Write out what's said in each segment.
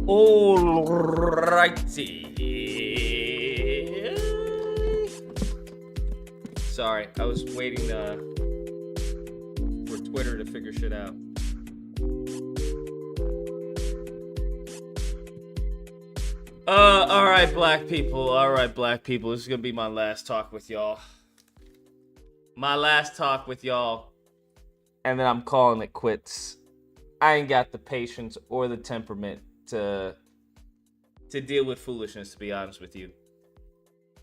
Alrighty. Sorry, I was waiting for Twitter to figure shit out. Alright, black people. Alright, black people. This is gonna be my last talk with y'all. My last talk with y'all. And then I'm calling it quits. I ain't got the patience or the temperament to deal with foolishness, to be honest with you.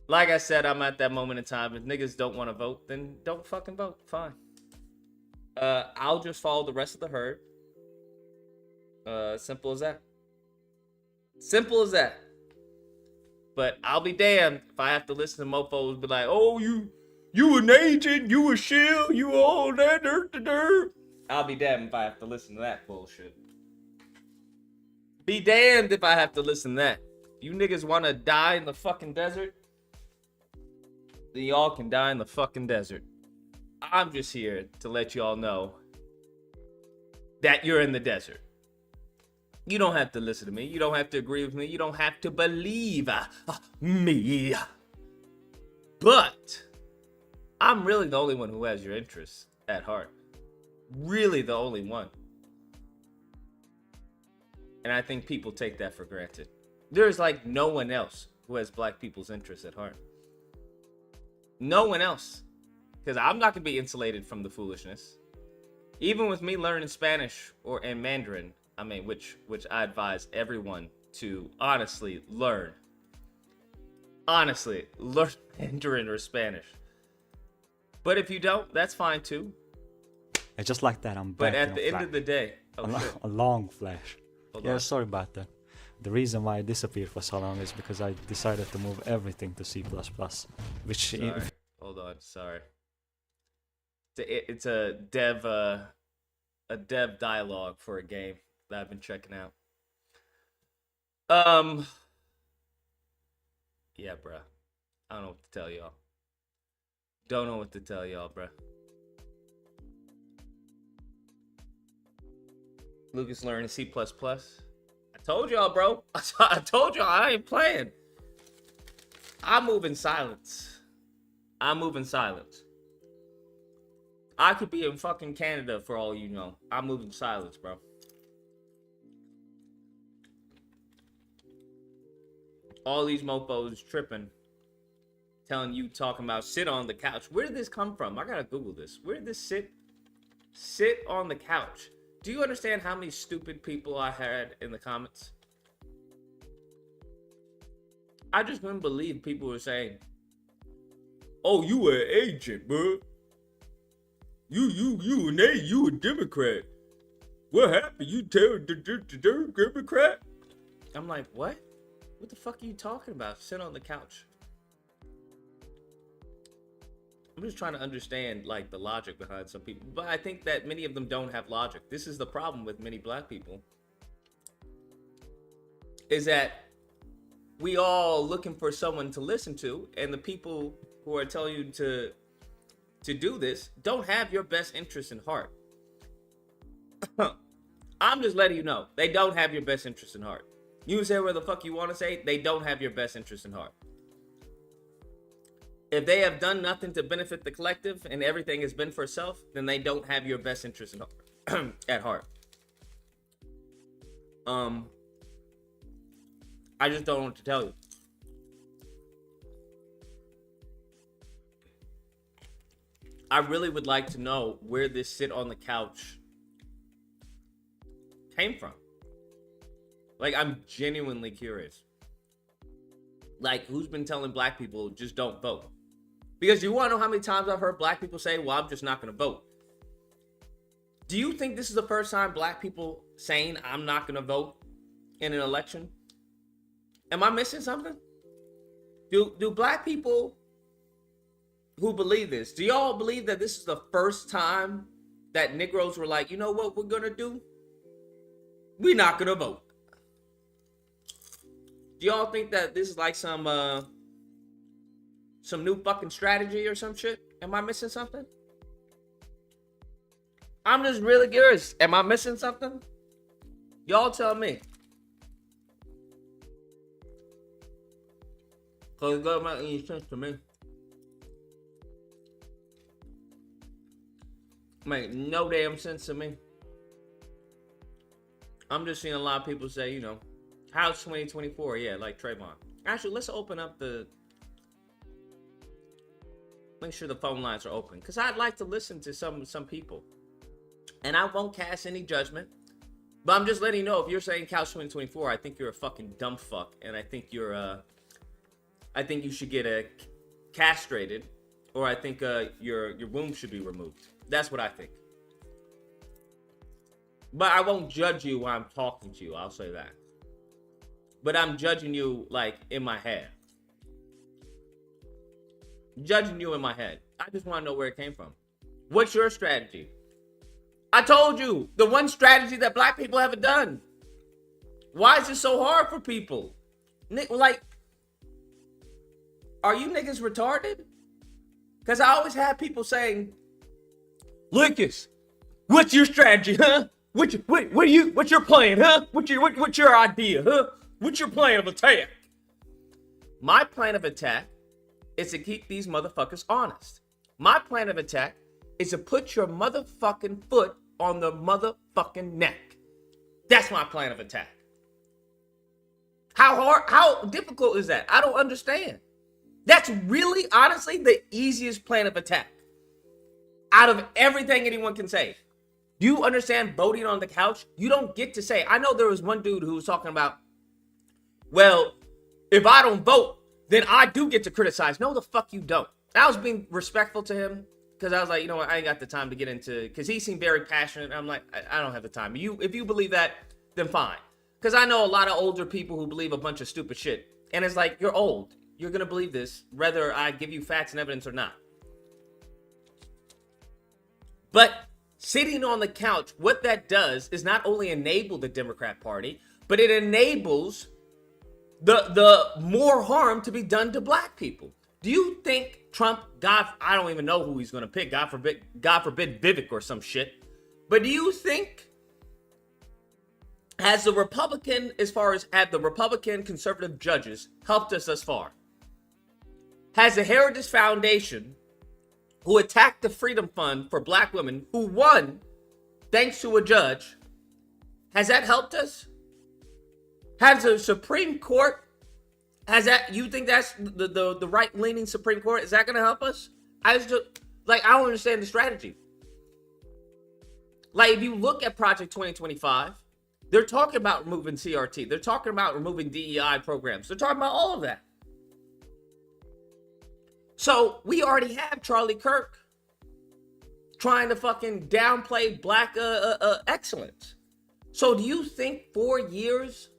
Like I said, I'm at that moment in time. If niggas don't want to vote, then don't fucking vote. Fine. I'll just follow the rest of the herd. Simple as that. Simple as that. But I'll be damned if I have to listen to mofos be like, oh, you an agent, you a shill, you all that dirt. I'll be damned if I have to listen to that bullshit. Be damned if I have to listen to that. You niggas want to die in the fucking desert? Then y'all can die in the fucking desert. I'm just here to let y'all know that you're in the desert. You don't have to listen to me. You don't have to agree with me. You don't have to believe me. But I'm really the only one who has your interests at heart. Really the only one. And I think people take that for granted. There's like no one else who has black people's interests at heart. No one else. Because I'm not going to be insulated from the foolishness. Even with me learning Spanish and Mandarin, I mean, which I advise everyone to honestly learn. Honestly, learn Mandarin or Spanish. But if you don't, that's fine too. It's just like that. I'm back. But at the end of the day, a long flash. Hold yeah, on. Sorry about that. The reason why I disappeared for so long is because I decided to move everything to C++, which Sorry. Hold on, sorry. It's a dev dialogue for a game that I've been checking out. Yeah, bruh. I don't know what to tell y'all. Don't know what to tell y'all, bruh. Lucas learning C++. I told y'all, bro. I told y'all I ain't playing. I'm moving silence. I'm moving silence. I could be in fucking Canada for all you know. I'm moving silence, bro. All these mofos tripping. Telling you, talking about sit on the couch. Where did this come from? I gotta Google this. Where did this sit on the couch? Do you understand how many stupid people I had in the comments? I just couldn't believe people were saying, oh, you an agent, bro. You a Democrat. What happened? You tell the Democrat? I'm like, what? What the fuck are you talking about? Sit on the couch. I'm just trying to understand like the logic behind some people, but I think that many of them don't have logic. This is the problem with many black people, is that we all looking for someone to listen to, and the people who are telling you to do this don't have your best interest in heart. I'm just letting you know, they don't have your best interest in heart. You can say where the fuck you want to say, they don't have your best interest in heart. If they have done nothing to benefit the collective and everything has been for self, then they don't have your best interest in at heart. I just don't know what to tell you. I really would like to know where this sit on the couch came from. Like, I'm genuinely curious. Like, who's been telling black people just don't vote? Because you want to know how many times I've heard black people say, well, I'm just not going to vote. Do you think this is the first time black people saying I'm not going to vote in an election? Am I missing something? Do black people who believe this, do y'all believe that this is the first time that Negroes were like, you know what we're going to do? We're not going to vote. Do y'all think that this is like some new fucking strategy or some shit? Am I missing something? I'm just really curious. Am I missing something? Y'all tell me. Because it doesn't make any sense to me. Make no damn sense to me. I'm just seeing a lot of people say, you know, how's 2024? Yeah, like Trayvon. Actually, let's open up the... Make sure the phone lines are open. Because I'd like to listen to some people. And I won't cast any judgment. But I'm just letting you know, if you're saying Couch 2024, I think you're a fucking dumb fuck. And I think you're, I think you should get castrated. Or I think your womb should be removed. That's what I think. But I won't judge you while I'm talking to you. I'll say that. But I'm judging you, like, in my head. Judging you in my head. I just want to know where it came from. What's your strategy? I told you, the one strategy that black people haven't done. Why is it so hard for people? Like, are you niggas retarded? Because I always have people saying, Lucas, what's your strategy, huh? What's your plan, huh? What's your idea, huh? What's your plan of attack? My plan of attack is to keep these motherfuckers honest. My plan of attack is to put your motherfucking foot on the motherfucking neck. That's my plan of attack. How difficult is that? I don't understand. That's really, honestly, the easiest plan of attack out of everything anyone can say. Do you understand voting on the couch? You don't get to say. I know there was one dude who was talking about, well, if I don't vote, then I do get to criticize. No, the fuck you don't. I was being respectful to him because I was like, you know what, I ain't got the time to get into, because he seemed very passionate. I'm like, I don't have the time. If you believe that, then fine. Because I know a lot of older people who believe a bunch of stupid shit. And it's like, you're old. You're going to believe this, whether I give you facts and evidence or not. But sitting on the couch, what that does is not only enable the Democrat Party, but it enables the more harm to be done to black people. Do you think Trump, I don't even know who he's going to pick, God forbid Vivek or some shit, but do you think have the Republican conservative judges helped us thus far? Has the Heritage Foundation, who attacked the Freedom Fund for black women, who won thanks to a judge, has that helped us? Has the Supreme Court, you think that's the right-leaning Supreme Court, is that going to help us? I don't understand the strategy. Like, if you look at Project 2025, they're talking about removing CRT. They're talking about removing DEI programs. They're talking about all of that. So we already have Charlie Kirk trying to fucking downplay black excellence. So do you think 4 years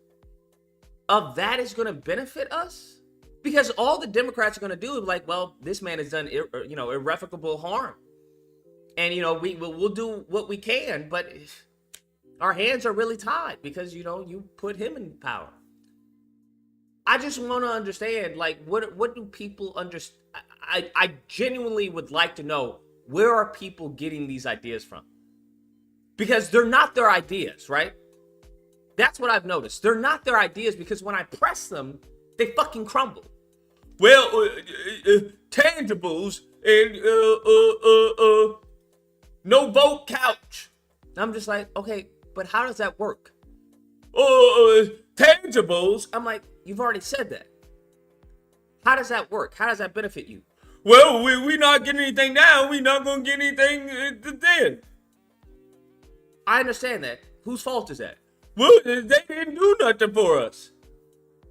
of that is going to benefit us? Because all the Democrats are going to do is like, well, this man has done irrevocable harm. And, we'll do what we can, but our hands are really tied because, you put him in power. I just want to understand, like, what do people understand? I genuinely would like to know, where are people getting these ideas from? Because they're not their ideas, right? That's what I've noticed. They're not their ideas because when I press them, they fucking crumble. Well, tangibles and no vote couch. I'm just like, okay, but how does that work? Tangibles. I'm like, you've already said that. How does that work? How does that benefit you? Well, we not getting anything now. We not going to get anything then. I understand that. Whose fault is that? Well, they didn't do nothing for us.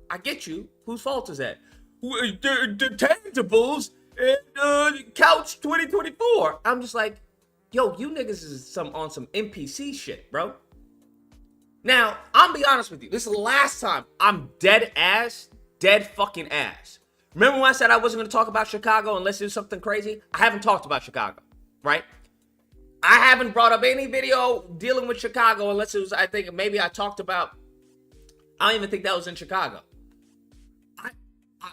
I get you. Whose fault is that? The tangibles and Couch 2024. I'm just like, yo, you niggas is on some NPC shit, bro. Now, I'm be honest with you. This is the last time I'm dead fucking ass. Remember when I said I wasn't going to talk about Chicago unless there's something crazy? I haven't talked about Chicago, right? I haven't brought up any video dealing with Chicago unless it was, I think maybe I talked about, I don't even think that was in Chicago.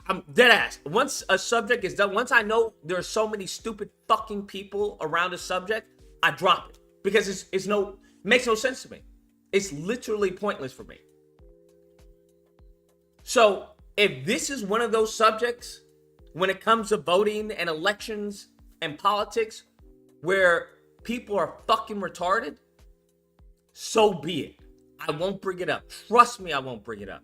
I'm dead ass. Once a subject is done, once I know there are so many stupid fucking people around a subject, I drop it. Because it makes no sense to me. It's literally pointless for me. So, if this is one of those subjects when it comes to voting and elections and politics where people are fucking retarded, so be it. I won't bring it up. Trust me, I won't bring it up.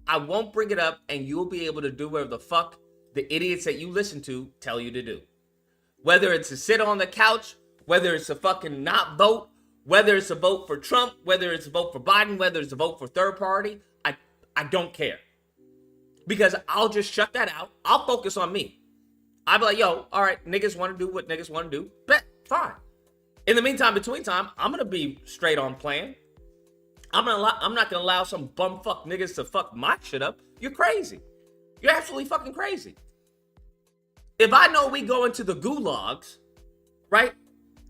I won't bring it up, and you'll be able to do whatever the fuck the idiots that you listen to tell you to do. Whether it's to sit on the couch, whether it's to fucking not vote, whether it's a vote for Trump, whether it's a vote for Biden, whether it's a vote for third party, I don't care. Because I'll just shut that out. I'll focus on me. I'll be like, yo, all right, niggas want to do what niggas want to do. Bet, fine. In the meantime, between time, I'm going to be straight on plan. I'm not going to allow some bumfuck niggas to fuck my shit up. You're crazy. You're absolutely fucking crazy. If I know we go into the gulags, right?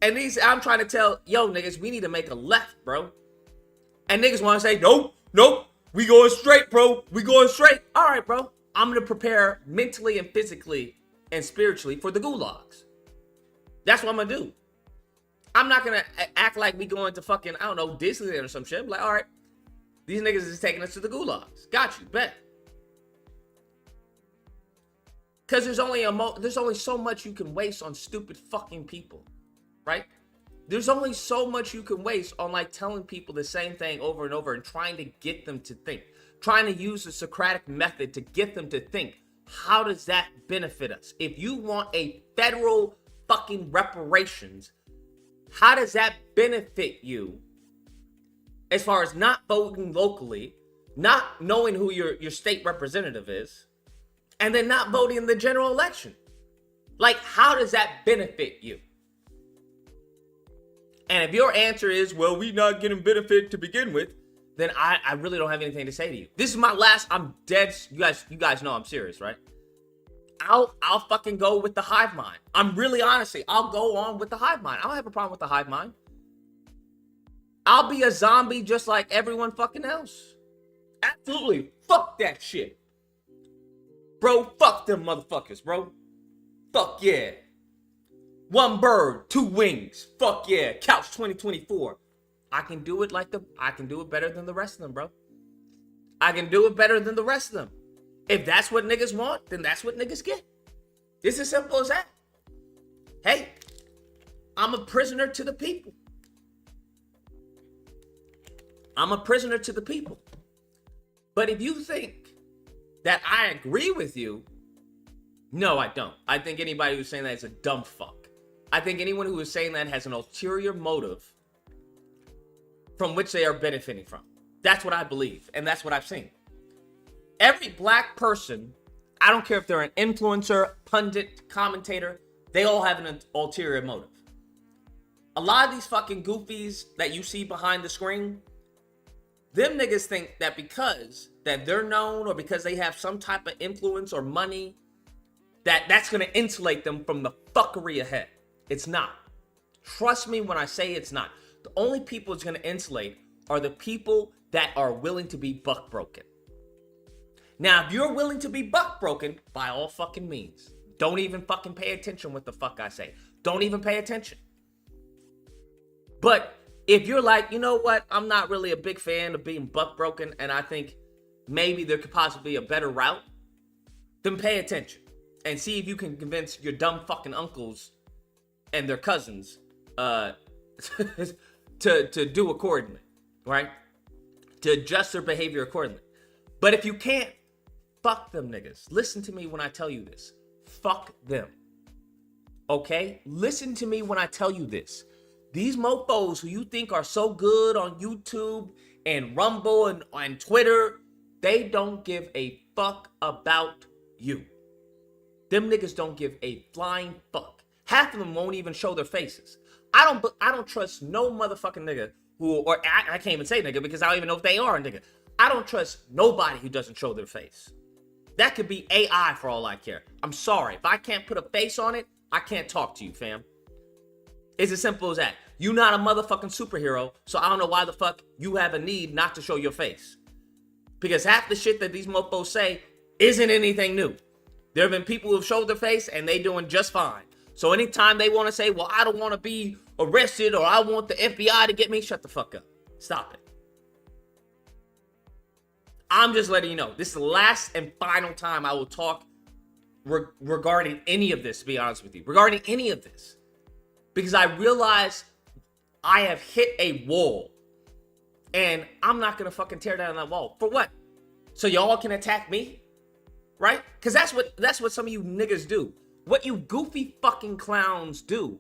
And I'm trying to tell, yo, niggas, we need to make a left, bro. And niggas want to say, nope, we going straight, bro. We going straight. All right, bro. I'm going to prepare mentally and physically and spiritually for the gulags. That's what I'm going to do. I'm not going to act like we going to fucking, I don't know, Disneyland or some shit. I'm like, all right, these niggas is taking us to the gulags. Got you, bet. Because there's only so much you can waste on stupid fucking people, right? There's only so much you can waste on like telling people the same thing over and over and trying to get them to think. Trying to use the Socratic method to get them to think. How does that benefit us? If you want a federal fucking reparations, how does that benefit you as far as not voting locally, not knowing who your state representative is, and then not voting in the general election? Like, how does that benefit you? And if your answer is, well, we not getting benefit to begin with, then I really don't have anything to say to you. This is my last, I'm dead. You guys know I'm serious, right? I'll fucking go with the hive mind. I'm really honestly, I'll go on with the hive mind. I don't have a problem with the hive mind. I'll be a zombie just like everyone fucking else. Absolutely. Fuck that shit. Bro, fuck them motherfuckers, bro. Fuck yeah. One bird, two wings. Fuck yeah. Couch 2024. I can do it better than the rest of them, bro. I can do it better than the rest of them. If that's what niggas want, then that's what niggas get. It's as simple as that. Hey, I'm a prisoner to the people. I'm a prisoner to the people. But if you think that I agree with you, no, I don't. I think anybody who's saying that is a dumb fuck. I think anyone who is saying that has an ulterior motive from which they are benefiting from. That's what I believe, and that's what I've seen. Every black person, I don't care if they're an influencer, pundit, commentator, they all have an ulterior motive. A lot of these fucking goofies that you see behind the screen, them niggas think that because that they're known or because they have some type of influence or money, that's going to insulate them from the fuckery ahead. It's not. Trust me when I say it's not. The only people it's going to insulate are the people that are willing to be buck broken. Now, if you're willing to be buck broken, by all fucking means, don't even fucking pay attention what the fuck I say. Don't even pay attention. But if you're like, you know what, I'm not really a big fan of being buck broken, and I think maybe there could possibly be a better route, then pay attention and see if you can convince your dumb fucking uncles and their cousins to do accordingly, right? To adjust their behavior accordingly. But if you can't, fuck them niggas. Listen to me when I tell you this. Fuck them. Okay? Listen to me when I tell you this. These mofos who you think are so good on YouTube and Rumble and Twitter, they don't give a fuck about you. Them niggas don't give a flying fuck. Half of them won't even show their faces. I don't trust no motherfucking nigga I can't even say nigga because I don't even know if they are a nigga. I don't trust nobody who doesn't show their face. That could be AI for all I care. I'm sorry. If I can't put a face on it, I can't talk to you, fam. It's as simple as that. You're not a motherfucking superhero, so I don't know why the fuck you have a need not to show your face. Because half the shit that these mofos say isn't anything new. There have been people who have showed their face and they doing just fine. So anytime they want to say, well, I don't want to be arrested or I want the FBI to get me, shut the fuck up. Stop it. I'm just letting you know. This is the last and final time I will talk regarding any of this, to be honest with you. Regarding any of this. Because I realize I have hit a wall. And I'm not going to fucking tear down that wall. For what? So y'all can attack me? Right? Because that's what some of you niggas do. What you goofy fucking clowns do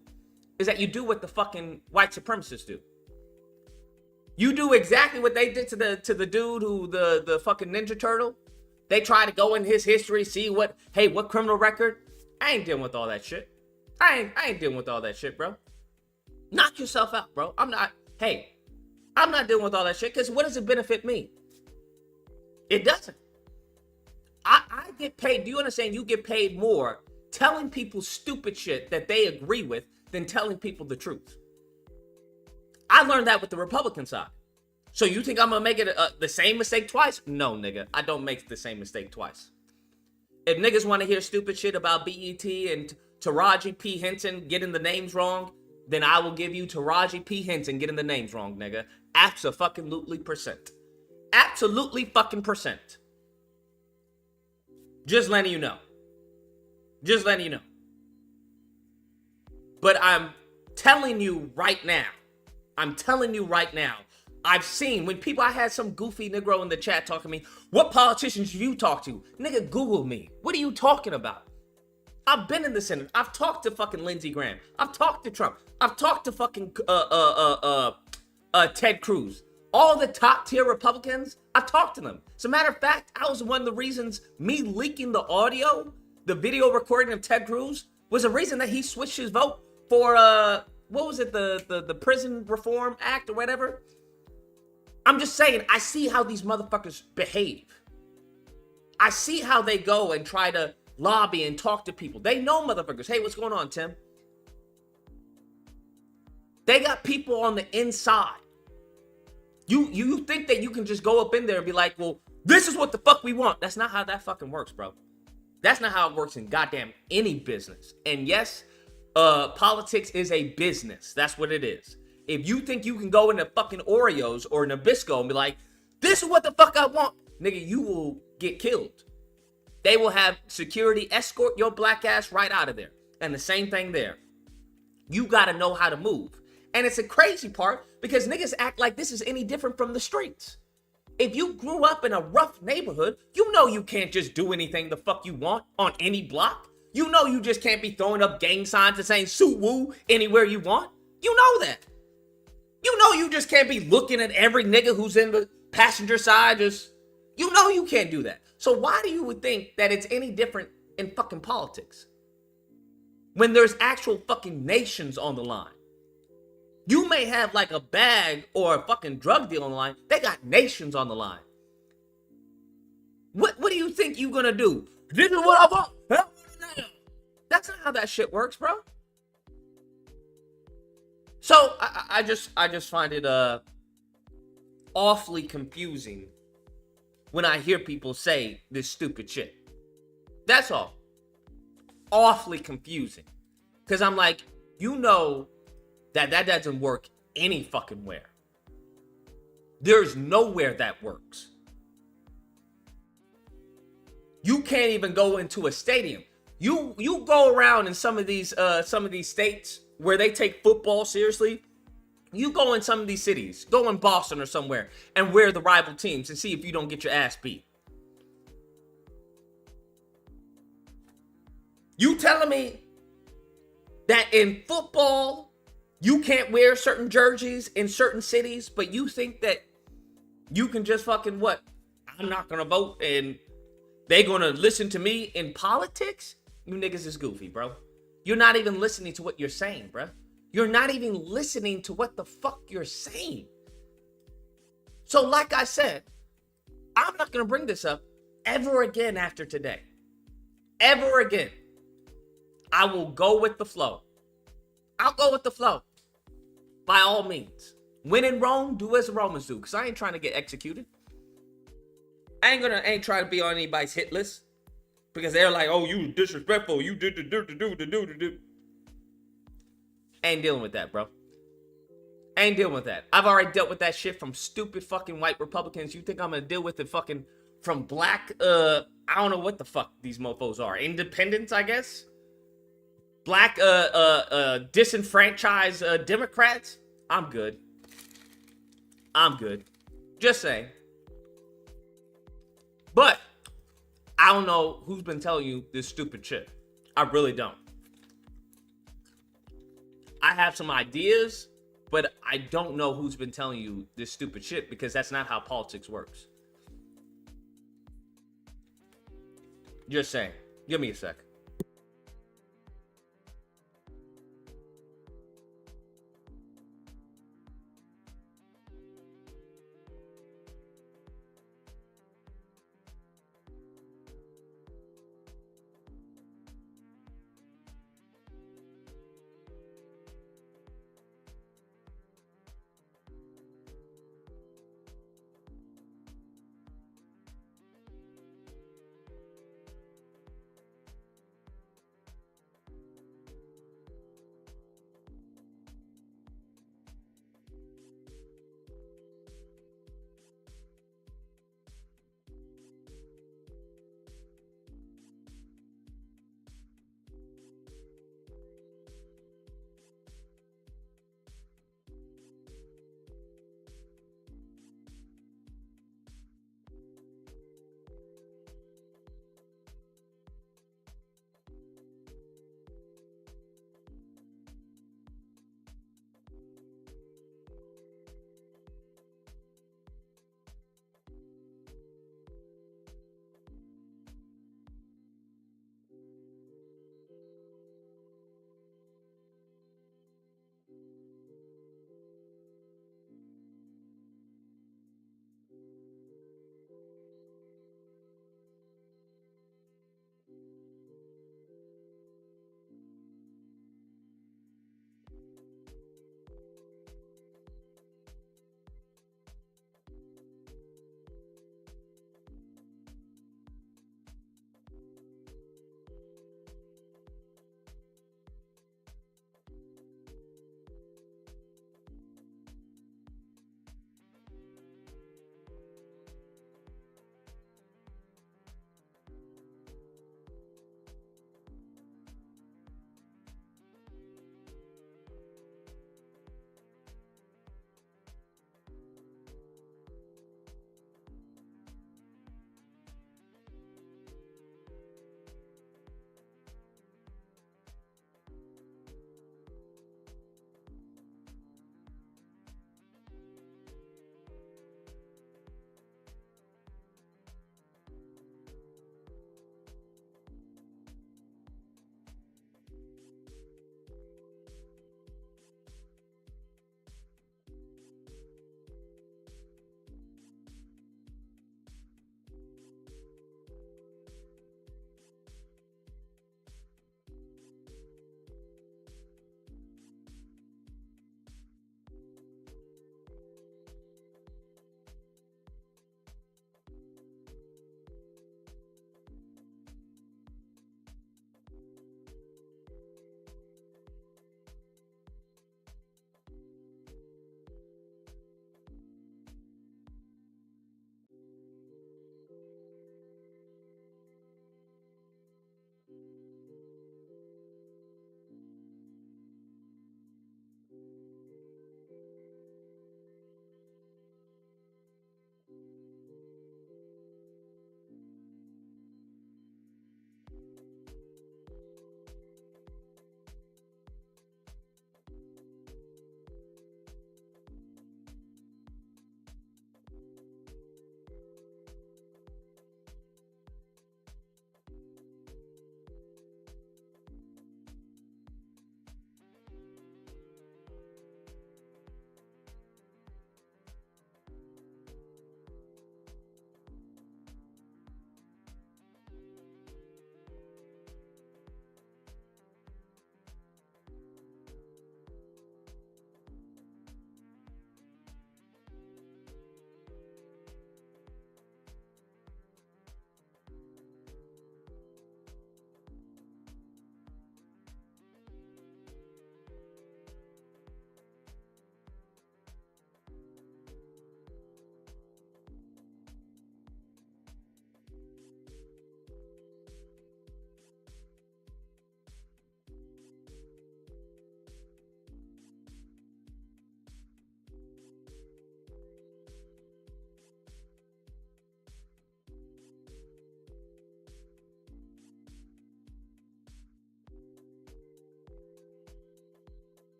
is that you do what the fucking white supremacists do. You do exactly what they did to the dude who the fucking Ninja Turtle. They try to go in his history, see what criminal record. I ain't dealing with all that shit. I ain't dealing with all that shit, bro. Knock yourself out, bro. I'm not dealing with all that shit, because what does it benefit me? It doesn't. I get paid. Do you understand? You get paid more telling people stupid shit that they agree with than telling people the truth. I learned that with the Republican side. So you think I'm going to make it the same mistake twice? No, nigga. I don't make the same mistake twice. If niggas want to hear stupid shit about BET and Taraji P. Henson getting the names wrong, then I will give you Taraji P. Henson getting the names wrong, nigga. Abso-fucking-lutely%. Absolutely fucking percent. Just letting you know. Just letting you know. But I'm telling you right now. I've seen when I had some goofy Negro in the chat talking to me, what politicians you talk to? Nigga, Google me. What are you talking about? I've been in the Senate. I've talked to fucking Lindsey Graham. I've talked to Trump. I've talked to fucking Ted Cruz. All the top tier Republicans, I've talked to them. As a matter of fact, I was one of the reasons me leaking the audio, the video recording of Ted Cruz, was a reason that he switched his vote for what was it, the Prison Reform Act or whatever. I'm just saying, I see how these motherfuckers behave. I see how they go and try to lobby and talk to people. They know motherfuckers. Hey, what's going on, Tim? They got people on the inside. You think that you can just go up in there and be like, well, this is what the fuck we want. That's not how that fucking works, bro. That's not how it works in goddamn any business. And yes, politics is a business. That's what it is. If you think you can go into fucking Oreos or Nabisco and be like, this is what the fuck I want, nigga, you will get killed. They will have security escort your black ass right out of there. And the same thing there. You gotta know how to move. And it's a crazy part because niggas act like this is any different from the streets. If you grew up in a rough neighborhood, you know you can't just do anything the fuck you want on any block. You know you just can't be throwing up gang signs and saying "Sue-woo" anywhere you want. You know that. You know you just can't be looking at every nigga who's in the passenger side. You know you can't do that. So why do you think that it's any different in fucking politics? When there's actual fucking nations on the line. You may have like a bag or a fucking drug deal on the line. They got nations on the line. What do you think you're gonna do? This is what I want. That's not how that shit works, bro. So I just find it awfully confusing when I hear people say this stupid shit. That's all. Awfully confusing. Because I'm like, you know that doesn't work any fucking where. There's nowhere that works. You can't even go into a stadium. You go around in some of these states where they take football seriously. You go in some of these cities, go in Boston or somewhere, and wear the rival teams and see if you don't get your ass beat. You telling me that in football you can't wear certain jerseys in certain cities, but you think that you can just fucking what? I'm not gonna vote and they gonna listen to me in politics? You niggas is goofy, bro. You're not even listening to what you're saying, bro. You're not even listening to what the fuck you're saying. So like I said, I'm not gonna bring this up ever again after today. Ever again. I will go with the flow. I'll go with the flow. By all means. When in Rome, do as the Romans do. Because I ain't trying to get executed. I ain't trying to be on anybody's hit list. Because they're like, oh, you disrespectful. You did the. Ain't dealing with that, bro. Ain't dealing with that. I've already dealt with that shit from stupid fucking white Republicans. You think I'm going to deal with it fucking from black, I don't know what the fuck these mofos are. Independents, I guess. Black, disenfranchised Democrats. I'm good. I'm good. Just saying. But I don't know who's been telling you this stupid shit. I really don't. I have some ideas, but I don't know who's been telling you this stupid shit because that's not how politics works. Just saying. Give me a sec.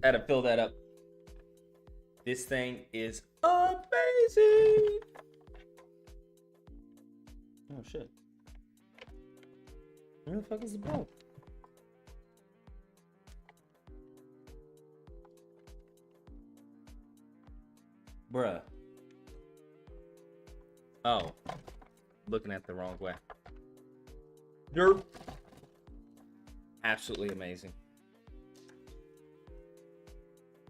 Had to fill that up. This thing is amazing. Oh shit. Where the fuck is the ball? Bruh. Oh. Looking at the wrong way. Derp. Absolutely amazing.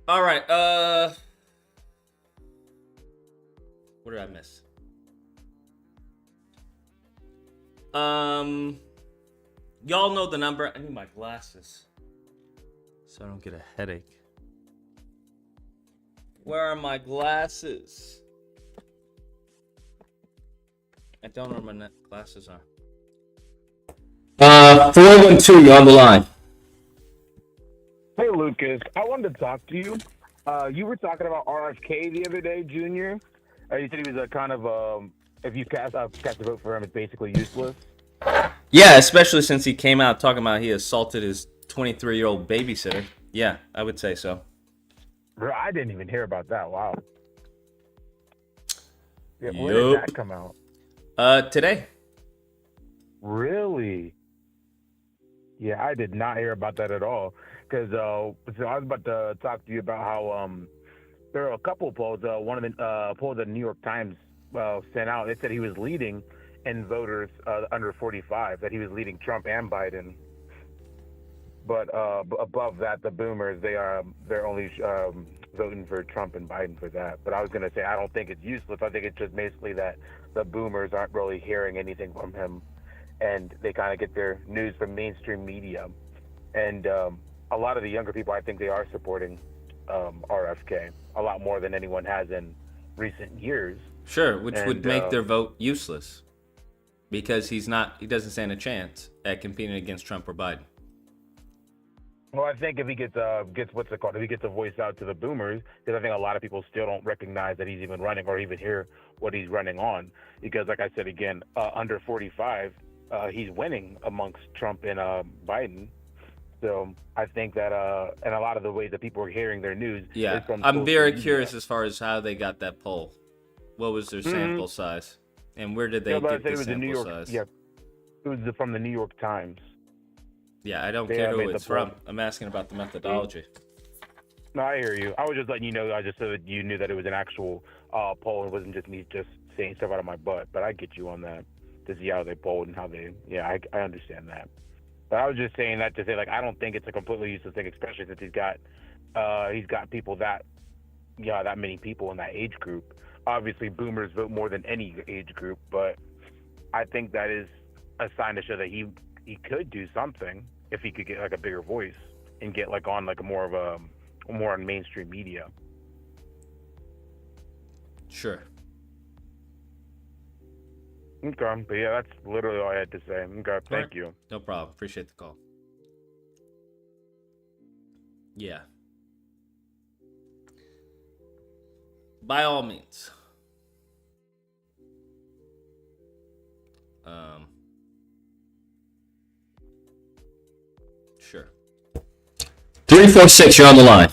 All right, what did I miss? Y'all know the number. I need my glasses so I don't get a headache. Where are my glasses? I don't know where my glasses are. 412, you're on the line. Hey, Lucas. I wanted to talk to you. You were talking about RFK the other day, Jr. You said he was a kind of, if you cast a vote for him, it's basically useless. Yeah, especially since he came out talking about he assaulted his 23-year-old babysitter. Yeah, I would say so. Bro, I didn't even hear about that. Wow. Yeah, when did that come out? Today. Really? Yeah, I did not hear about that at all. Because so I was about to talk to you about how there are a couple polls. One of the polls that the New York Times sent out, it said he was leading in voters under 45, that he was leading Trump and Biden. But above that, the boomers, they're only voting for Trump and Biden for that. But I was going to say, I don't think it's useless. I think it's just basically that the boomers aren't really hearing anything from him, and they kind of get their news from mainstream media. And a lot of the younger people, I think they are supporting RFK a lot more than anyone has in recent years. Sure, which would make their vote useless because he doesn't stand a chance at competing against Trump or Biden. Well, I think if he gets what's it called? If he gets a voice out to the boomers, because I think a lot of people still don't recognize that he's even running or even hear what he's running on. Because, like I said again, under 45, he's winning amongst Trump and Biden. So I think that, and a lot of the ways that people are hearing their news. Yeah, is from I'm very media. curious as far as how they got that poll. What was their sample size, and where did they get the sample size? Yeah, it was from the New York Times. Yeah, I don't care who it's from. I'm asking about the methodology. No, I hear you. I was just letting you know. I just so that you knew that it was an actual poll. It wasn't just me just saying stuff out of my butt. But I get you on that to see how they polled and how they. Yeah, I understand that. But I was just saying that to say, like, I don't think it's a completely useless thing, especially since he's got people that many people in that age group. Obviously, boomers vote more than any age group, but I think that is a sign to show that he could do something if he could get like a bigger voice and get like on like more on mainstream media. Sure. Okay, but yeah, that's literally all I had to say. Okay, thank you. No problem. Appreciate the call. Yeah. By all means. Sure. 346, you're on the line.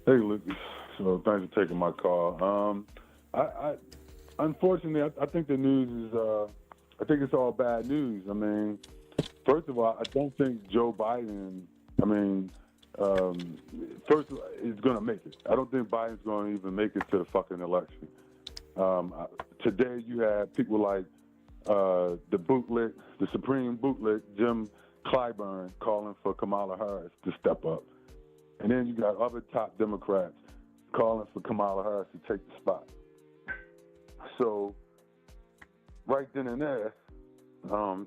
Hey, Lucas. So thanks for taking my call. I unfortunately, I think the news is, I think it's all bad news. I mean, first of all, I don't think Joe Biden, first of all, is going to make it. I don't think Biden's going to even make it to the fucking election. Today you have people like the Supreme bootlick, Jim Clyburn, calling for Kamala Harris to step up. And then you got other top Democrats calling for Kamala Harris to take the spot. So right then and there,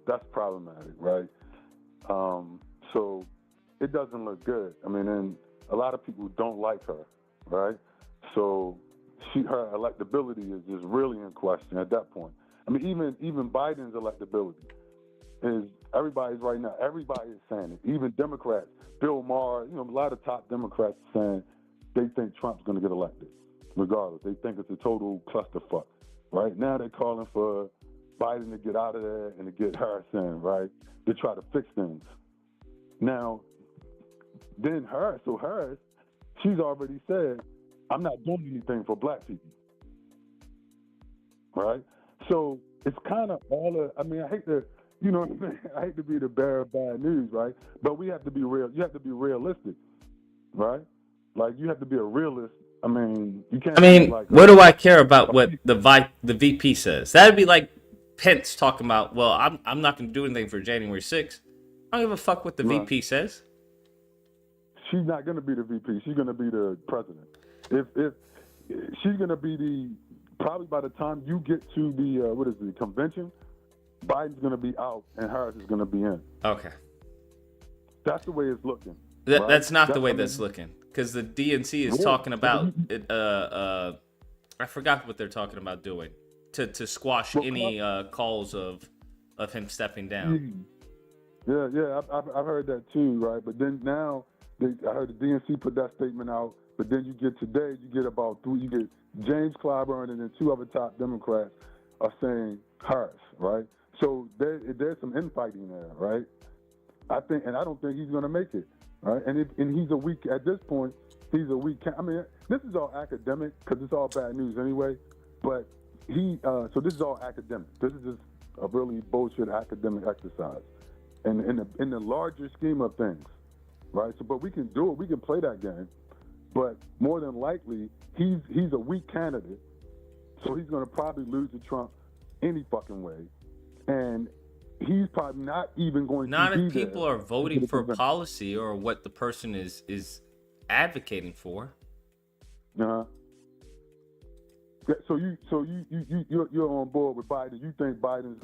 that's problematic, right? So it doesn't look good. I mean, and a lot of people don't like her, right? So her electability is just really in question at that point. I mean, even Biden's electability is everybody is saying it. Even Democrats, Bill Maher, a lot of top Democrats are saying they think Trump's going to get elected, regardless. They think it's a total clusterfuck. Right now, they're calling for Biden to get out of there and to get Harris in, right, to try to fix things. Now, Then Harris, she's already said, I'm not doing anything for black people. Right? So it's kind of I mean, I hate to, you know what I mean? I hate to be the bearer of bad news, right? But we have to be real. You have to be realistic, right? Like, you have to be a realist. I mean, you can't. I mean, like, what do I care about what the VP says? That'd be like Pence talking about, well, I'm not going to do anything for January 6th. I don't give a fuck what the Right. VP says. She's not going to be the VP. She's going to be the president. If she's going to be probably by the time you get to the convention, Biden's going to be out and Harris is going to be in. Okay. That's the way it's looking. That's right? not the way that's looking. Because the DNC is talking about it. I forgot what they're talking about doing to squash any calls of him stepping down. Yeah, I've heard that too, right? But then now, I heard the DNC put that statement out. But then you get today, you get about three. You get James Clyburn and then two other top Democrats are saying Harris, right? So there's some infighting there, right? I don't think he's going to make it, right? And he's a weak at this point. He's a weak. I mean, this is all academic because it's all bad news anyway. But so this is all academic. This is just a really bullshit academic exercise, and in the larger scheme of things, right? So, but we can do it. We can play that game. But more than likely, he's a weak candidate, so he's going to probably lose to Trump any fucking way, and he's probably not even going Not to be if people there are voting for policy or what the person is advocating for. Uh-huh. So you're on board with Biden. You think Biden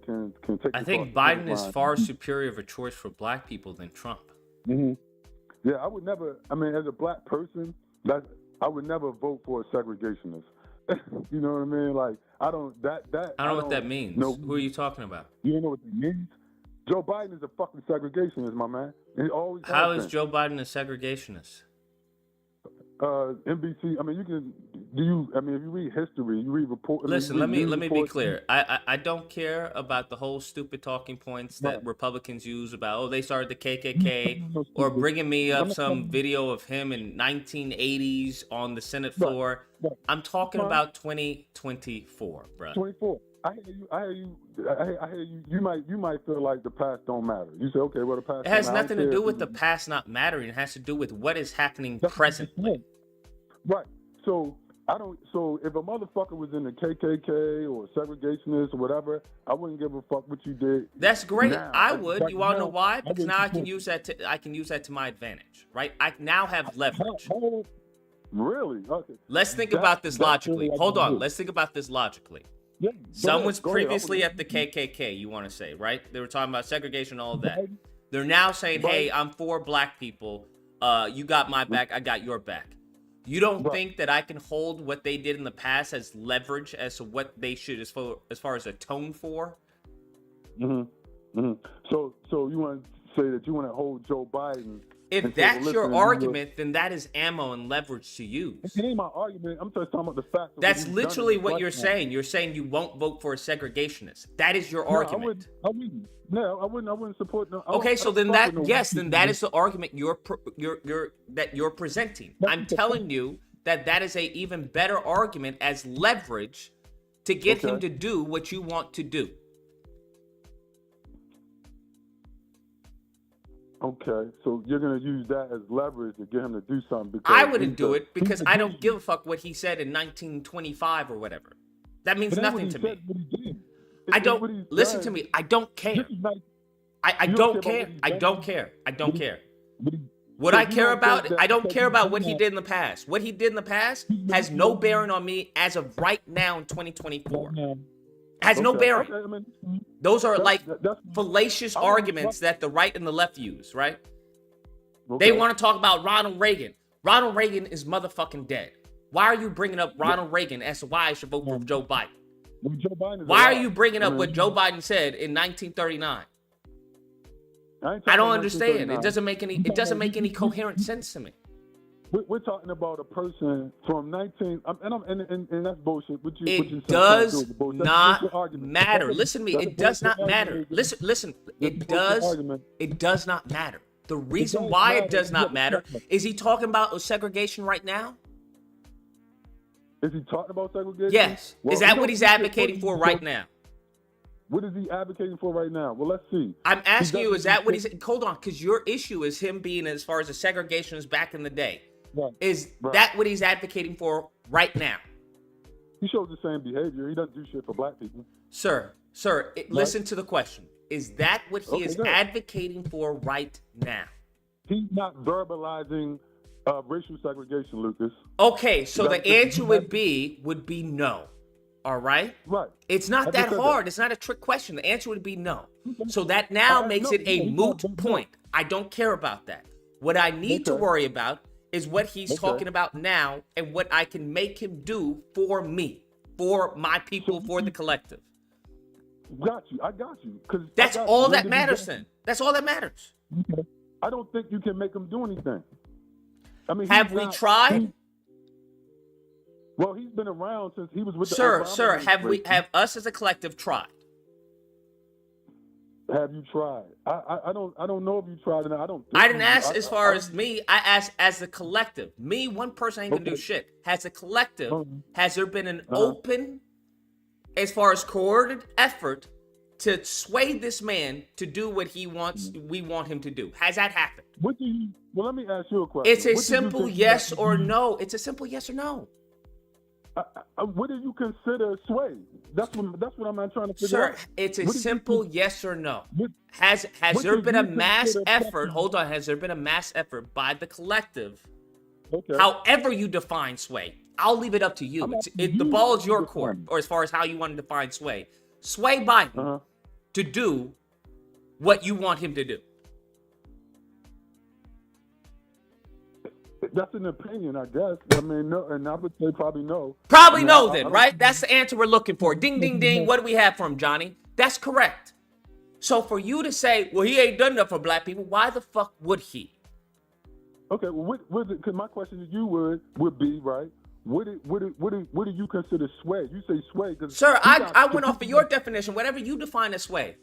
can take? I think Biden is far superior of a choice for black people than Trump. Mm-hmm. Yeah, I would never. I mean, as a black person, I would never vote for a segregationist. You know what I mean? Like, I don't. I don't know what that means. No, who are you talking about? You don't know what that means? Joe Biden is a fucking segregationist, my man. He always. How is Joe Biden a segregationist? NBC. I mean, you can. Do you? I mean, if you read history, you read reports. Listen, let me be clear. I don't care about the whole stupid talking points that Republicans use about they started the KKK or bringing me up some video of him in 1980s on the Senate floor. Right. I'm talking about 2024, bro. 24. I hear you. You might feel like the past don't matter. You say, okay, well, the past. It has nothing to do with the past not mattering. It has to do with what is happening presently. Right. So I don't. So if a motherfucker was in the KKK or segregationist or whatever, I wouldn't give a fuck what you did. That's great. Now, I would. You want to know why? Because now I can use that. I can use that to my advantage, right? I now have leverage. Really? Okay. Let's think about this logically. Hold on. Let's think about this logically. Yeah, Someone's previously at the KKK, you want to say, right? They were talking about segregation, all of that. They're now saying, hey, I'm for black people. You got my back, I got your back. You don't think that I can hold what they did in the past as leverage as to what they should, as far as atone for? Mm-hmm. Mm-hmm. So you want to say that you want to hold Joe Biden? If that's your argument, then that is ammo and leverage to use. It ain't my argument. I'm just talking about the fact. That's literally what you're saying. You're saying you won't vote for a segregationist. That is your argument. I wouldn't support no. Okay, so then that is the argument you're presenting. I'm telling you that is a even better argument as leverage to get him to do what you want to do. Okay, so you're gonna use that as leverage to get him to do something. Because I wouldn't do it because I don't give a fuck what he said in 1925 or whatever. That means nothing to me. I don't listen to me. I don't care. I don't care. I don't care. I don't care. What I care about, I don't care about what he did in the past. What he did in the past has no bearing on me as of right now in 2024. Has no bearing. Those are like fallacious arguments that the right and the left use, right? They want to talk about Ronald Reagan. Ronald Reagan is motherfucking dead. Why are you bringing up Ronald Reagan as to why I should vote for Joe Biden? Why are you bringing up what Joe Biden said in 1939? I don't understand. It doesn't make any coherent sense to me. We're talking about a person from 19, and that's bullshit. It does not matter. Listen to me. It does not matter. Listen. It does not matter. The reason don't why it matter does not what- matter is he talking about segregation right now? Is he talking about segregation? Yes. Well, Is he that don't- what he's he said- advocating for right now? What is he advocating for right now? Well, let's see. I'm asking you, is that what he's? he's... Hold on, because your issue is him being as far as the segregationists back in the day. Right. Is Right. that what he's advocating for right now? He shows the same behavior. He doesn't do shit for black people. Sir, listen to the question. Is that what he Okay, is go ahead. advocating for right now? He's not verbalizing racial segregation, Lucas. Okay, so That's the the- answer would be no. All right? Right. It's I not just that said hard. It's not a trick question. The answer would be no. So that now makes no, it a no, moot no, no. point. I don't care about that. What I need to Okay. worry about is what he's Okay. talking about now and what I can make him do for me, for my people, for the collective. Got you. I got you. That's all that matters then. That's all that matters. I don't think you can make him do anything. I mean, Have he's we not- tried? Well, he's been around since he was with the Sir, Obama administration. have us as a collective tried? Have you tried? I don't know if you tried, and I don't. Think I didn't you- ask as far I- as me. I asked as a collective. Me, one person ain't gonna do Okay. shit. As a collective, has there been an Uh-huh. open, as far as coordinated effort to sway this man to do what he wants, we want him to do? Has that happened? What do you? Well, let me ask you a question. It's a What do you simple consider- yes or no. It's a simple yes or no. What do you consider sway? That's what I'm trying to figure Sir, out. it's a What do you simple con- yes or no. what- Has what there do been a you mass consider effort? practice? Hold on. Has there been a mass effort by the collective? Okay. However you define sway, I'll leave it up to you. I'm It's, asking the you ball is to your define court, it. or as far as how you want to define sway. Sway Biden Uh-huh. to do what you want him to do. That's an opinion, I guess. I mean, no, and I would say probably no. Probably I mean, no, I then, don't- right? That's the answer we're looking for. Ding, ding, ding. What do we have from Johnny? That's correct. So for you to say, well, he ain't done enough for black people, why the fuck would he? Okay, well, because my question to you would be right. What do you consider sway? You say sway because Sir, I went off of your definition, whatever you define as sway.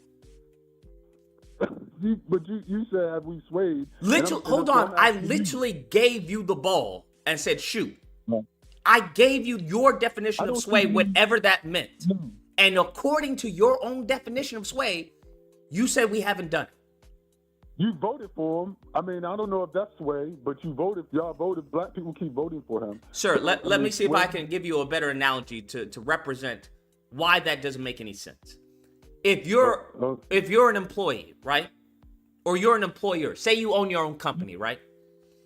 But you said have we swayed? Literally, hold on. I literally gave you the ball and said, shoot. No. I gave you your definition I of don't sway, think you- whatever that meant. No. And according to your own definition of sway, you said we haven't done it. You voted for him. I mean, I don't know if that's sway, but you voted. Y'all voted. Black people keep voting for him. Sir, let I me mean, see if what- I can give you a better analogy to represent why that doesn't make any sense. If you're an employee, right? Or you're an employer, say you own your own company, right?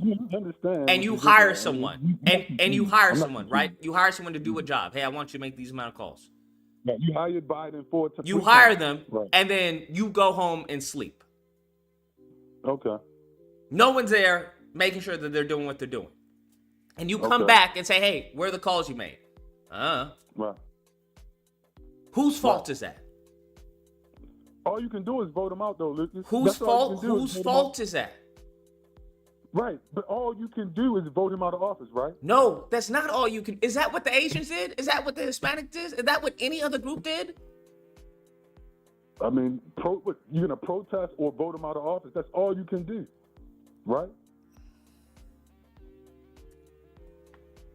I understand. And you what hire you're saying. someone, and you hire someone, right? You hire someone to do a job. Hey, I want you to make these amount of calls. Yeah, you hired Biden for. You hire them, Right. and then you go home and sleep. Okay. No one's there making sure that they're doing what they're doing. And you come Okay. back and say, hey, where are the calls you made? Right. Whose fault is that? All you can do is vote him out, though, Lucas. Whose That's all you fault? can do is Whose vote him fault out. is that? Right, but all you can do is vote him out of office, right? No, that's not all you can. Is that what the Asians did? Is that what the Hispanics did? Is that what any other group did? I mean, you're gonna protest or vote him out of office. That's all you can do, right?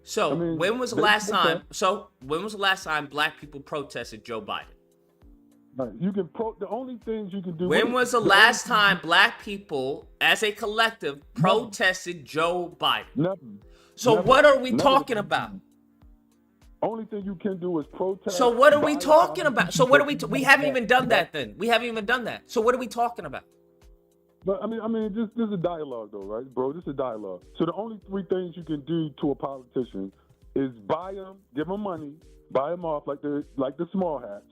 So I mean, when was the they- last okay. time? So when was the last time black people protested Joe Biden? Right. You can the only things you can do. When was the last time black people, as a collective, protested Joe Biden? Never. So Never. what are we Never. talking about? Only thing you can do is protest. So what are we violate talking about? So what are we? all- We haven't even done that. Then we haven't even done that. So what are we talking about? But I mean, this is a dialogue, though, right, bro? This is a dialogue. So the only three things you can do to a politician is buy them, give them money, buy them off like the small hats,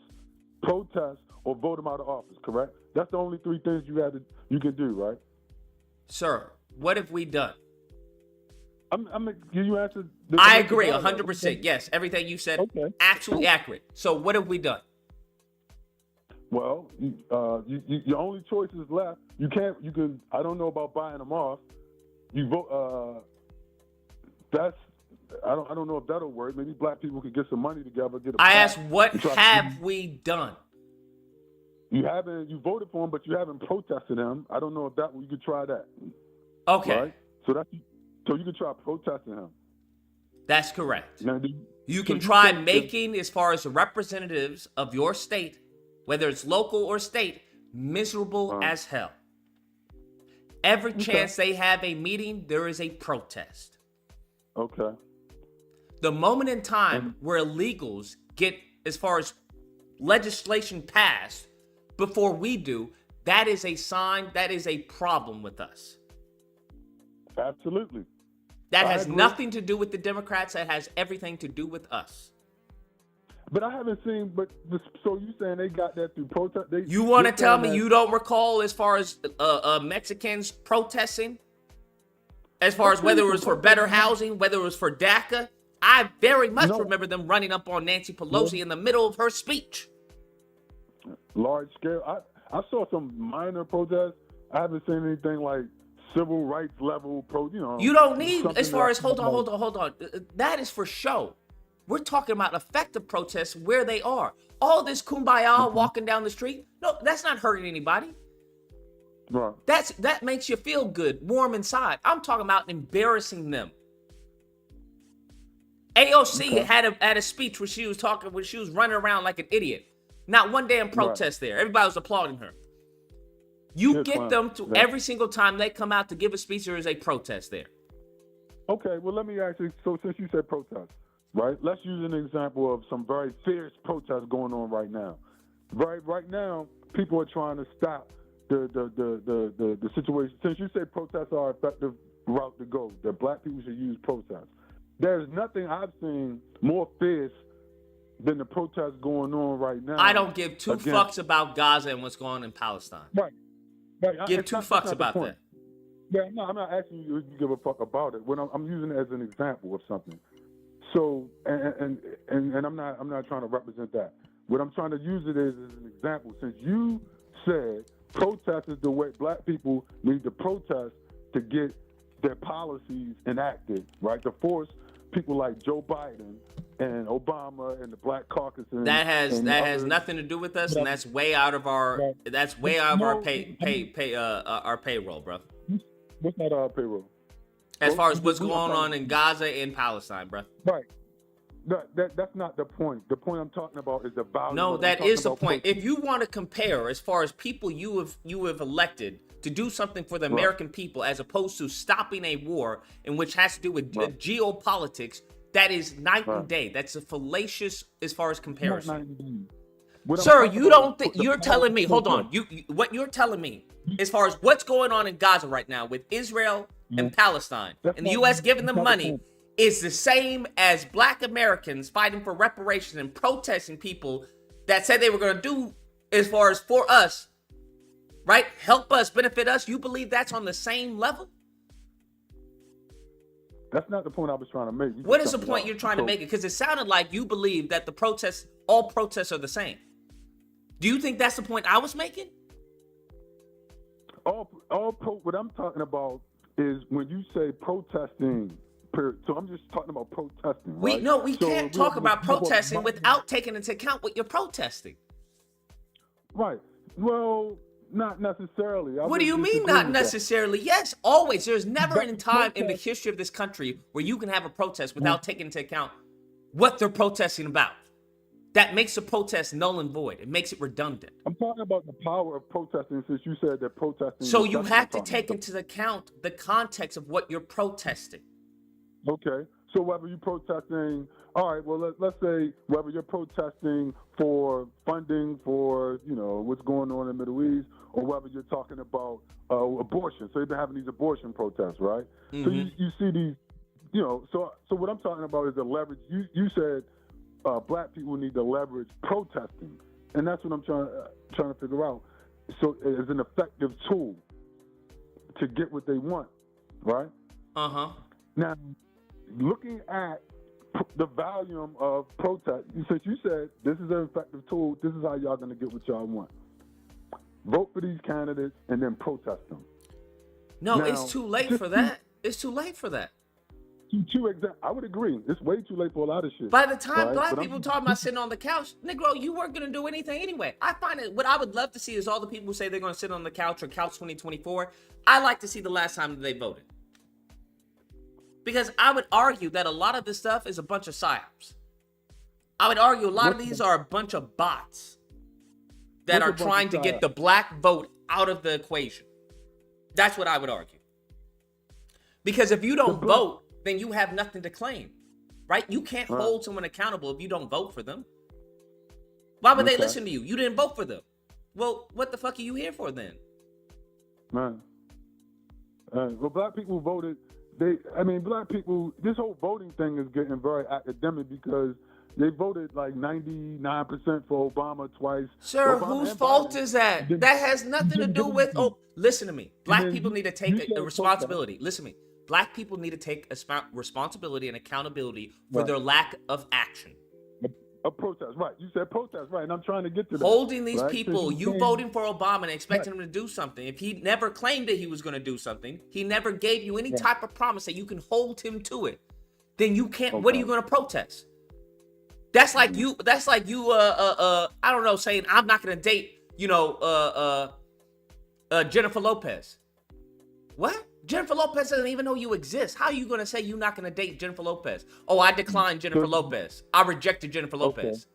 protest, or vote them out of office. Correct? That's the only three things you can do, right? Sir, what have we done? Can you answer? I agree 100%. Yes, everything you said, Okay. absolutely accurate. So what have we done? Well, your only choices left. You can. I don't know about buying them off. You vote. I don't know if that'll work. Maybe black people could get some money together. I asked, what have we done? You voted for him, but you haven't protested him. I don't know if you could try that. Okay, Right? So you can try protesting him. that's correct. Now, You can try making, as far as the representatives of your state, whether it's local or state, miserable as hell. Every chance they have a meeting, there is a protest. Okay. The moment in time where illegals get, as far as legislation passed before we do, that is a sign, that is a problem with us. Absolutely. That I has agree. nothing to do with the Democrats. That has everything to do with us. But I haven't seen. So you saying they got that through protest? You want to tell me you don't recall as far as Mexicans protesting? As far as whether it was for better housing, whether it was for DACA? I very much remember them running up on Nancy Pelosi in the middle of her speech. Large scale. I saw some minor protests. I haven't seen anything like civil rights level You don't need, as far as, hold on. That is for show. We're talking about effective protests where they are. All this kumbaya walking down the street, no, that's not hurting anybody. Right. That makes you feel good, warm inside. I'm talking about embarrassing them. AOC had a speech where she was running around like an idiot. Not one damn protest there. Everybody was applauding her. You get them to every single time they come out to give a speech, there is a protest there. Okay, well, let me ask you. So since you said protest, right? Let's use an example of some very fierce protests going on right now. Right now, people are trying to stop the situation. Since you say protests are an effective route to go, that black people should use protests. There's nothing I've seen more fierce than the protests going on right now. I don't give two fucks about Gaza and what's going on in Palestine. Right. Give two fucks about that. Yeah, no, I'm not asking you if you give a fuck about it. When I'm using it as an example of something. So, and I'm not trying to represent that. What I'm trying to use it as an example. Since you said protest is the way black people need to protest to get their policies enacted, right? To force people like Joe Biden and Obama and the Black Caucus. That has nothing to do with us, and that's way out of our our payroll, bro. What's not our payroll? As far as what's going on in Gaza and Palestine, bro. Right. That's not the point. The point I'm talking about is the value. No, that is the point. If you want to compare, as far as people you have elected to do something for the American people, as opposed to stopping a war, in which has to do with geopolitics, that is night and day. That's a fallacious as far as comparison. Sir, you don't think you're telling me? Hold on. What you're telling me, as far as what's going on in Gaza right now with Israel and Palestine, and the U.S. giving them money, is the same as black Americans fighting for reparations and protesting people that said they were going to do as far as for us, right? Help us, benefit us. You believe that's on the same level? That's not the point I was trying to make. What is the point you're trying to make? Because it sounded like you believe that all protests are the same. Do you think that's the point I was making? What I'm talking about is when you say protesting. So I'm just talking about protesting. We can't talk about protesting without taking into account what you're protesting. Right. Well, not necessarily. What do you mean not necessarily? Yes, always. There's never a time in the history of this country where you can have a protest without taking into account what they're protesting about. That makes a protest null and void. It makes it redundant. I'm talking about the power of protesting, since you said that protesting. So you have to take into account the context of what you're protesting. Okay. So whether you're protesting, all right, well, let's say whether you're protesting for funding for, what's going on in the Middle East, or whether you're talking about abortion. So you've been having these abortion protests, right? Mm-hmm. So you see these, so what I'm talking about is the leverage. You said black people need to leverage protesting, and that's what I'm trying to figure out. So it's an effective tool to get what they want, right? Uh-huh. Now, looking at the volume of protest, since you said this is an effective tool, this is how y'all going to get what y'all want. Vote for these candidates and then protest them. No, it's too late for that. It's too late for that. two examples. I would agree. It's way too late for a lot of shit. By the time right? black But people talking about sitting on the couch, Negro, you weren't gonna do anything anyway. I find it. What I would love to see is all the people who say they're gonna sit on the couch or couch 2024. I like to see the last time that they voted, because I would argue that a lot of this stuff is a bunch of psyops. I would argue a lot of these are a bunch of bots that are trying to get the black vote out of the equation. That's what I would argue. Because if you don't vote, then you have nothing to claim, right? You can't hold someone accountable if you don't vote for them. Why would they listen to you? You didn't vote for them. Well, what the fuck are you here for then? Man. Well, black people voted. Black people, this whole voting thing is getting very academic because they voted like 99% for Obama twice. Sir, Obama whose and fault Biden. is that? That has nothing to do with, listen to me. Black people need to take a responsibility. Listen to me. Black people need to take a responsibility and accountability for their lack of action. A protest, right. You said protest, right. And I'm trying to get to that. Holding these right? people, you voting for Obama and expecting him to do something. If he never claimed that he was going to do something, he never gave you any type of promise that you can hold him to it, then you can't, what are you going to protest? That's like you, I don't know, saying I'm not going to date, Jennifer Lopez. What? Jennifer Lopez doesn't even know you exist. How are you going to say you're not going to date Jennifer Lopez? Oh, I declined Jennifer Lopez. I rejected Jennifer Lopez.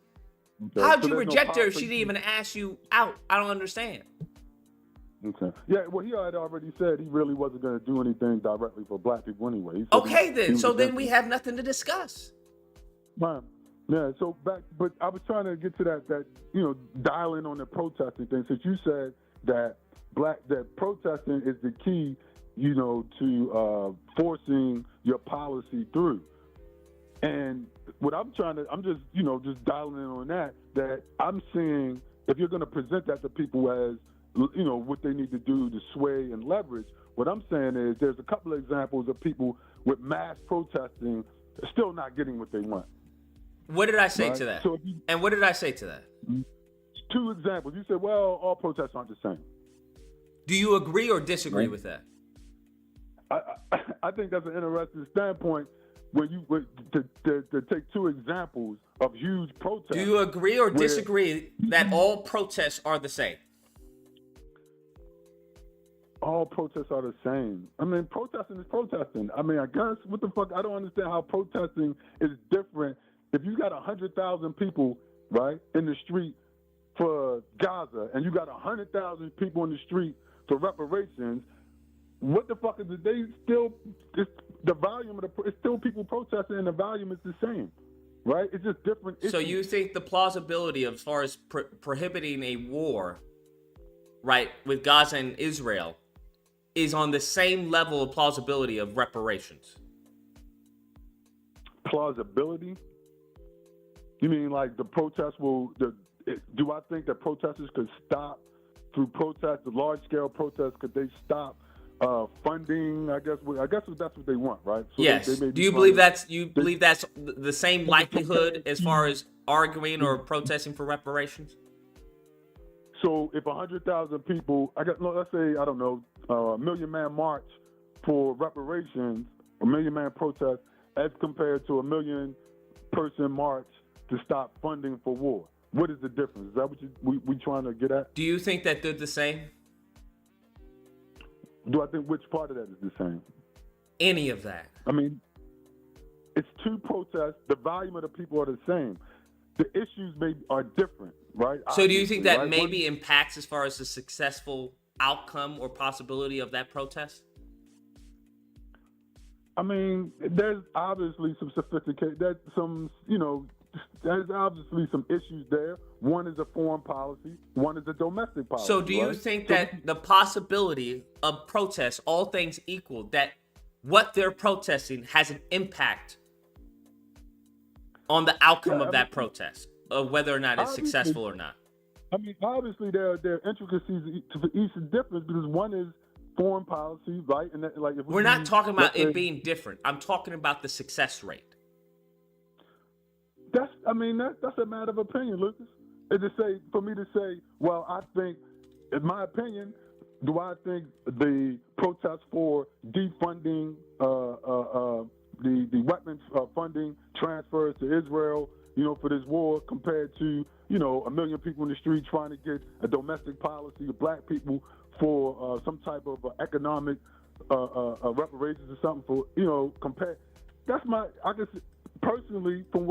Okay. How'd So you there's no reject her if policy. she didn't even ask you out? I don't understand. Okay. Yeah, well, he had already said he really wasn't going to do anything directly for black people anyway. He said Okay, he then. was So then against we it. have nothing to discuss. Fine. Yeah, so back, but I was trying to get to that dialing on the protesting thing. Since you said that protesting is the key, to forcing your policy through. And what I'm just dialing in on that I'm seeing if you're going to present that to people as, what they need to do to sway and leverage, what I'm saying is there's a couple of examples of people with mass protesting still not getting what they want. What did I say Right? to that? So And what did I say to that? two examples. You said, well, all protests aren't the same. Do you agree or disagree with that? I think that's an interesting standpoint when to take two examples of huge protests. Do you agree or disagree that all protests are the same? All protests are the same. I mean, protesting is protesting. I mean, I guess, what the fuck? I don't understand how protesting is different. If you got 100,000 people, right, in the street for Gaza, and you got 100,000 people in the street for reparations, what the fuck is it? They still, the volume of it's still people protesting, and the volume is the same, right? It's just different issues. So you think the plausibility as far as prohibiting a war, right, with Gaza and Israel is on the same level of plausibility of reparations? Plausibility? You mean like the protests do I think that protesters could stop through protests, the large-scale protests, could they stop funding? I guess that's what they want, right? So yes. Do you believe that's the same likelihood as far as arguing or protesting for reparations? So if 100,000 people, let's say, I don't know, a million-man march for reparations, a million-man protest, as compared to a million-person march to stop funding for war. What is the difference? Is that what we trying to get at? Do you think that they're the same? Do I think which part of that is the same? Any of that. I mean, it's two protests. The volume of the people are the same. The issues are different, right? So do you think that right? maybe impacts as far as the successful outcome or possibility of that protest? I mean, there's obviously some there's obviously some issues there. One is a foreign policy, one is a domestic policy. So do you think that the possibility of protest, all things equal, that what they're protesting has an impact on the outcome of that protest, of whether or not it's successful or not? I mean, obviously there are intricacies for each difference because one is foreign policy, right? And that, like, if we're not talking about it being different. I'm talking about the success rate. That's a matter of opinion, Lucas. It's for me to say, well, I think, in my opinion, do I think the protest for defunding the weapons funding transfers to Israel, for this war, compared to, 1 million people in the street trying to get a domestic policy of black people for some type of economic reparations or something for, compare. That's I guess, personally, from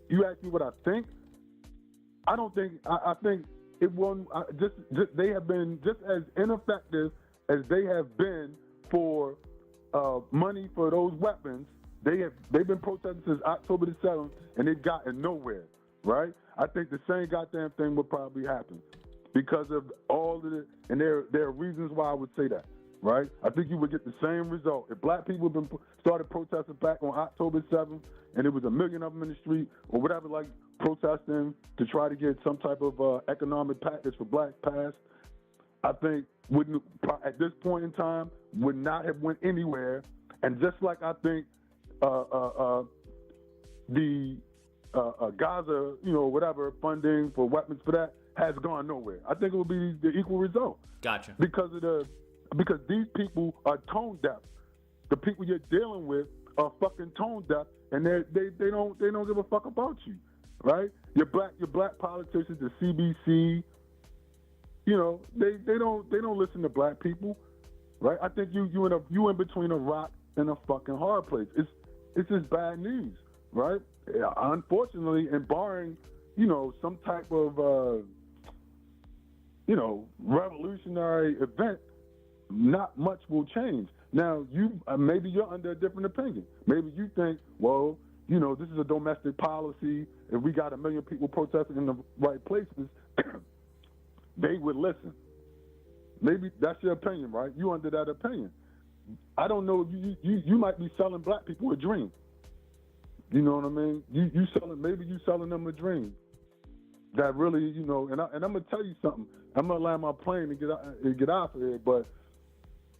you asked me what I think, I don't think, I think it won't, they have been just as ineffective as they have been for money for those weapons. They've been protesting since October the 7th, and they've gotten nowhere, right? I think the same goddamn thing would probably happen because of all of it, and there are reasons why I would say that, right? I think you would get the same result. If black people started protesting back on October 7th, and there was 1 million of them in the street or whatever, like protesting to try to get some type of economic package for black passed, I think wouldn't, at this point in time, would not have went anywhere. And just like I think the Gaza, whatever funding for weapons for that has gone nowhere. I think it will be the equal result. Gotcha. Because these people are tone deaf. The people you're dealing with are fucking tone deaf, and they don't give a fuck about you, right? Your black politicians, the CBC, they don't listen to black people, right? I think you in between a rock and a fucking hard place. It's just bad news, right? Unfortunately, and barring, some type of, revolutionary event, not much will change. Now, maybe you're under a different opinion. Maybe you think, well, this is a domestic policy. If we got 1 million people protesting in the right places, they would listen. Maybe that's your opinion, right? You under that opinion. I don't know. You might be selling black people a dream. You know what I mean? Maybe you selling them a dream that really, and I'm gonna tell you something. I'm gonna land my plane and get out of here. But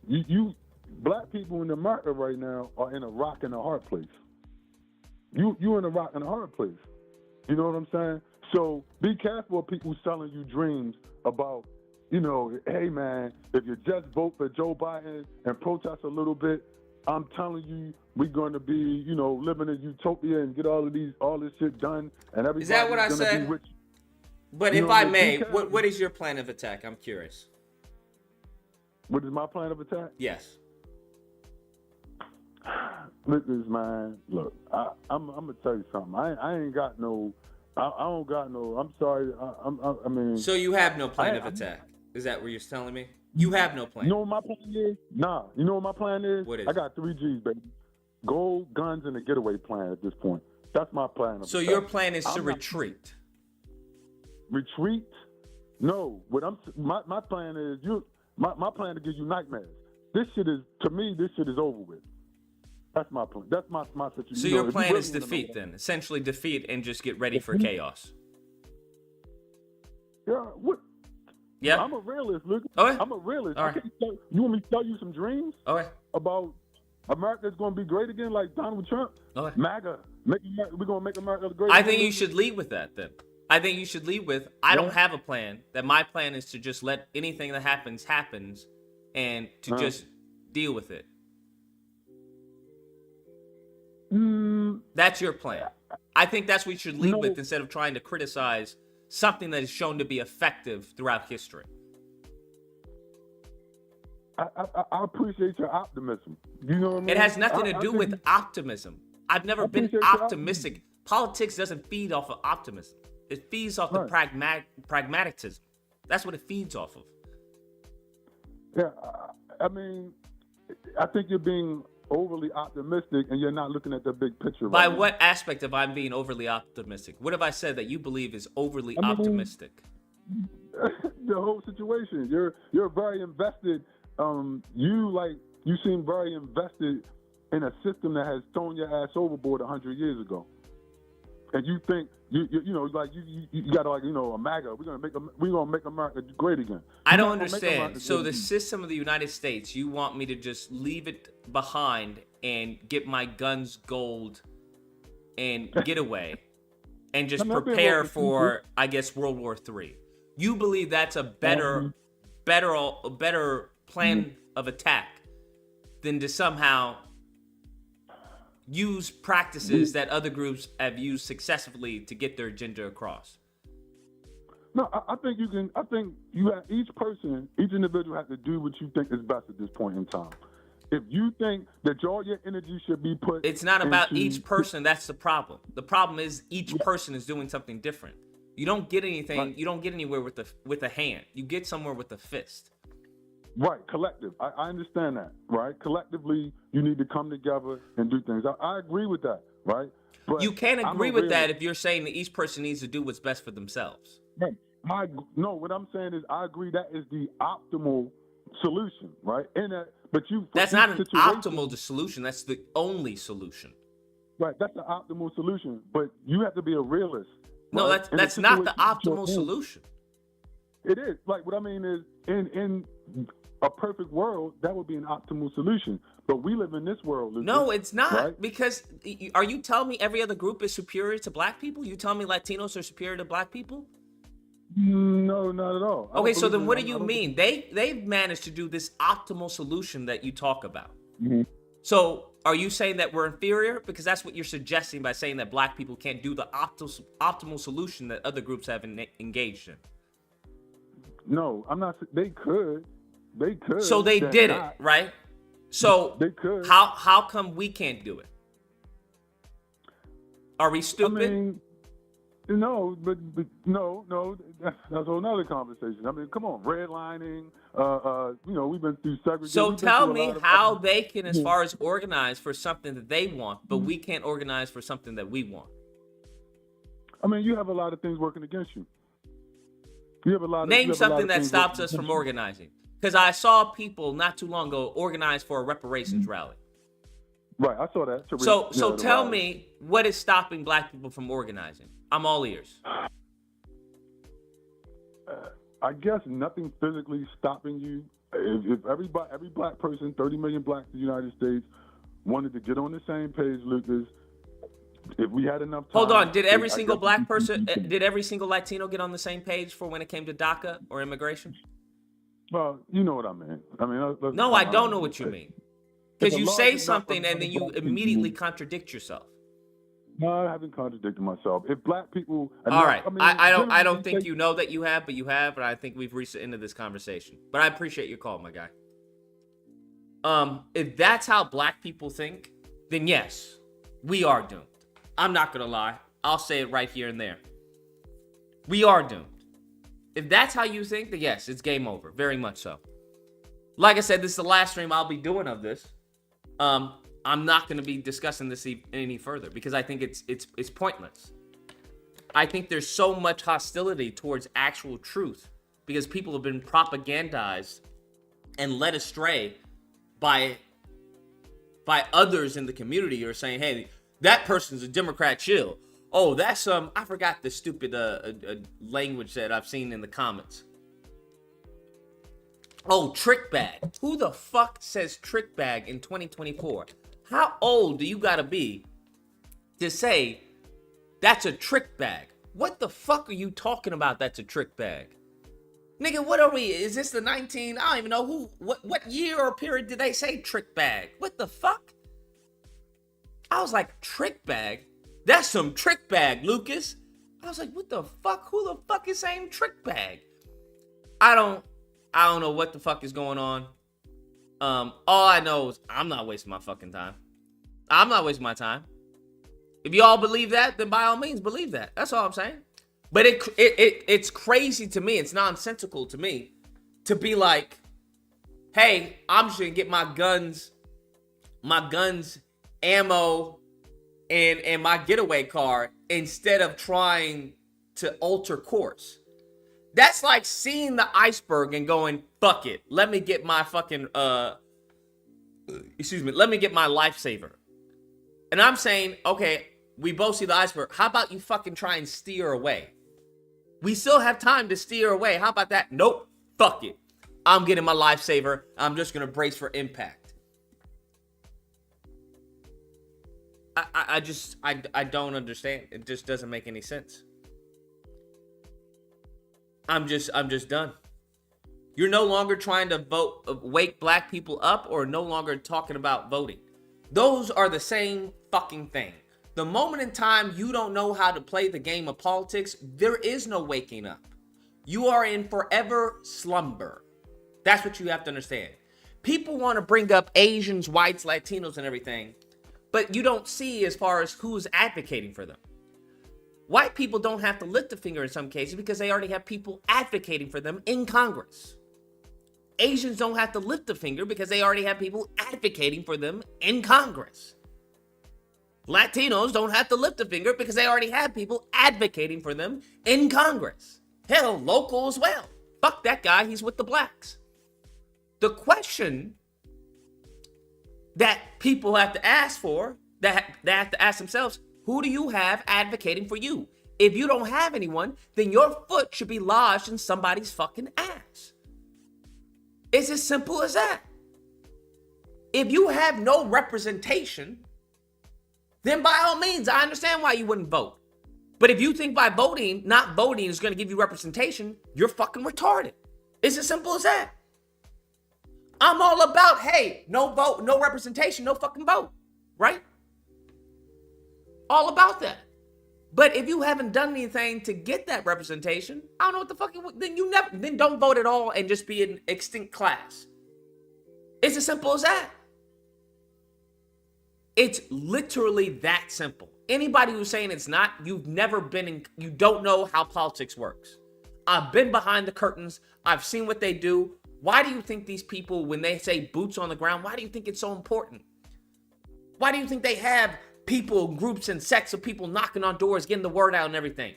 you black people in America right now are in a rock and a hard place. You in a rock and a hard place. You know what I'm saying? So be careful of people selling you dreams about, hey man, if you just vote for Joe Biden and protest a little bit, I'm telling you, we're going to be, living in utopia and get all this shit done, and everybody's Is that what I gonna said? be rich. But if I may, what is your plan of attack? I'm curious. What is my plan of attack? Yes. Look, man. Look, I'm gonna tell you something. I ain't got no. I don't got no. I'm sorry. I mean. So you have no plan of attack? Is that what you're telling me? You have no plan. You know what my plan is? Nah. You know what my plan is? What is I got 3 G's, baby. Gold, guns, and a getaway plan at this point. That's my plan. So your plan is to retreat? Retreat? No. My plan is my plan to give you nightmares. This shit is over with. That's my plan. That's my situation. So your plan is defeat then? Essentially defeat and just get ready for chaos. Yeah. What? Yeah. I'm a realist, Luke. Okay. I'm a realist. All right. You want me to tell you some dreams? Okay. About America's going to be great again, like Donald Trump? Okay. MAGA. We're going to make America great I again. think you should lead with that then. I think you should lead with, I don't have a plan. That my plan is to just let anything that happens, and to just deal with it. That's your plan. I think that's what you should lead with instead of trying to criticize something that is shown to be effective throughout history. I appreciate your optimism. You know what I mean? It has nothing to do with optimism. I've never been optimistic. Politics doesn't feed off of optimism. It feeds off the pragmatism. That's what it feeds off of. Yeah, I mean, I think you're being overly optimistic and you're not looking at the big picture. By what aspect of I'm being overly optimistic? What have I said that you believe is overly optimistic? The whole situation. You're very invested. You seem very invested in a system that has thrown your ass overboard 100 years ago. And you think you got a MAGA. We're gonna make America great again. I don't understand. So the system of the United States, you want me to just leave it behind and get my guns gold and get away and just prepare for, I guess, World War III. You believe that's a better plan of attack than to somehow use practices that other groups have used successfully to get their agenda across. No, I think you can. I think you have each person, each individual has to do what you think is best at this point in time. If you think that all your energy should be put, It's not about into, each person. That's the problem. The problem is each person is doing something different. You don't get anything. Right. You don't get anywhere with a hand. You get somewhere with a fist. Right, collective. I understand that. Right, collectively, you need to come together and do things. I agree with that. Right, but You can't I'm agree a with that realist. if you're saying that each person needs to do what's best for themselves. No, what I'm saying is I agree that is the optimal solution, right? But That's not an optimal solution. That's the only solution. Right, that's the optimal solution. But you have to be a realist. No, right? that's not the optimal solution. It is. Like what I mean is in a perfect world, that would be an optimal solution. But we live in this world, Lucas, No, it's not. right? Because are you telling me every other group is superior to black people? You telling me Latinos are superior to black people? No, not at all. I Okay, don't so believe then in- what I do you don't- mean? They've managed to do this optimal solution that you talk about. Mhm. So are you saying that we're inferior? Because that's what you're suggesting by saying that black people can't do the optimal solution that other groups have engaged in. No, I'm not. They could. They could. So they They're did not. it, right? So They could. how come we can't do it? Are we I stupid? mean, no, but no, that's a whole nother conversation. I mean, come on, redlining. We've been through segregation. So we've been tell through a me lot of how other- they can, as far as organize for something that they want, but we can't organize for something that we want. I mean, you have a lot of things working against you. You have a lot of you Name have a lot something of that things stops working us from against you. organizing. Because I saw people not too long ago organize for a reparations rally. Right, I saw that. So the tell rally. me, what is stopping black people from organizing? I'm all ears. I guess nothing physically stopping you. If every black person, 30 million blacks in the United States, wanted to get on the same page, Lucas, if we had enough time. Hold on, did every I single guess black we person, can- did every single Latino get on the same page for when it came to DACA or immigration? Well, you know what I mean. No, I don't know what you mean. Because It's a you large say enough something and amount then of you black people. immediately contradict yourself. No, I haven't contradicted myself. If black people, All right, I don't generally think say- you know that you have, but you have, and I think we've reached the end of this conversation. But I appreciate your call, my guy. If that's how black people think, then yes, we are doomed. I'm not gonna lie. I'll say it right here and there. We are doomed. If that's how you think, then yes, it's game over. Very much so. Like I said, this is the last stream I'll be doing of this. I'm not going to be discussing this any further because I think it's pointless. I think there's so much hostility towards actual truth because people have been propagandized and led astray by others in the community who are saying, "Hey, that person's a Democrat shill." Oh, that's I forgot the stupid language that I've seen in the comments. Oh, trick bag. Who the fuck says trick bag in 2024? How old do you gotta be to say that's a trick bag? What the fuck are you talking about that's a trick bag? Nigga, what are we? Is this the 19? I don't even know what year or period did they say trick bag? What the fuck? I was like, trick bag? That's some trick bag, Lucas. I was like, what the fuck? Who the fuck is saying trick bag? I don't know what the fuck is going on. All I know is I'm not wasting my fucking time. I'm not wasting my time. If y'all believe that, then by all means believe that. That's all I'm saying. But it's crazy to me. It's nonsensical to me to be like, hey, I'm just gonna get my guns, ammo, and my getaway car instead of trying to alter course. That's like seeing the iceberg and going, fuck it. Let me get my fucking, let me get my lifesaver. And I'm saying, okay, we both see the iceberg. How about you fucking try and steer away? We still have time to steer away. How about that? Nope. Fuck it. I'm getting my lifesaver. I'm just going to brace for impact. I don't understand. It just doesn't make any sense. I'm just done. You're no longer trying to wake black people up or no longer talking about voting. Those are the same fucking thing. The moment in time you don't know how to play the game of politics, there is no waking up. You are in forever slumber. That's what you have to understand. People want to bring up Asians, whites, Latinos, and everything, but you don't see as far as who's advocating for them. White people don't have to lift a finger in some cases because they already have people advocating for them in Congress. Asians don't have to lift a finger because they already have people advocating for them in Congress. Latinos don't have to lift a finger because they already have people advocating for them in Congress. Hell, local as well. Fuck that guy, he's with the blacks. The question that people have to ask for, that they have to ask themselves, who do you have advocating for you? If you don't have anyone, then your foot should be lodged in somebody's fucking ass. It's as simple as that. If you have no representation, then by all means, I understand why you wouldn't vote. But if you think by voting, not voting is going to give you representation, you're fucking retarded. It's as simple as that. I'm all about, hey, no vote, no representation, no fucking vote, right? All about that. But if you haven't done anything to get that representation, I don't know what the fuck, then don't vote at all and just be an extinct class. It's as simple as that. It's literally that simple. Anybody who's saying it's not, you've never been in, you don't know how politics works. I've been behind the curtains. I've seen what they do. Why do you think these people, when they say boots on the ground, why do you think it's so important? Why do you think they have people, groups, and sects of people knocking on doors, getting the word out and everything?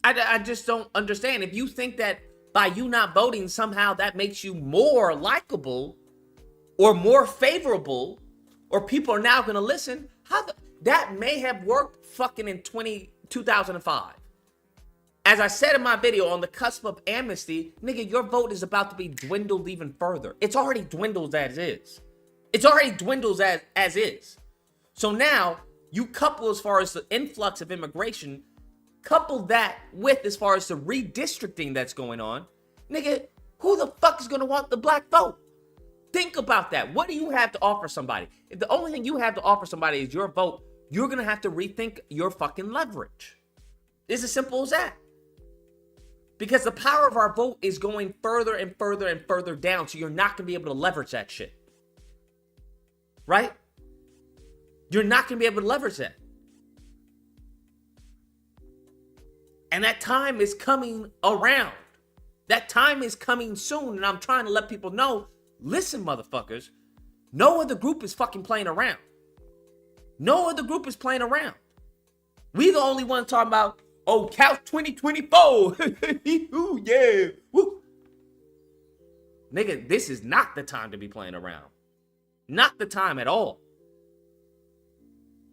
I just don't understand. If you think that by you not voting, somehow that makes you more likable or more favorable, or people are now going to listen, that may have worked fucking in 2005. As I said in my video, on the cusp of amnesty, nigga, your vote is about to be dwindled even further. It's already dwindled as is. It's already dwindled as is. So now, you couple as far as the influx of immigration, couple that with as far as the redistricting that's going on, nigga, who the fuck is going to want the black vote? Think about that. What do you have to offer somebody? If the only thing you have to offer somebody is your vote, you're going to have to rethink your fucking leverage. It's as simple as that. Because the power of our vote is going further and further and further down, so you're not going to be able to leverage that shit. Right? You're not going to be able to leverage that. And that time is coming around. That time is coming soon, and I'm trying to let people know, listen, motherfuckers, no other group is fucking playing around. No other group is playing around. We the only one talking about, oh, couch 2024. Ooh, yeah. Woo. Nigga, this is not the time to be playing around. Not the time at all.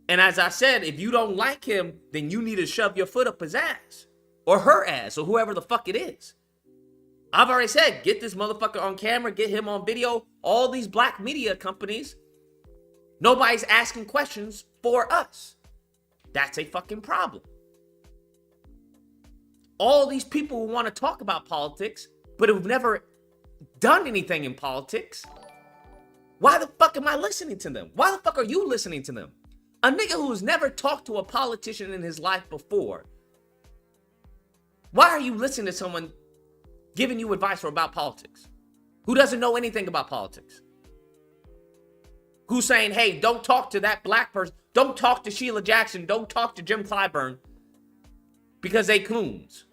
And as I said, if you don't like him, then you need to shove your foot up his ass. Or her ass, or whoever the fuck it is. I've already said, get this motherfucker on camera, get him on video. All these black media companies, nobody's asking questions for us. That's a fucking problem. All these people who want to talk about politics, but who've never done anything in politics, why the fuck am I listening to them? Why the fuck are you listening to them? A nigga who's never talked to a politician in his life before. Why are you listening to someone giving you advice about politics who doesn't know anything about politics? Who's saying, hey, don't talk to that black person. Don't talk to Sheila Jackson. Don't talk to Jim Clyburn because they coons.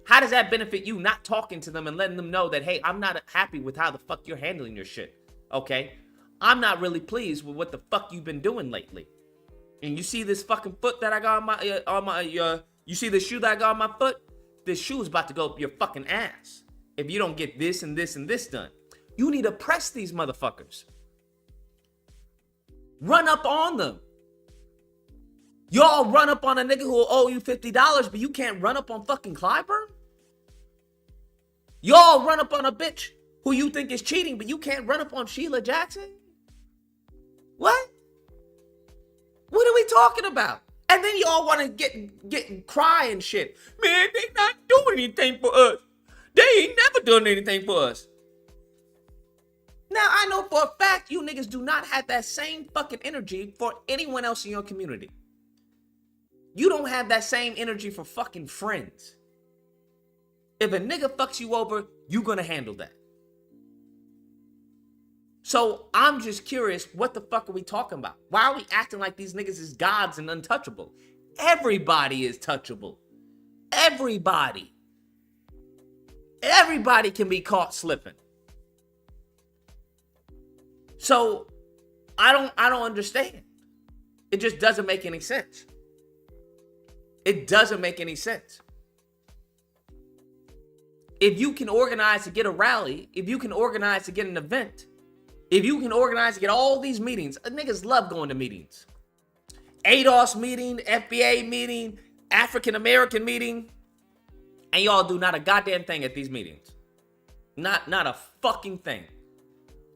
How does that benefit you not talking to them and letting them know that, hey, I'm not happy with how the fuck you're handling your shit, okay? I'm not really pleased with what the fuck you've been doing lately. And you see this fucking foot that I got you see the shoe that I got on my foot? This shoe is about to go up your fucking ass if you don't get this and this and this done. You need to press these motherfuckers. Run up on them. Y'all run up on a nigga who will owe you $50, but you can't run up on fucking Clyburn? Y'all run up on a bitch who you think is cheating, but you can't run up on Sheila Jackson? What? What are we talking about? And then y'all want to get cry and shit. Man, they not doing anything for us. They ain't never done anything for us. Now, I know for a fact you niggas do not have that same fucking energy for anyone else in your community. You don't have that same energy for fucking friends. If a nigga fucks you over, you gonna handle that. So I'm just curious, what the fuck are we talking about? Why are we acting like these niggas is gods and untouchable? Everybody is touchable. Everybody. Everybody can be caught slipping. So I don't understand. It just doesn't make any sense. It doesn't make any sense. If you can organize to get a rally, if you can organize to get an event, if you can organize to get all these meetings, niggas love going to meetings. ADOS meeting, FBA meeting, African American meeting, and y'all do not a goddamn thing at these meetings. Not a fucking thing.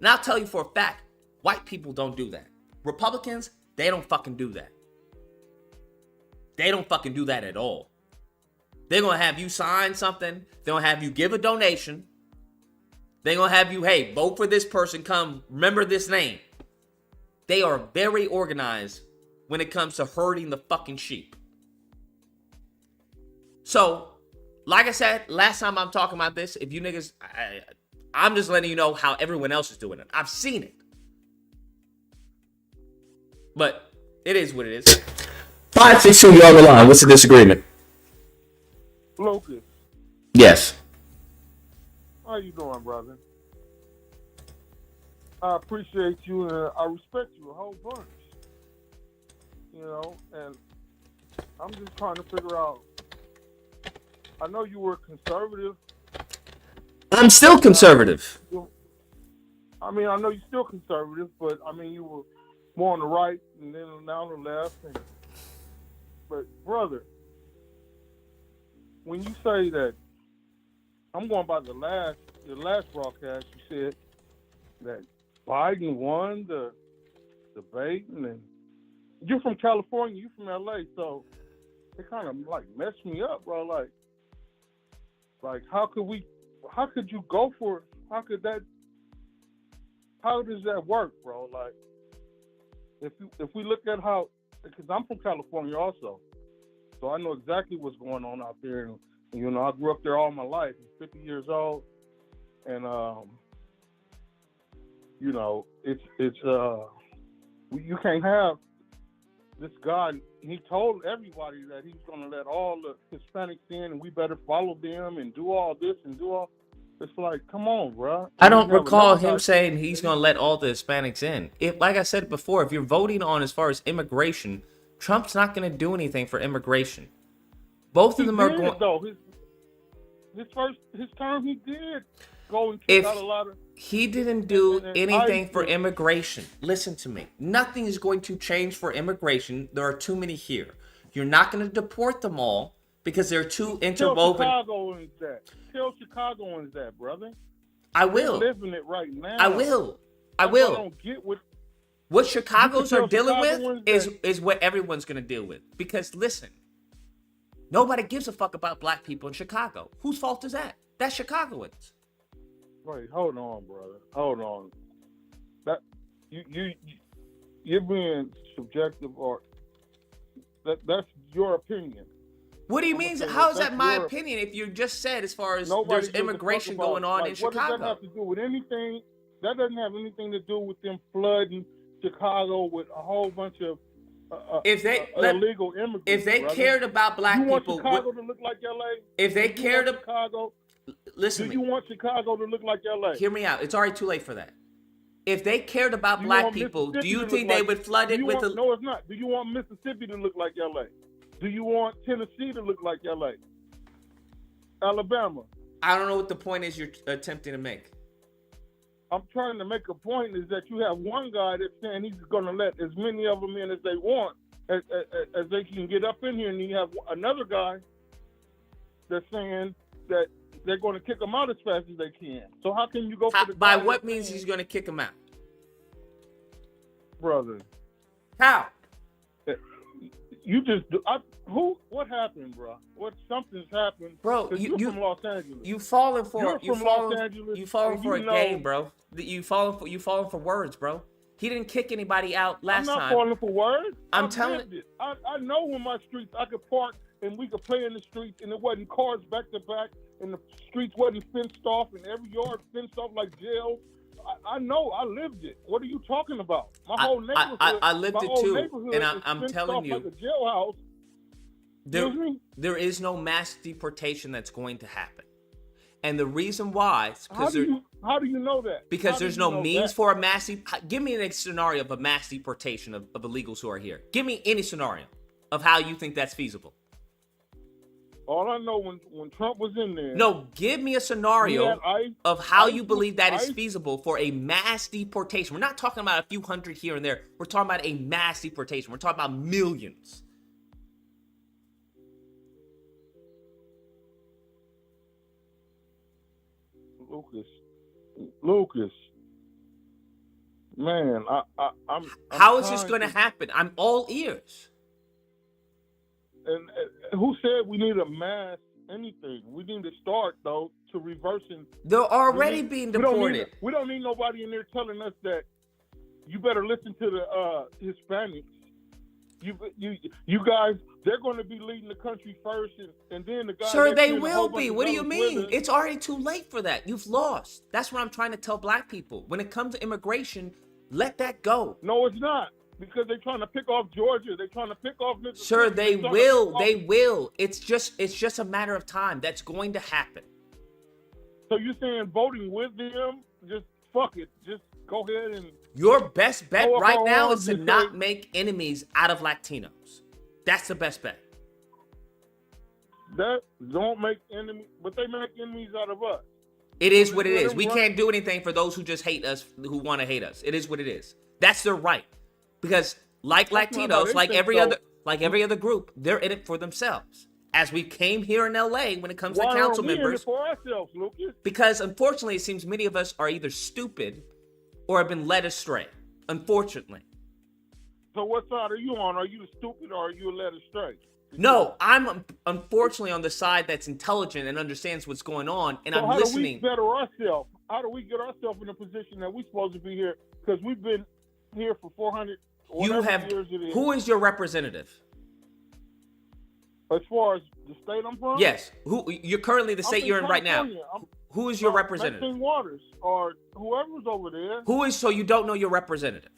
And I'll tell you for a fact, white people don't do that. Republicans, they don't fucking do that. They don't fucking do that at all. They're going to have you sign something. They're going to have you give a donation. They're going to have you, hey, vote for this person. Come, remember this name. They are very organized when it comes to herding the fucking sheep. So, like I said, last time I'm talking about this, if you niggas, I'm just letting you know how everyone else is doing it. I've seen it. But it is what it is. 562, you're on the line. What's the disagreement? Lucas, Yes. how you doing, brother? I appreciate you and I respect you a whole bunch. You know, and I'm just trying to figure out. I know you were conservative. I'm still conservative. I mean, I know you're still conservative, but I mean, you were more on the right and then now on the left. But brother, when you say that, I'm going by the last broadcast. You said that Biden won the debate, and you're from California, you from LA, so it kind of like messed me up, bro. Like how could you go for it? How does that work, bro? Like if we look at how, because I'm from California also, so I know exactly what's going on out there. And you know, I grew up there all my life. I'm 50 years old, and you know, it's you can't have this guy. He told everybody that he's going to let all the Hispanics in, and we better follow them and do all this and do all. It's like, come on, bro. I don't recall him saying he's going to let all the Hispanics in. If, like I said before, if you're voting on as far as immigration, Trump's not going to do anything for immigration. Both of them are going. Though. His term, he did go and kick out a lot of. He didn't do anything for immigration. Listen to me. Nothing is going to change for immigration. There are too many here. You're not going to deport them all because they're too interwoven. Tell Chicagoans that, brother. I will. They're living it right now. I will. I don't get what Chicagoans are dealing with is what everyone's going to deal with. Because listen, nobody gives a fuck about black people in Chicago. Whose fault is that? That's Chicagoans. Wait, hold on, brother. Hold on. That you're being subjective, or that's your opinion. What do you mean? How is that my opinion? If you just said as far as there's immigration going on in Chicago, what does that have to do with anything? That doesn't have anything to do with them flooding Chicago with a whole bunch of illegal immigrants. If they cared about black people, you want Chicago to look like LA? If they cared about Chicago. Listen, do you want Chicago to look like LA? Hear me out. It's already too late for that. If they cared about black people, do you think they would flood it with No, it's not. Do you want Mississippi to look like LA? Do you want Tennessee to look like LA? Alabama? I don't know what the point is you're attempting to make. I'm trying to make a point is that you have one guy that's saying he's going to let as many of them in as they want, as they can get up in here, and you have another guy that's saying that they're going to kick them out as fast as they can. So how can you go for the by what means he's going to kick them out? Brother. How? You just what happened, bro? Something's happened, bro. 'Cause you're from Los Angeles. You falling for You're from Los Angeles, you falling and for a you know- game, bro. You falling for words, bro. He didn't kick anybody out last I'm not time. falling for words. I'm I've telling- lived it. I know when my streets I could park and we could play in the streets and it wasn't cars back to back and the streets wasn't fenced off and every yard fenced off like jail. I know. I lived it. What are you talking about? My whole neighborhood. I lived my it whole too, neighborhood and is I'm fenced telling off you, like a jailhouse. there is no mass deportation that's going to happen, and the reason why is How do you know that? because How do there's you no know means that? for a mass. Give me a scenario of a mass deportation of illegals who are here. Give me any scenario of how you think that's feasible. All I know when Trump was in there. No, give me a scenario of how you believe that is feasible for a mass deportation. We're not talking about a few hundred here and there. We're talking about a mass deportation. We're talking about millions. Lucas. Man, I'm How is this going to happen? I'm all ears. And who said we need a mass anything? We need to start though to reversing. They're already being deported. We don't need nobody in there telling us that you better listen to the Hispanics. You guys, they're going to be leading the country first, and then the guys. Sure, they will be. What do you mean? It's already too late for that. You've lost. That's what I'm trying to tell black people. When it comes to immigration, let that go. No, it's not. Because they're trying to pick off Georgia. They're trying to pick off Mississippi. Sure, they will. They will. It's just a matter of time. That's going to happen. So you're saying voting with them? Just fuck it. Just go ahead and. Your best bet right now is to not make enemies out of Latinos. That's the best bet. That don't make enemies, but they make enemies out of us. It is what it is. We can't do anything for those who just hate us, who want to hate us. It is what it is. That's their right. Because like Latinos, like every other group, they're in it for themselves. As we came here in LA when it comes to council members. In it for ourselves, Lucas? Because unfortunately, it seems many of us are either stupid or have been led astray. Unfortunately. So what side are you on? Are you stupid or are you led astray? No, I'm unfortunately on the side that's intelligent and understands what's going on, and I'm listening. How do we better ourselves? How do we get ourselves in a position that we're supposed to be here? Because we've been here for 400 years it is. Who is your representative? As far as the state I'm from? Yes. Who you're currently the state you're in right now? Who is your representative? Maxine Waters or whoever's over there. Who is, so you don't know your representative?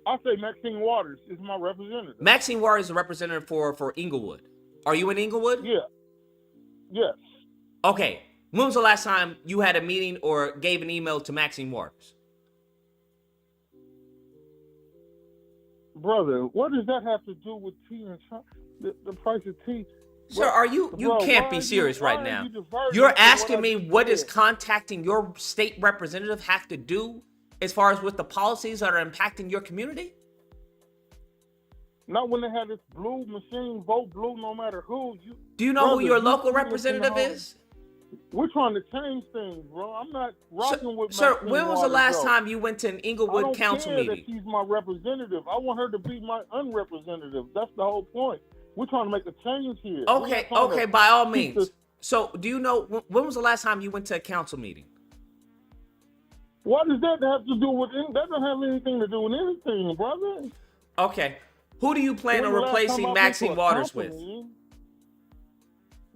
I say Maxine Waters is my representative. Maxine Waters is a representative for Inglewood. Are you in Inglewood? Yeah. Yes. Okay. When was the last time you had a meeting or gave an email to Maxine Waters? Brother, what does that have to do with tea and the price of tea? Sir, are you can't be serious right now. You're asking me what does contacting your state representative have to do as far as with the policies that are impacting your community? Not when they had this blue machine, vote blue no matter who. Do you know who your local representative is? We're trying to change things, bro. I'm not rocking with Sir, when was the last time you went to an Inglewood council meeting? I don't care that she's my representative. I want her to be my unrepresentative. That's the whole point. We're trying to make a change here. Okay, by all means. So, do you know when was the last time you went to a council meeting? What does that have to do with it? That don't have anything to do with anything, brother. Okay. Who do you plan on replacing Maxine Waters with?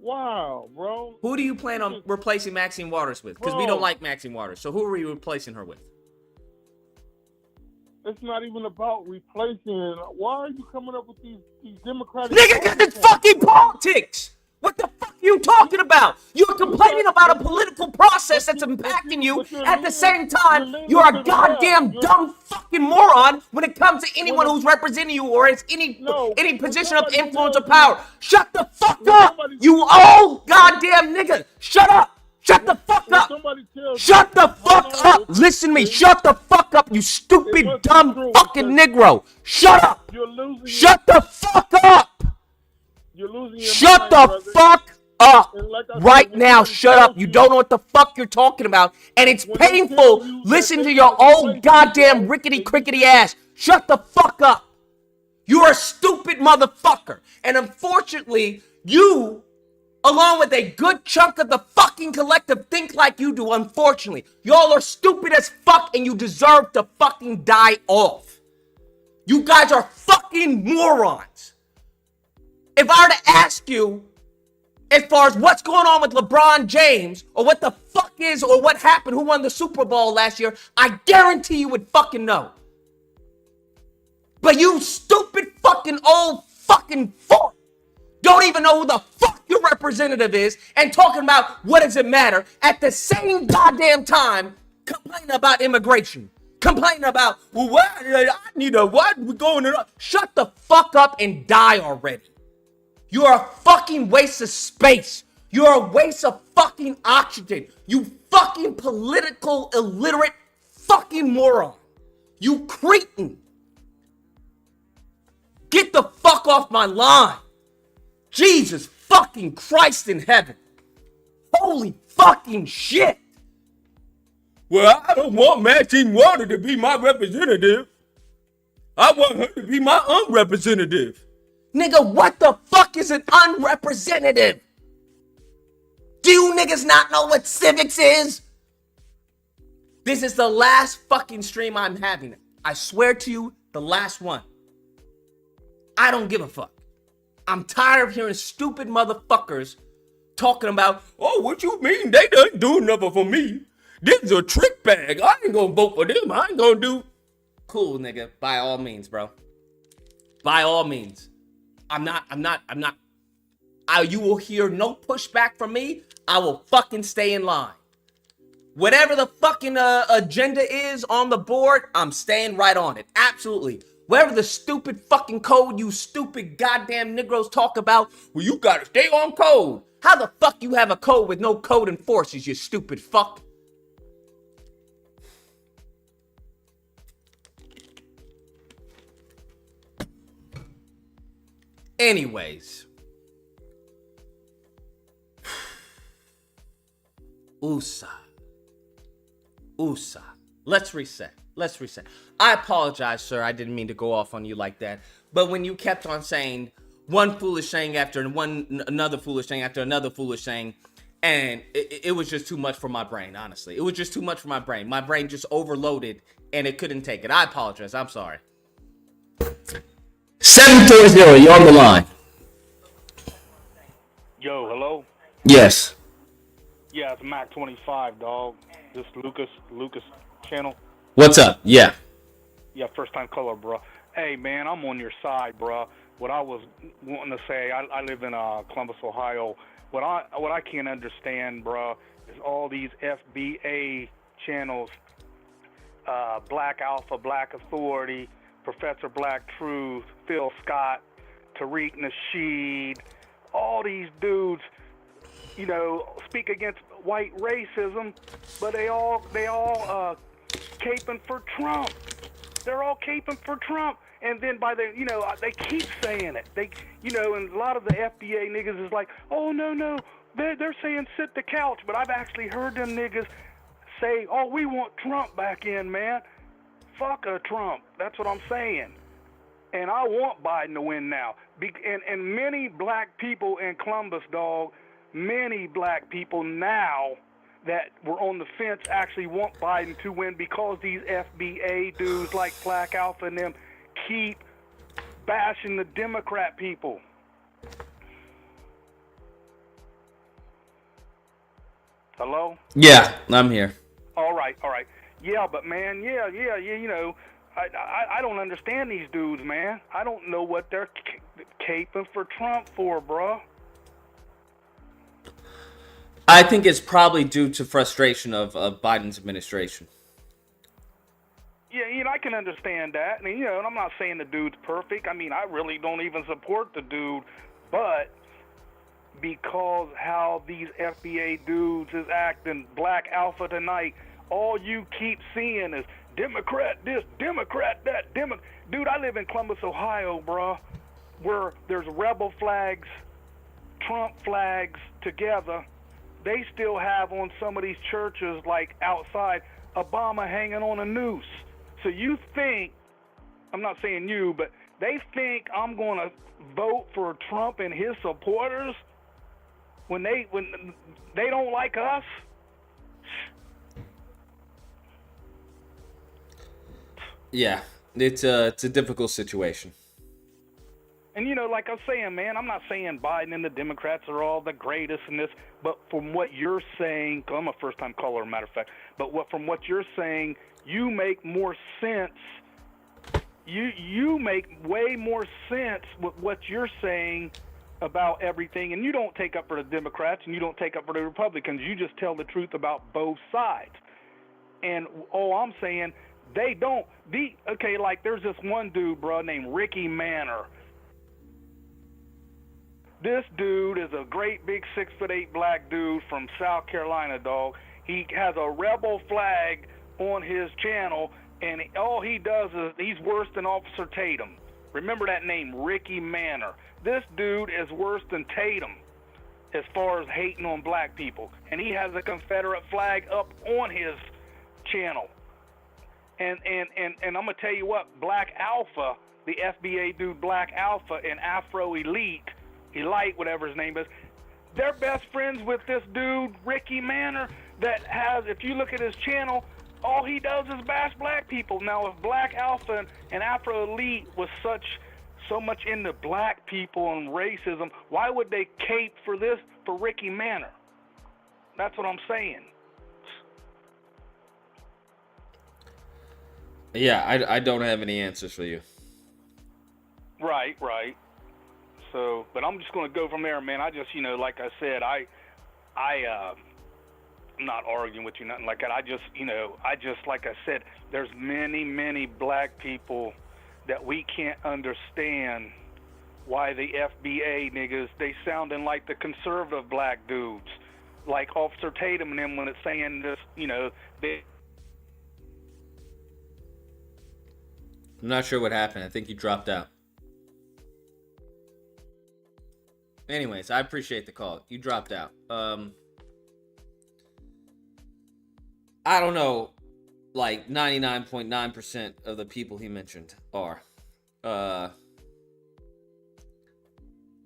Wow, bro. Who do you plan on replacing Maxine Waters with? Because we don't like Maxine Waters. So who are you replacing her with? It's not even about replacing. Why are you coming up with these Democratic... Nigga, because it's fucking politics! What the fuck are you talking about? You're complaining about a political process that's impacting you. At the same time, you're a goddamn dumb fucking moron when it comes to anyone who's representing you or has any position of influence or power. Shut the fuck up, you old goddamn nigga. Shut up. Shut the fuck up. Shut the fuck up. Listen to me. Shut the fuck up, you stupid, dumb fucking Negro. Shut up. Shut the fuck up. Shut the fuck up right now. Shut up. You don't know what the fuck you're talking about. And it's painful listening to your old goddamn rickety crickety ass. Shut the fuck up. You're a stupid motherfucker. And unfortunately, you, along with a good chunk of the fucking collective, think like you do, unfortunately. Y'all are stupid as fuck and you deserve to fucking die off. You guys are fucking morons. If I were to ask you, as far as what's going on with LeBron James, or what the fuck is, or what happened, who won the Super Bowl last year, I guarantee you would fucking know. But you stupid fucking old fucking fuck don't even know who the fuck your representative is, and talking about what does it matter at the same goddamn time complaining about immigration. Complaining about, well, what? I need a what? We're going to... Shut the fuck up and die already. You're a fucking waste of space. You're a waste of fucking oxygen. You fucking political illiterate fucking moron. You cretin. Get the fuck off my line. Jesus fucking Christ in heaven. Holy fucking shit. Well, I don't want Maxine Water to be my representative. I want her to be my unrepresentative. Nigga, what the fuck is an unrepresentative? Do you niggas not know what civics is? This is the last fucking stream I'm having. I swear to you, the last one. I don't give a fuck. I'm tired of hearing stupid motherfuckers talking about, oh, what you mean? They done do nothing for me. This is a trick bag. I ain't gonna vote for them. I ain't gonna do. Cool, nigga. By all means, bro. By all means. I'm not. You will hear no pushback from me. I will fucking stay in line. Whatever the fucking agenda is on the board, I'm staying right on it. Absolutely. Whatever the stupid fucking code you stupid goddamn Negroes talk about, well, you gotta stay on code. How the fuck you have a code with no code enforcers, you stupid fuck? Anyways. USA. Let's reset. I apologize, sir. I didn't mean to go off on you like that. But when you kept on saying one foolish thing after another foolish thing after another foolish thing, and it was just too much for my brain, honestly. It was just too much for my brain. My brain just overloaded, and it couldn't take it. I apologize. I'm sorry. 740, you're on the line. Yo, hello? Yes. Yeah, it's Mac 25, dog. This Lucas channel. What's up? Yeah. Yeah, first time caller, bro. Hey, man, I'm on your side, bro. What I was wanting to say, I live in Columbus, Ohio. What I can't understand, bro, is all these FBA channels, Black Alpha, Black Authority, Professor Black Truth, Phil Scott, Tariq Nasheed, all these dudes, you know, speak against white racism, but they all caping for Trump. They're all caping for Trump. And then they keep saying it. And a lot of the FBA niggas is like, oh, no, they're saying sit the couch. But I've actually heard them niggas say, oh, we want Trump back in, man. Fuck a Trump. That's what I'm saying. And I want Biden to win now. And many black people in Columbus, dog, many black people now that were on the fence actually want Biden to win because these FBA dudes like Black Alpha and them keep bashing the Democrat people. Hello? Yeah, I'm here. All right. Yeah, but man, you know, I don't understand these dudes, man. I don't know what they're caping for Trump for, bro. I think it's probably due to frustration of Biden's administration. Yeah, I can understand that. And, and I'm not saying the dude's perfect. I mean, I really don't even support the dude. But because how these FBA dudes is acting, Black Alpha tonight, all you keep seeing is Democrat this, Democrat that, Dude, I live in Columbus, Ohio, bro, where there's rebel flags, Trump flags together. They still have on some of these churches, like outside, Obama hanging on a noose. So you think, I'm not saying you, but They think I'm going to vote for Trump and his supporters when they don't like us. Yeah, it's a difficult situation. And, you know, like I was saying, man, I'm not saying Biden and the Democrats are all the greatest in this, but from what you're saying, 'cause I'm a first-time caller, matter of fact, but from what you're saying, you make more sense. You make way more sense with what you're saying about everything, and you don't take up for the Democrats and you don't take up for the Republicans. You just tell the truth about both sides. And all I'm saying, they don't. Okay, like there's this one dude, bro, named Ricky Manor. This dude is a great big 6'8" black dude from South Carolina, dog. He has a rebel flag on his channel, and all he does is he's worse than Officer Tatum. Remember that name, Ricky Manor. This dude is worse than Tatum as far as hating on black people, and he has a Confederate flag up on his channel. And I'm gonna tell you what, Black Alpha, the FBA dude, Black Alpha and Afro Elite, whatever his name is, they're best friends with this dude, Ricky Manor, that has, if you look at his channel, all he does is bash black people. Now, if Black Alpha and Afro Elite was so much into black people and racism, why would they cape for Ricky Manor? That's what I'm saying. Yeah, I don't have any answers for you. Right. So, but I'm just going to go from there, man. I just, you know, like I said, I'm not arguing with you, nothing like that. I just, like I said, there's many black people that we can't understand why the FBA niggas, they sounding like the conservative black dudes, like Officer Tatum and them when it's saying this, you know, I'm not sure what happened. I think you dropped out. Anyways, I appreciate the call. You dropped out. I don't know, like 99.9% of the people he mentioned are. But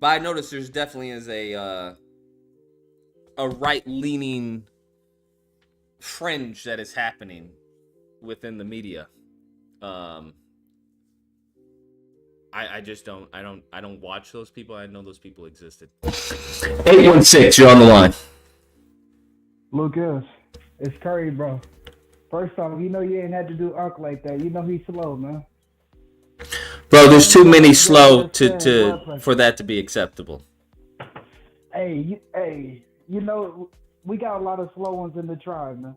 I noticed there's definitely is a right-leaning fringe that is happening within the media. I just don't watch those people. I know those people existed. 816, you're on the line. Lucas, it's Curry, bro. First off, you know you ain't had to do Unc like that. You know he's slow, man. Bro, there's too many slow for that to be acceptable. Hey, you know we got a lot of slow ones in the tribe, man.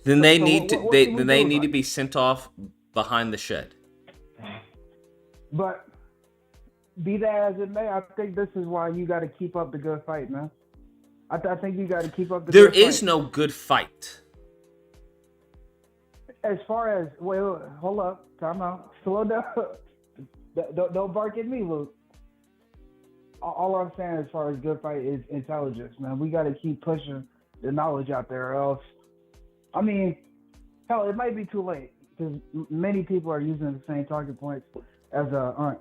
Then they need to be sent off behind the shed. But be that as it may, I think this is why you got to keep up the good fight, man. I think you got to keep up the good fight. There is no good fight. As far as, well, hold up, time out, slow down. Don't bark at me, Luke. All I'm saying as far as good fight is intelligence, man. We got to keep pushing the knowledge out there, or else, I mean, hell, it might be too late because many people are using the same target points as Aunt.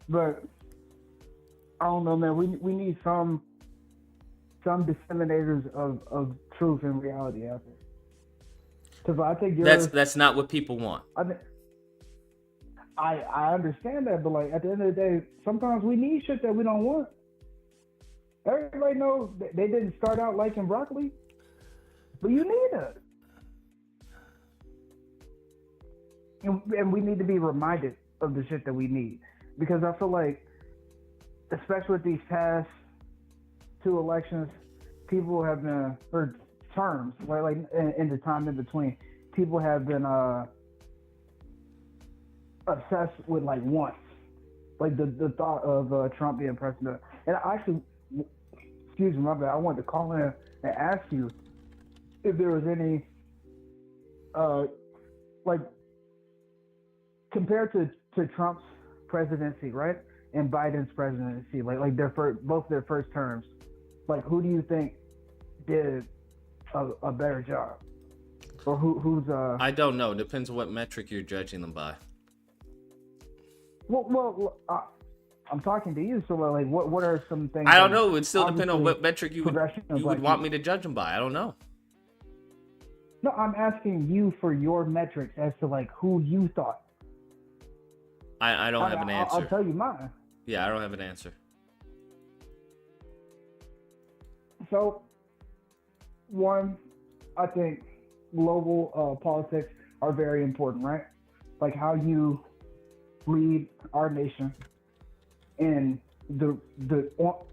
But I don't know, man. We need some disseminators of truth and reality out there. Because I think that's not what people want. I understand that, but like at the end of the day, sometimes we need shit that we don't want. Everybody knows they didn't start out liking broccoli, but you need it. And we need to be reminded of the shit that we need. Because I feel like, especially with these past 2 elections, people have been, or terms, like in the time in between, people have been obsessed with like wants. Like the thought of Trump being president. And I actually, excuse me, my bad, I wanted to call in and ask you if there was any, like, compared to Trump's presidency, right, and Biden's presidency, like both their first terms, like who do you think did a better job, or who's? I don't know. Depends on what metric you're judging them by. I'm talking to you, so like, what are some things? I don't know. It would still depend on obviously what metric you would Black want youth. me to judge them by. I don't know. No, I'm asking you for your metrics as to like who you thought. I don't have an answer. I'll tell you mine. Yeah, I don't have an answer. So, one, I think global politics are very important, right? Like how you lead our nation in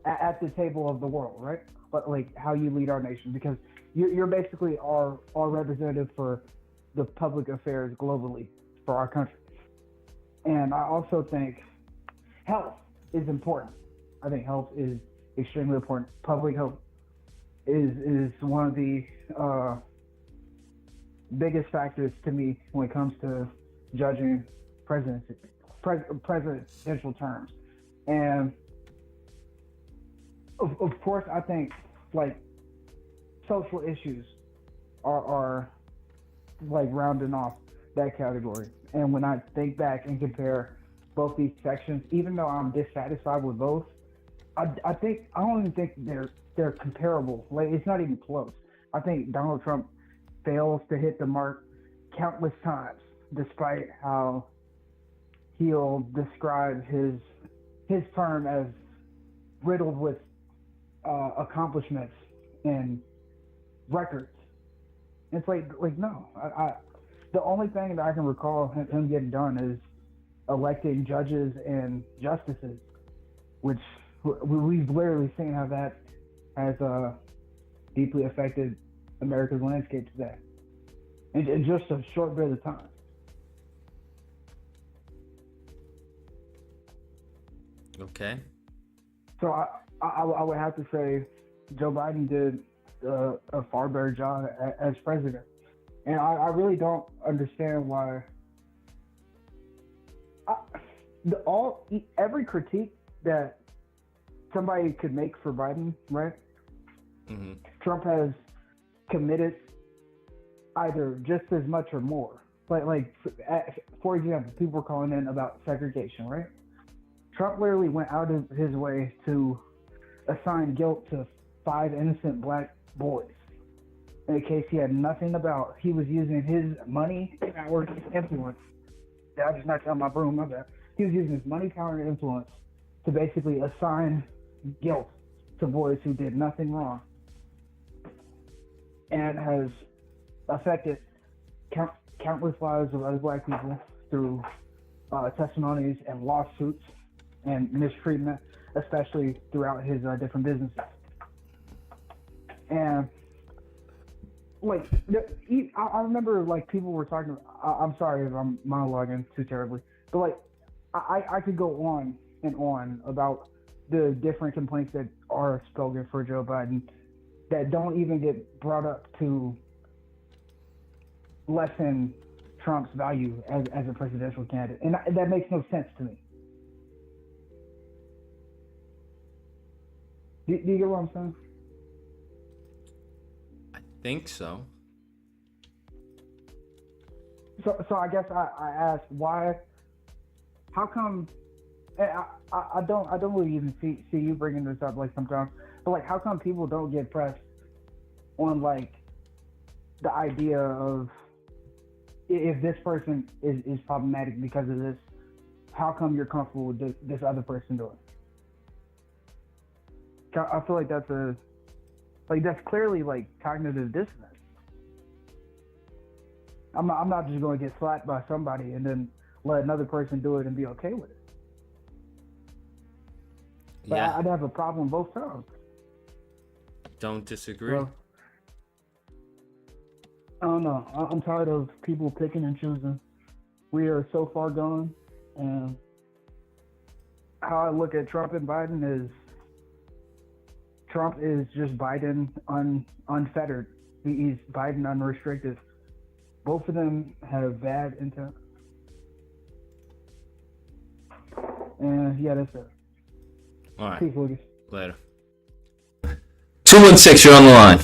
at the table of the world, right? But like how you lead our nation, because you're basically our representative for the public affairs globally for our country. And I also think health is important. I think health is extremely important. Public health is one of the biggest factors to me when it comes to judging presidential terms. And of course, I think like social issues are like rounding off that category. And when I think back and compare both these sections, even though I'm dissatisfied with both, I don't even think they're comparable. Like, it's not even close. I think Donald Trump fails to hit the mark countless times, despite how he'll describe his term as riddled with accomplishments and records. It's like no. The only thing that I can recall him getting done is electing judges and justices, which we've literally seen how that has deeply affected America's landscape today, in just a short bit of time. Okay. So I would have to say Joe Biden did a far better job as president. And I really don't understand why every critique that somebody could make for Biden, right? Mm-hmm. Trump has committed either just as much or more. Like for example, people were calling in about segregation, right? Trump literally went out of his way to assign guilt to 5 innocent black boys in a case he had nothing about. He was using his money, power, and influence. I just knocked out my broom, my bad. He was using his money, power, and influence to basically assign guilt to boys who did nothing wrong, and has affected countless lives of other black people through testimonies and lawsuits and mistreatment, especially throughout his different businesses. And like, I remember like people were talking. I'm sorry if I'm monologuing too terribly, but like I could go on and on about the different complaints that are spoken for Joe Biden that don't even get brought up to lessen Trump's value as a presidential candidate, and that makes no sense to me. Do you get what I'm saying? I think so. So I guess I asked why. How come? I don't really even see you bringing this up like sometimes, but like how come people don't get pressed on like the idea of if this person is problematic because of this, how come you're comfortable with this other person doing it? I feel like that's clearly like cognitive dissonance. I'm not just going to get slapped by somebody and then let another person do it and be okay with it. But Yeah. I'd have a problem both times. Don't disagree. So, I don't know. I'm tired of people picking and choosing. We are so far gone, and how I look at Trump and Biden is Trump is just Biden unfettered. He's Biden unrestricted. Both of them have bad intent. And yeah, that's it. All right. Peace, Lucas. Later. 216, you're on the line.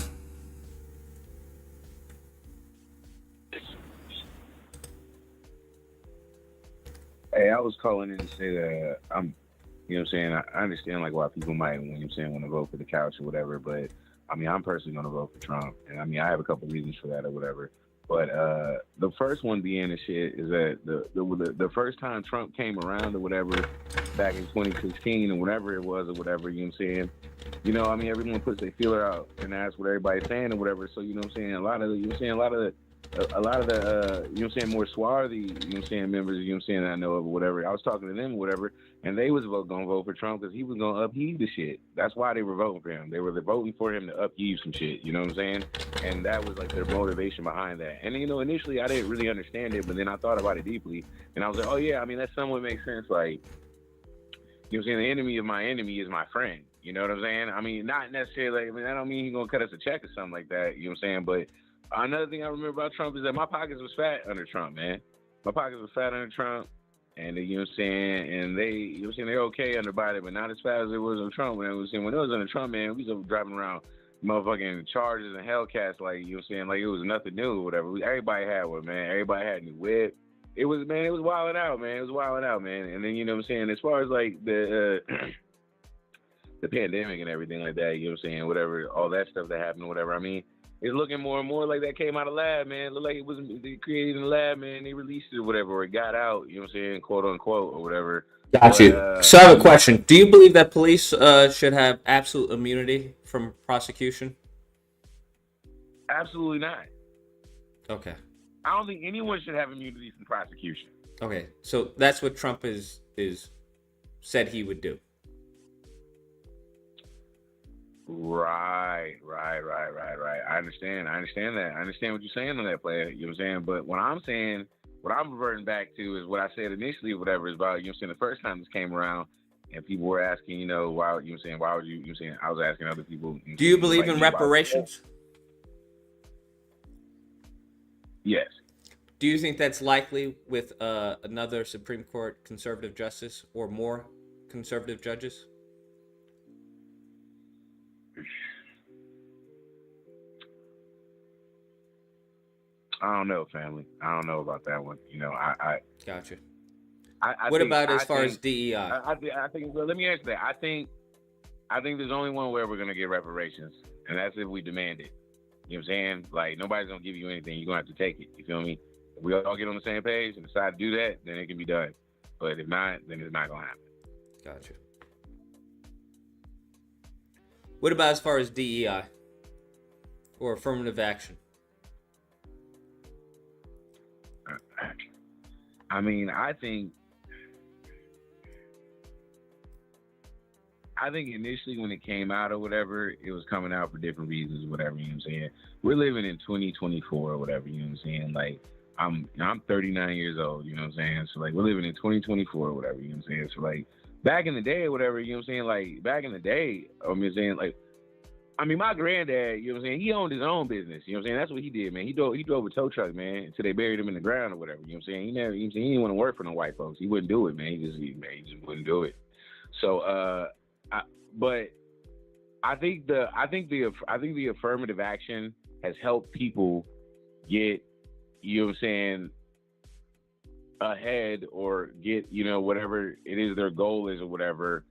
Hey, I was calling in to say that you know what I'm saying, I understand like why people might, you know what I'm saying, want to vote for the couch or whatever, but I mean, I'm personally going to vote for Trump, and I mean, I have a couple reasons for that or whatever. But the first one being the shit is that the first time Trump came around or whatever, back in 2016 or whatever it was or whatever, you know what I'm saying, you know, I mean, everyone puts their feeler out and that's what everybody's saying or whatever. So, you know what I'm saying, a lot of the, you know what I'm saying, a lot of the, you know what I'm saying, more swarthy, you know what I'm saying, members, you know what I'm saying, that I know of or whatever. I was talking to them or whatever, and they was going to vote for Trump because he was going to upheave the shit. That's why they were voting for him. They were voting for him to upheave some shit, you know what I'm saying? And that was like their motivation behind that. And, you know, initially I didn't really understand it, but then I thought about it deeply, and I was like, oh yeah, I mean, that somewhat makes sense. Like, you know what I'm saying, the enemy of my enemy is my friend. You know what I'm saying? I mean, not necessarily, I mean, that don't mean he's going to cut us a check or something like that, you know what I'm saying? But another thing I remember about Trump is that my pockets was fat under Trump, man. My pockets was fat under Trump, and you know what I'm saying, and they, you know what I'm saying, they're okay under Biden, but not as fat as it was under Trump. When it was under Trump, man, we was driving around motherfucking Chargers and Hellcats, like, you know what I'm saying, like it was nothing new or whatever. Everybody had one, man. Everybody had a new whip. It was, man, it was wilding out, man. It was wilding out, man. And then, you know what I'm saying, as far as like the pandemic and everything like that, you know what I'm saying, whatever, all that stuff that happened or whatever, I mean, it's looking more and more like that came out of lab, man. It looked like it was created in the lab, man. They released it or whatever, or it got out, you know what I'm saying, quote unquote, or whatever. Got you. So I have a question. Do you believe that police should have absolute immunity from prosecution? Absolutely not. Okay. I don't think anyone should have immunity from prosecution. Okay. So that's what Trump is said he would do. Right. I understand that. I understand what you're saying on that, player. You know what I'm saying? But what I'm reverting back to is what I said initially, whatever, is about, you know what I'm saying, the first time this came around and people were asking, you know, why, you know what I'm saying, why would you know what I'm saying, I was asking other people. Do you believe in reparations? Yes. Do you think that's likely with another Supreme Court conservative justice or more conservative judges? I don't know, family. I don't know about that one. You know, I gotcha. What about as far as DEI? I think. Well, let me answer that. I think there's only one way we're gonna get reparations, and that's if we demand it. You know what I'm saying? Like, nobody's gonna give you anything. You're gonna have to take it. You feel me? If we all get on the same page and decide to do that, then it can be done. But if not, then it's not gonna happen. Gotcha. What about as far as DEI or affirmative action? I mean, I think initially when it came out or whatever, it was coming out for different reasons or whatever, you know what I'm saying? We're living in 2024 or whatever, you know what I'm saying? Like, I'm 39 years old, you know what I'm saying? So, like, we're living in 2024 or whatever, you know what I'm saying? So, like, back in the day or whatever, you know what I'm saying? Like, back in the day, I'm saying, like, I mean, my granddad, you know what I'm saying, he owned his own business, you know what I'm saying? That's what he did, man. He drove a tow truck, man, until they buried him in the ground or whatever, you know what I'm saying? He never, you know what I'm saying, he didn't want to work for no white folks. He wouldn't do it, man. He just wouldn't do it. So, but I think the affirmative action has helped people get, you know what I'm saying, ahead or get, you know, whatever it is their goal is or whatever,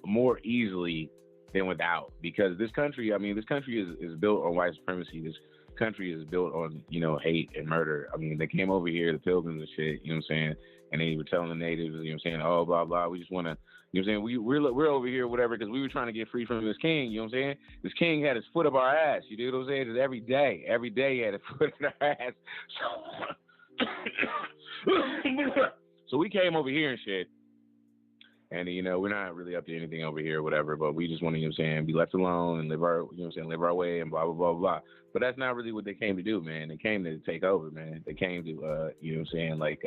more easily than without. Because this country, I mean, this country is built on white supremacy. This country is built on, you know, hate and murder. I mean, they came over here, the pilgrims and shit, you know what I'm saying? And they were telling the natives, you know what I'm saying, oh, blah, blah, we just want to, you know what I'm saying, we're over here, whatever, because we were trying to get free from this king, you know what I'm saying? This king had his foot up our ass, you know what I'm saying? Just every day he had his foot in our ass. So we came over here and shit. And, you know, we're not really up to anything over here or whatever, but we just want to, you know what I'm saying, be left alone and live our, you know what I'm saying, live our way and blah, blah, blah, blah. But that's not really what they came to do, man. They came to take over, man. They came to, you know what I'm saying, like,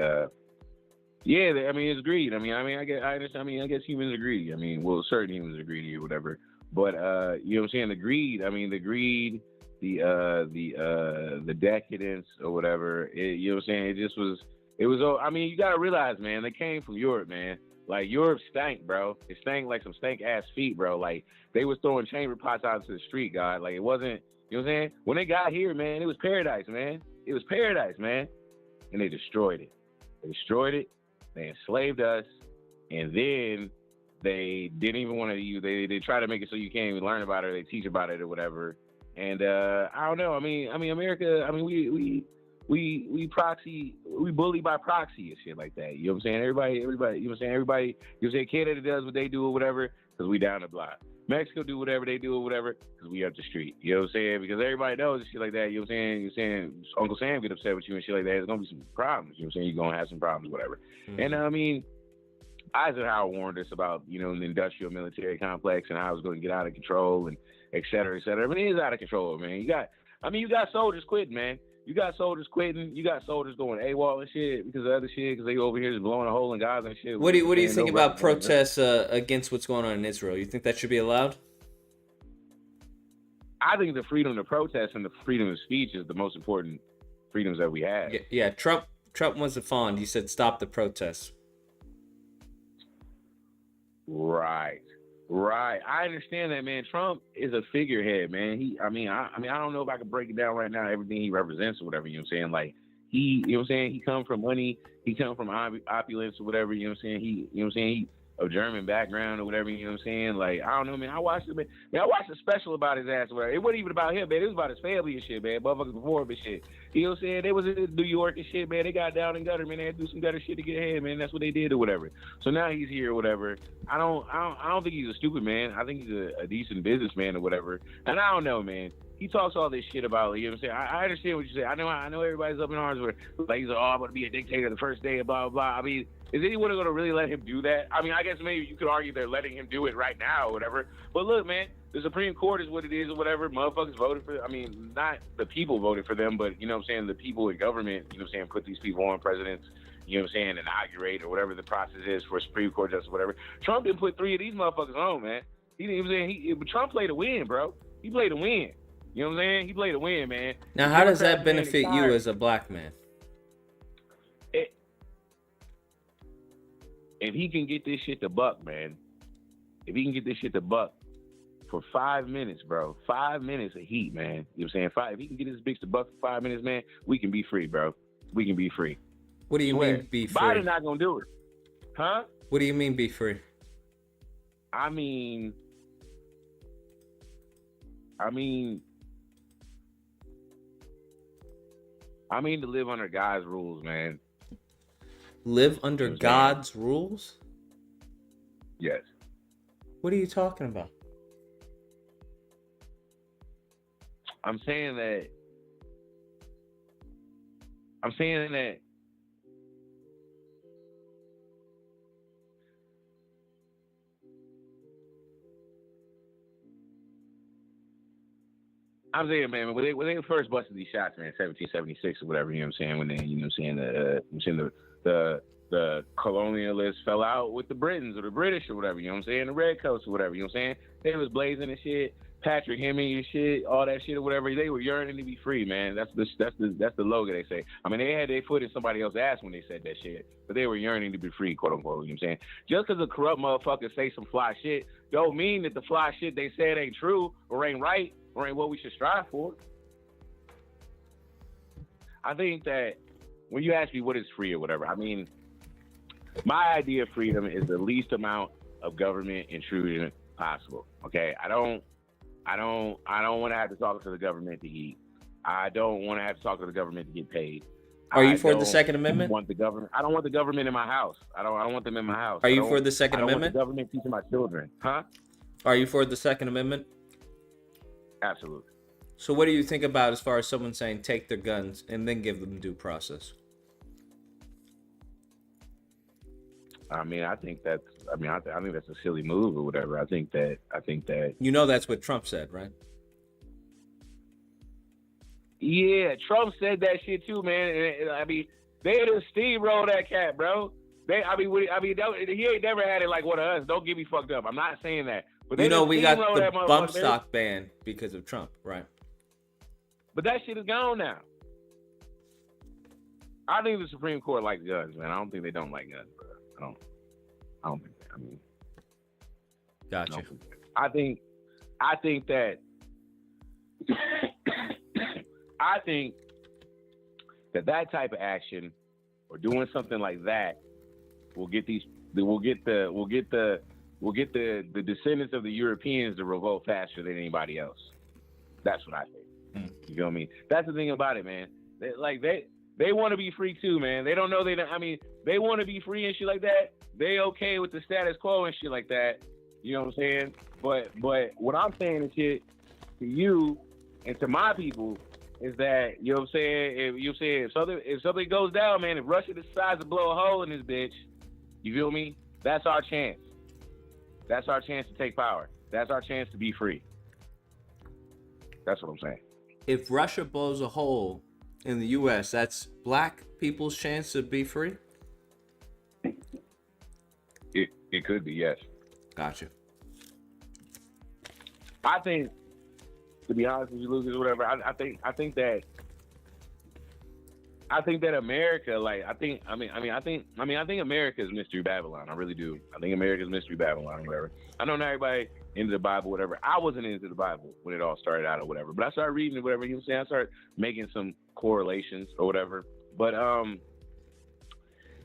yeah, I mean, it's greed. I guess humans are greedy. I mean, well, certain humans are greedy or whatever. But, you know what I'm saying, the greed, the decadence or whatever, you know what I'm saying, it was, I mean, you got to realize, man, they came from Europe, man. Like, Europe stank, bro. It stank like some stank-ass feet, bro. Like, they was throwing chamber pots out into the street, God. Like, it wasn't, you know what I'm saying? When they got here, man, it was paradise, man. It was paradise, man. And they destroyed it. They destroyed it. they enslaved us, and then they didn't even want to use. They try to make it so you can't even learn about it. Or they teach about it or whatever. And I don't know. I mean, America. I mean, we proxy, we bully by proxy and shit like that. You know what I'm saying? Everybody. You know what I'm saying? Everybody. You know what I'm saying? Canada does what they do or whatever because we down the block. Mexico do whatever they do or whatever because we up the street. You know what I'm saying? Because everybody knows and shit like that. You know what I'm saying? You're saying Uncle Sam get upset with you and shit like that. There's gonna be some problems. You know what I'm saying? You're gonna have some problems, whatever. And I mean, Eisenhower warned us about, you know, the industrial military complex and how it was going to get out of control and et cetera, et cetera. I mean, it is out of control, man. You got soldiers quitting, man. You got soldiers quitting. You got soldiers going AWOL and shit because of other shit because they over here just blowing a hole in Gaza and shit. What do you think about protests against what's going on in Israel? You think that should be allowed? I think the freedom to protest and the freedom of speech is the most important freedoms that we have. Yeah. Trump wasn't fond. He said stop the protests. Right. I understand that, man. Trump is a figurehead, man. I don't know if I could break it down right now, everything he represents or whatever, you know what I'm saying? Like, you know what I'm saying? He come from money, he come from opulence or whatever, you know what I'm saying? He of German background or whatever, you know what I'm saying? Like, I don't know, man. I watched a special about his ass or whatever. It wasn't even about him, man. It was about his family and shit, man. Motherfuckers before him and shit. You know what I'm saying? They was in New York and shit, man. They got down and gutter, man. They had to do some gutter shit to get ahead, man. That's what they did or whatever. So now he's here or whatever. I don't think he's a stupid man. I think he's a decent businessman or whatever. And I don't know, man. He talks all this shit about, you know what I'm saying? I understand what you say. I know everybody's up in arms where, like, he's like, oh, I'm going to be a dictator the first day, blah, blah, blah. I mean, is anyone going to really let him do that? I mean, I guess maybe you could argue they're letting him do it right now or whatever. But look, man, the Supreme Court is what it is or whatever. Motherfuckers voted for, I mean, not the people voted for them, but, you know what I'm saying, the people in government, you know what I'm saying, put these people on presidents, you know what I'm saying, inaugurate or whatever the process is for a Supreme Court justice or whatever. Trump didn't put 3 of these motherfuckers on, man. He didn't even say, Trump played to win, bro. He played to win. You know what I'm saying? He played to win, man. Now, how does that benefit you as a black man? If he can get this shit to buck, man, if he can get this shit to buck for 5 minutes, bro, 5 minutes of heat, man. You know what I'm saying? If he can get his bitch to buck for 5 minutes, man, we can be free, bro. We can be free. What do you mean be free? Biden not gonna do it. Huh? What do you mean be free? I mean to live under God's rules, man. Live under God's rules? Yes. What are you talking about? I'm saying that man, when they first busted these shots, man, 1776 or whatever, you know what I'm saying? When they, you know what I'm saying, the colonialists fell out with the Britons or the British or whatever, you know what I'm saying? The Redcoats or whatever, you know what I'm saying? They was blazing and shit, Patrick Henry and shit, all that shit or whatever. They were yearning to be free, man. That's the logo they say. I mean, they had their foot in somebody else's ass when they said that shit, but they were yearning to be free, quote unquote. You know what I'm saying? Just because a corrupt motherfucker say some fly shit, don't mean that the fly shit they said ain't true or ain't right or ain't what we should strive for. I think that when you ask me what is free or whatever, I mean, my idea of freedom is the least amount of government intrusion possible. Okay, I don't want to have to talk to the government to eat. I don't want to have to talk to the government to get paid. Are you for the Second Amendment? I don't want the government in my house. I don't want them in my house. Are you for the Second Amendment? I don't want the government teaching my children. Huh? Are you for the Second Amendment? Absolutely. So what do you think about as far as someone saying take their guns and then give them due process? I mean, I think that's a silly move or whatever. I think that. You know, that's what Trump said, right? Yeah, Trump said that shit too, man. And, I mean, they just steamroll that cat, bro. He ain't never had it like one of us. Don't get me fucked up. I'm not saying that. But you know, we got the bump stock ban because of Trump, right? But that shit is gone now. I think the Supreme Court likes guns, man. I don't think they don't like guns, bro. I don't think that. I mean, gotcha. I think that that type of action or doing something like that will get the descendants of the Europeans to revolt faster than anybody else. That's what I think. You feel me? That's the thing about it, man. They want to be free too, man. They don't know they want to be free and shit like that. They okay with the status quo and shit like that. You know what I'm saying? But what I'm saying and shit to you and to my people is that, you know what I'm saying, if something goes down, man, if Russia decides to blow a hole in this bitch, you feel me? That's our chance. That's our chance to take power. That's our chance to be free. That's what I'm saying. If Russia blows a hole in the U.S., that's black people's chance to be free? It could be, yes. Gotcha. I think, to be honest with you, Lucas, or whatever, I think that America, like, I think America is Mystery Babylon. I really do. I think America is Mystery Babylon or whatever. I know not everybody into the Bible, whatever. I wasn't into the Bible when it all started out or whatever, but I started reading it, whatever. You know what I'm saying? I started making some correlations or whatever. But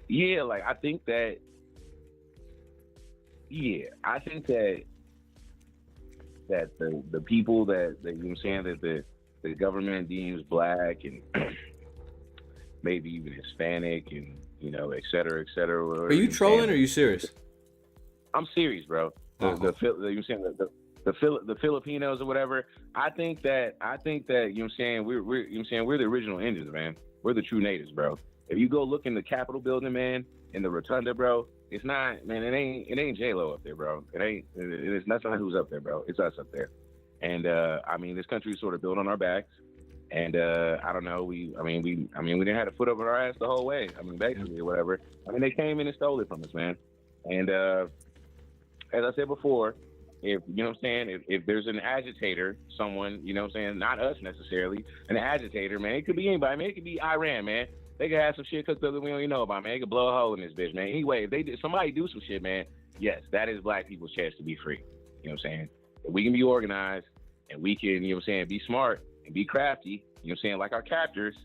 yeah, like I think that the people that you know what I'm saying, that the government deems black and maybe even Hispanic and, you know, et cetera, et cetera. Are you trolling or are you serious? I'm serious, bro. The Filipinos or whatever. I think that you know what I'm saying, we're you know what I'm saying, we're the original Indians, man. We're the true natives, bro. If you go look in the Capitol building, man, in the rotunda, bro, it's not, man, it ain't J-Lo up there, bro. That's not who's up there, bro. It's us up there. And I mean, this country is sort of built on our backs. And I don't know, we didn't have a foot over our ass the whole way. I mean, basically, or whatever. I mean, they came in and stole it from us, man. And as I said before, if you know what I'm saying, if there's an agitator, someone, you know what I'm saying, not us necessarily, an agitator, man, it could be anybody, man. It could be Iran, man. They could have some shit cooked up that we don't even know about, man. They could blow a hole in this bitch, man. Anyway, if somebody do some shit, man, yes, that is black people's chance to be free. You know what I'm saying? If we can be organized and we can, you know what I'm saying, be smart and be crafty, you know what I'm saying, like our captors,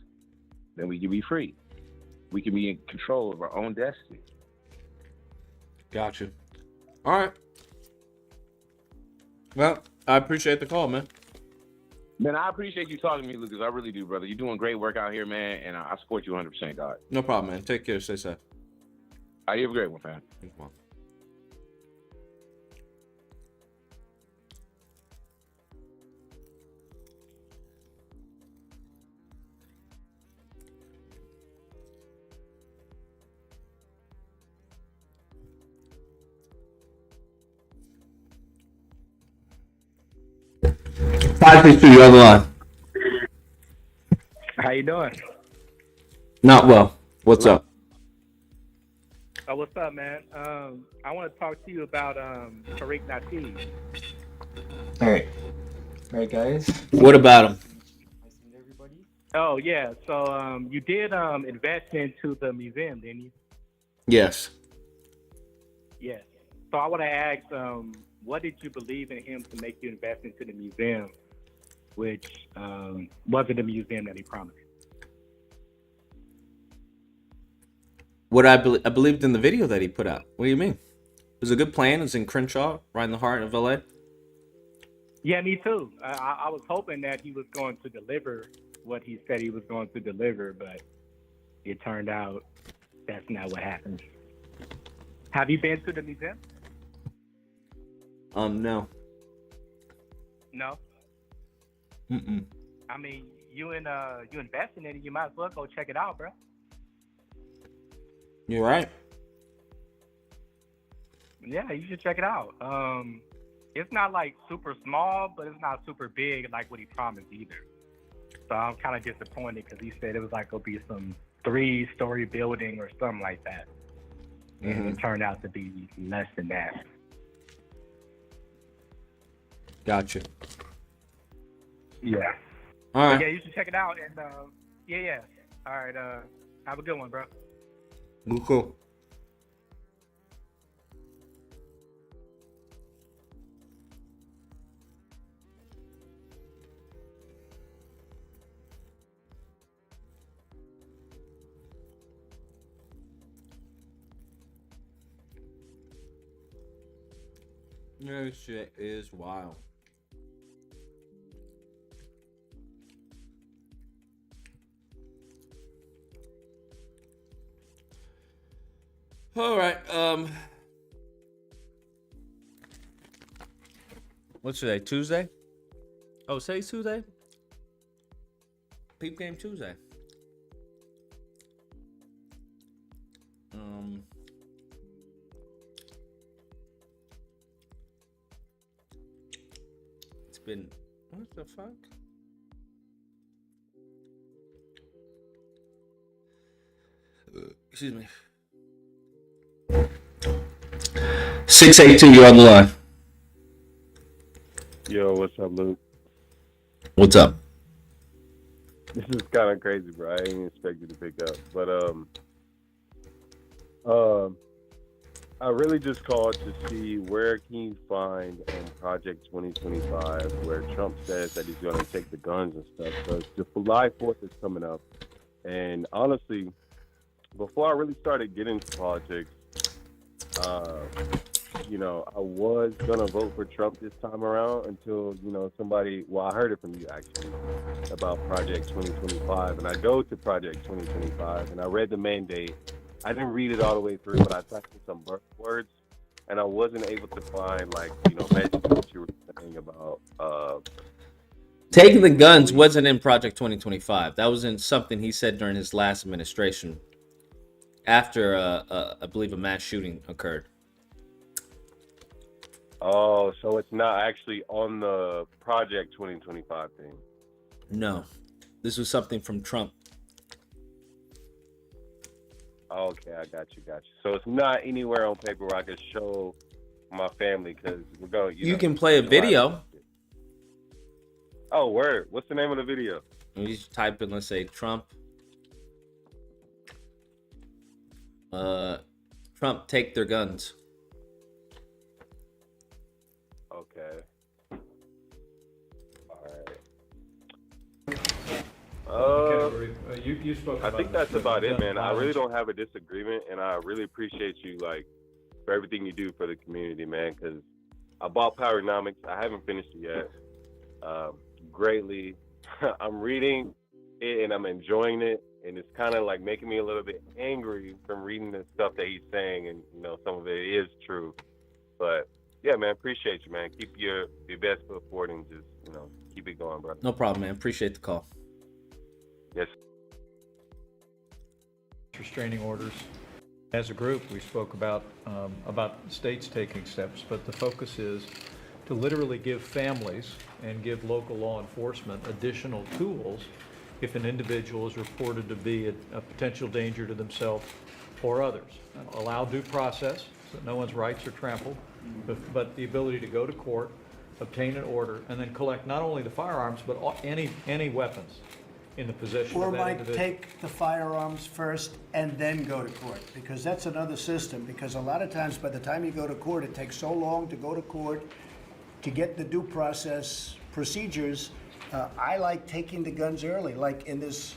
then we can be free. We can be in control of our own destiny. Gotcha. All right. Well, I appreciate the call, man. Man, I appreciate you talking to me, Lucas. I really do, brother. You're doing great work out here, man, and I support you 100%, God. No problem, man. Take care. Stay safe. All right, you have a great one, fam. Come on. Five to you on the line. How you doing? Not well. What's up? Oh, what's up, man? I want to talk to you about Tariq Nasheed. All right, guys. What about him? Oh yeah, so you did invest into the museum, didn't you? Yes. Yes. So I want to ask, what did you believe in him to make you invest into the museum, which wasn't the museum that he promised? What I believed in the video that he put out. What do you mean? It was a good plan. It's in Crenshaw, right in the heart of LA. Yeah, me too. I was hoping that he was going to deliver what he said he was going to deliver, but it turned out that's not what happened. Have you been to the museum? No. No. Mm-mm. I mean, you investing in it, you might as well go check it out, bro. You're right. Yeah, you should check it out. It's not like super small, but it's not super big like what he promised either. So I'm kind of disappointed because he said it was like gonna be some 3-story building or something like that, and it turned out to be less than that. Gotcha. Yeah. All right. Yeah, you should check it out. And yeah. All right. Have a good one, bro. Cool. This shit is wild. All right. What's today? Tuesday? Oh, say Tuesday? Peep Game Tuesday. It's been, what the fuck? Excuse me. 682, you're on the line. Yo, what's up, Luke? What's up? This is kind of crazy, bro. I didn't expect you to pick up, but I really just called to see where can you find on Project 2025 where Trump says that he's going to take the guns and stuff. Because the July 4th is coming up, and honestly, before I really started getting into politics, you know, I was gonna vote for Trump this time around until, you know, somebody, well, I heard it from you actually about Project 2025, and I go to Project 2025 and I read the mandate. I didn't read it all the way through, but I typed in some words, and I wasn't able to find, like, you know, mention what you were saying about taking the guns wasn't in Project 2025. That was in something he said during his last administration after I believe a mass shooting occurred. Oh, so it's not actually on the Project 2025 thing. No, this was something from Trump. Okay, I got you. So it's not anywhere on paper where I can show my family, because we're going. You can play a video. Oh, word! What's the name of the video? You just type in, let's say, Trump. Trump, take their guns. Okay. You spoke. I think that's about it, man. I really don't have a disagreement, and I really appreciate you, like, for everything you do for the community, man. Because I bought Powernomics. I haven't finished it yet. Greatly, I'm reading it and I'm enjoying it, and it's kind of like making me a little bit angry from reading the stuff that he's saying, and you know, some of it is true. But yeah, man, appreciate you, man. Keep your best foot forward and just, you know, keep it going, bro. No problem, man. Appreciate the call. Yes. Restraining orders. As a group, we spoke about states taking steps, but the focus is to literally give families and give local law enforcement additional tools if an individual is reported to be a potential danger to themselves or others. Allow due process so that no one's rights are trampled, but the ability to go to court, obtain an order, and then collect not only the firearms, but any weapons in the possession Or of that might individual. take the firearms first and then go to court, because that's another system, because a lot of times by the time you go to court, it takes so long to go to court to get the due process procedures. I like taking the guns early, like in this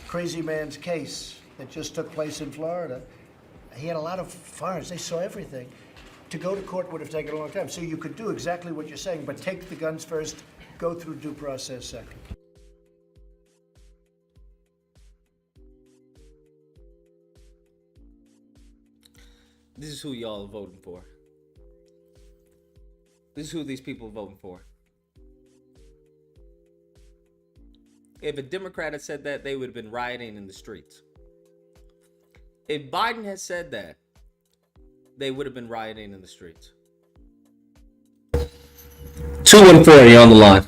crazy man's case that just took place in Florida. He had a lot of firearms, they saw everything. To go to court would have taken a long time. So you could do exactly what you're saying, but take the guns first, go through due process second. This is who y'all are voting for. This is who these people are voting for. If a Democrat had said that, they would have been rioting in the streets. If Biden had said that, they would have been rioting in the streets. 214, you're on the line.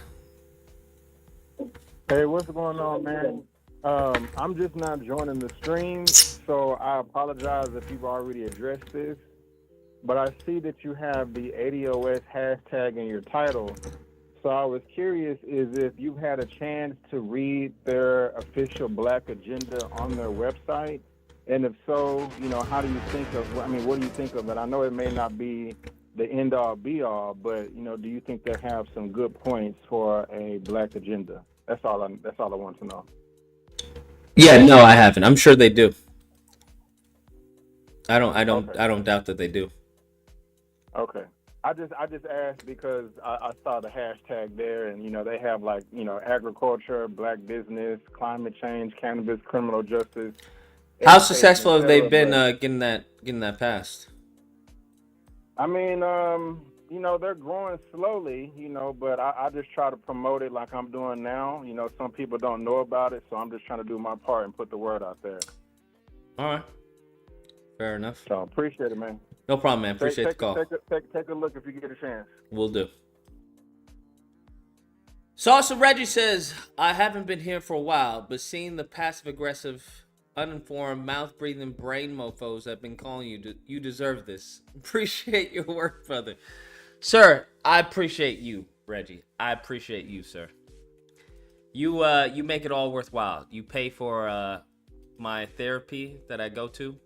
Hey, what's going on, man? I'm just not joining the stream, so I apologize if you've already addressed this. But I see that you have the ADOS hashtag in your title. So I was curious is if you've had a chance to read their official Black agenda on their website. And if so, you know, how do you think of, I mean, what do you think of it? I know it may not be the end all be all, but, you know, do you think they have some good points for a Black agenda? That's all I want to know. Yeah, no, I haven't. I'm sure they do. I don't doubt that they do. Okay. I just asked because I saw the hashtag there, and they have like agriculture, black business, climate change, cannabis, criminal justice. How successful have they etc., been but- getting that passed? I mean, they're growing slowly, but I just try to promote it like I'm doing now. Some people don't know about it, so I'm just trying to do my part and put the word out there. All right. Fair enough. So appreciate it, man. No problem, man. Appreciate the call. Take a look if you get a chance. Will do. Salsa Reggie says, I haven't been here for a while, but seeing the passive-aggressive, uninformed, mouth-breathing brain mofos have been calling you, you deserve this. Appreciate your work, brother. Sir, I appreciate you, Reggie. I appreciate you, sir. You make it all worthwhile. You pay for my therapy that I go to.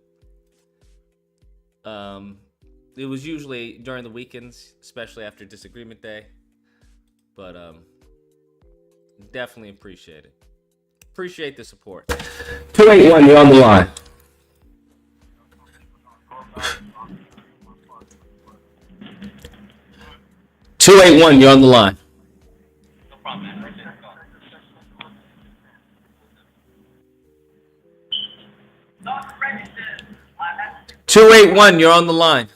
It was usually during the weekends, especially after disagreement day. But definitely appreciate it. Appreciate the support. 281, you're on the line. You're on the line. 281, you're on the line.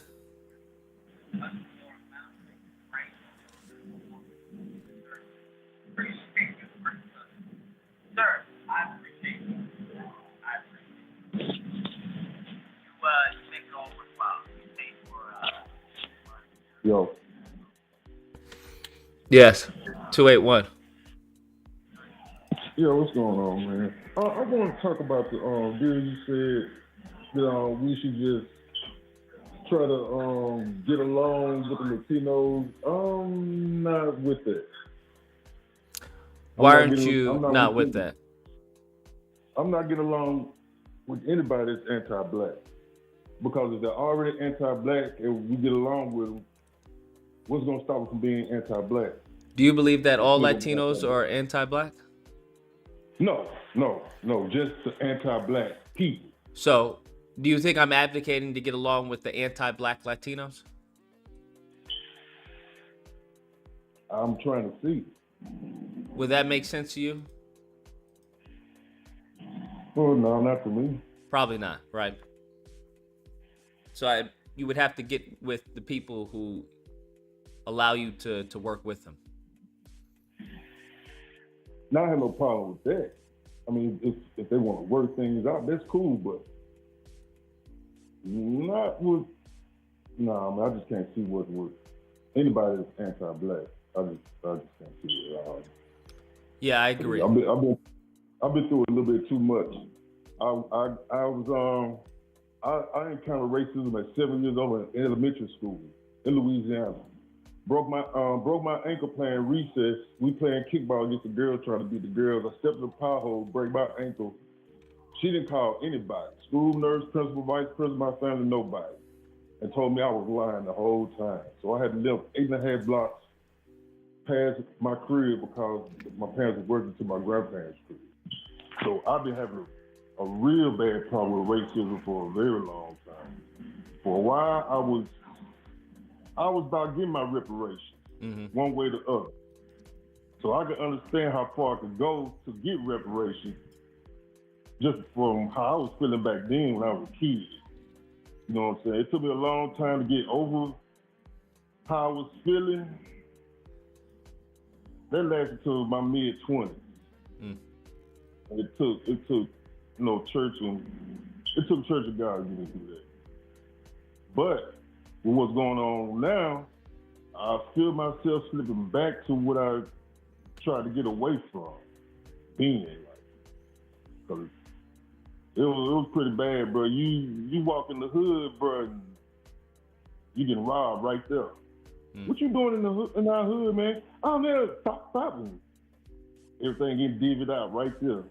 Yo. Yes, 281. Yeah, what's going on, man? I want to talk about the deal you said that we should just try to get along with the Latinos. I'm not with that. Why aren't you not with that? I'm not getting along with anybody that's anti-black. Because if they're already anti-black and we get along with them, what's going to stop us from being anti-black? Do you believe that all Latinos are anti-black? No, just the anti-black people. So, do you think I'm advocating to get along with the anti-black Latinos? I'm trying to see. Would that make sense to you? Well, no, not to me. Probably not, right? So you would have to get with the people who allow you to work with them. Now, I have no problem with that. I mean, if they want to work things out, that's cool, but not with, I just can't see what anybody that's anti-black. I just can't see it. Yeah, I agree. I've been through it a little bit too much. I encountered racism at 7 years old in elementary school in Louisiana. Broke my ankle playing recess. We playing kickball against the girls, trying to beat the girls. I stepped in the pothole, break my ankle. She didn't call anybody. School nurse, principal, vice principal, my family, nobody. And told me I was lying the whole time. So I had to live 8.5 blocks past my crib because my parents were working to my grandparents' crib. So I've been having a real bad problem with racism for a very long time. For a while, I was about getting my reparations, one way or the other. So I could understand how far I could go to get reparations just from how I was feeling back then when I was a kid. You know what I'm saying? It took me a long time to get over how I was feeling. That lasted till my mid-20s. It took church of God to get me through that. But with what's going on now, I feel myself slipping back to what I tried to get away from being like. Cause it was pretty bad, bro. You walk in the hood, bro, and you getting robbed right there. What you doing in our hood, man? Oh, man, stop. Everything getting divvied out right there.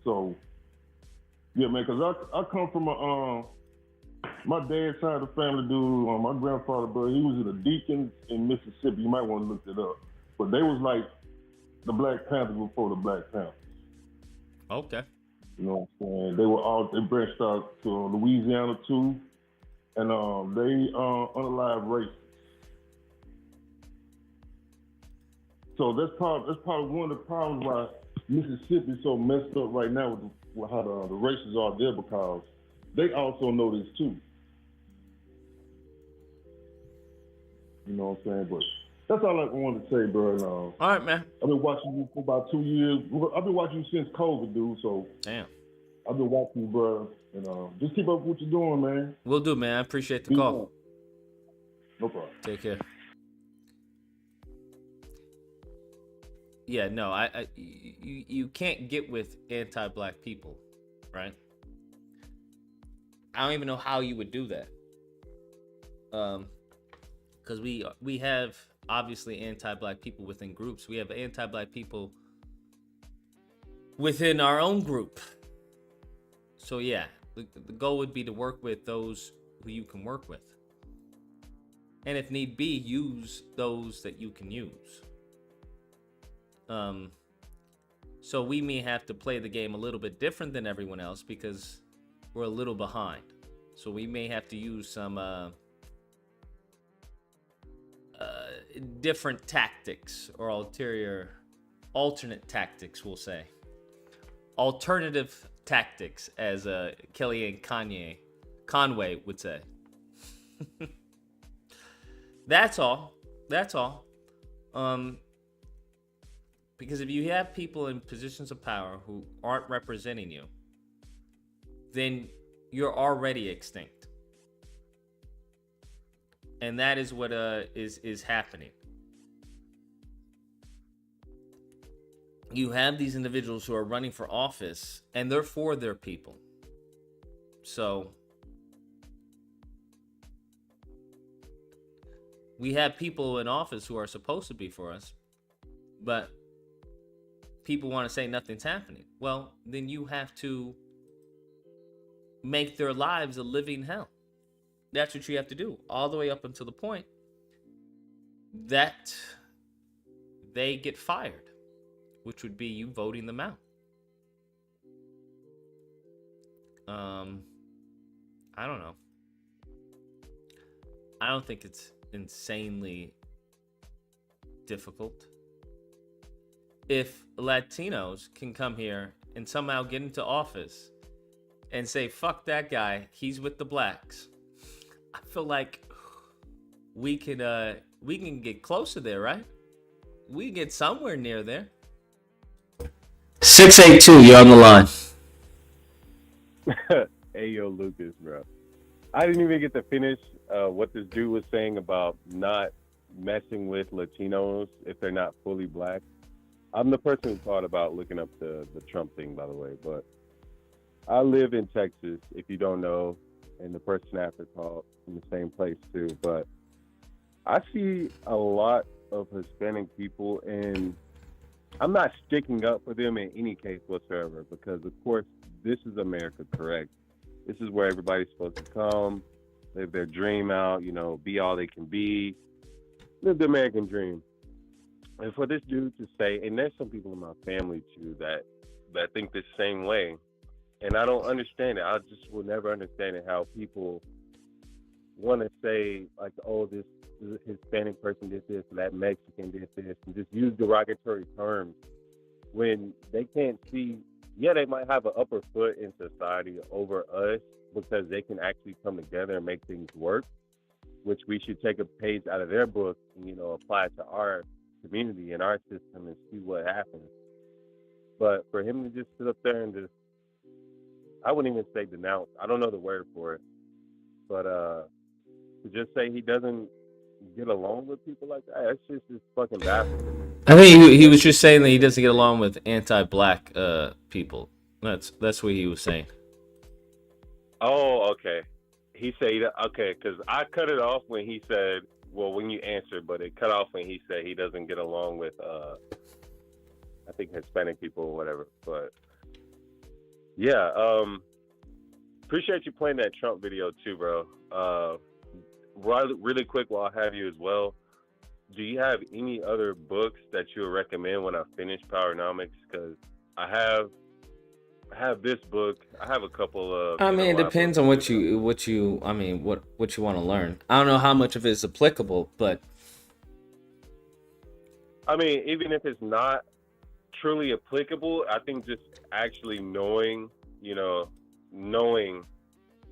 So, yeah, man, because I come from my dad's side of the family, dude, my grandfather, bro, he was in the Deacons in Mississippi. You might want to look it up. But they was like the Black Panthers before the Black Panthers. Okay. You know what I'm saying? They branched out to Louisiana too. And they unalive racists. So that's probably one of the problems why Mississippi is so messed up right now with how the races are there, because they also know this too. You know what I'm saying? But that's all I wanted to say, bro. And, all right, man. I've been watching you for about 2 years. I've been watching you since COVID, dude. So damn, I've been watching you, bro. And just keep up with what you're doing, man. Will do, man. I appreciate the call. No problem. Take care. Yeah, no, you can't get with anti-black people, right? I don't even know how you would do that. Because we have obviously anti-black people within groups. We have anti-black people within our own group. So yeah, the goal would be to work with those who you can work with. And if need be, use those that you can use. So we may have to play the game a little bit different than everyone else because we're a little behind. So we may have to use some different tactics or alternate tactics, we'll say. Alternative tactics, as Kellyanne Conway would say. That's all. Because if you have people in positions of power who aren't representing you, then you're already extinct. And that is what is happening. You have these individuals who are running for office, and they're for their people. So we have people in office who are supposed to be for us, but people want to say nothing's happening. Well, then you have to make their lives a living hell. That's what you have to do, all the way up until the point that they get fired, which would be you voting them out. I don't know. I don't think it's insanely difficult. If Latinos can come here and somehow get into office and say, fuck that guy, he's with the blacks, I feel like we can get closer there, right? We can get somewhere near there. 682, you're on the line. Hey, yo, Lucas, bro. I didn't even get to finish what this dude was saying about not messing with Latinos if they're not fully black. I'm the person who thought about looking up the Trump thing, by the way, but I live in Texas, if you don't know, and the person after called from the same place too, but I see a lot of Hispanic people, and I'm not sticking up for them in any case whatsoever, because of course, this is America, correct? This is where everybody's supposed to come, live their dream out, be all they can be, live the American dream. And for this dude to say, and there's some people in my family too that think the same way, and I don't understand it. I just will never understand it, how people want to say, like, oh, this Hispanic person did this, that Mexican did this, and just use derogatory terms when they can't see, yeah, they might have an upper foot in society over us because they can actually come together and make things work, which we should take a page out of their book and, apply it to our community and our system and see what happens. But for him to just sit up there and just, I wouldn't even say denounce, I don't know the word for it, but to just say he doesn't get along with people like that, that's just fucking baffling. I think he was just saying that he doesn't get along with anti-black people. That's what he was saying. Oh, okay. He said, okay, because I cut it off when he said, well, when you answered, but it cut off when he said he doesn't get along with, I think, Hispanic people or whatever. But yeah, appreciate you playing that Trump video too, bro. Really quick, while I have you as well, do you have any other books that you would recommend when I finish Powernomics? Because I have this book. I have a couple of. I mean, it depends on what you want to learn. I don't know how much of it is applicable, but I mean, even if it's not truly applicable, I think just actually knowing, knowing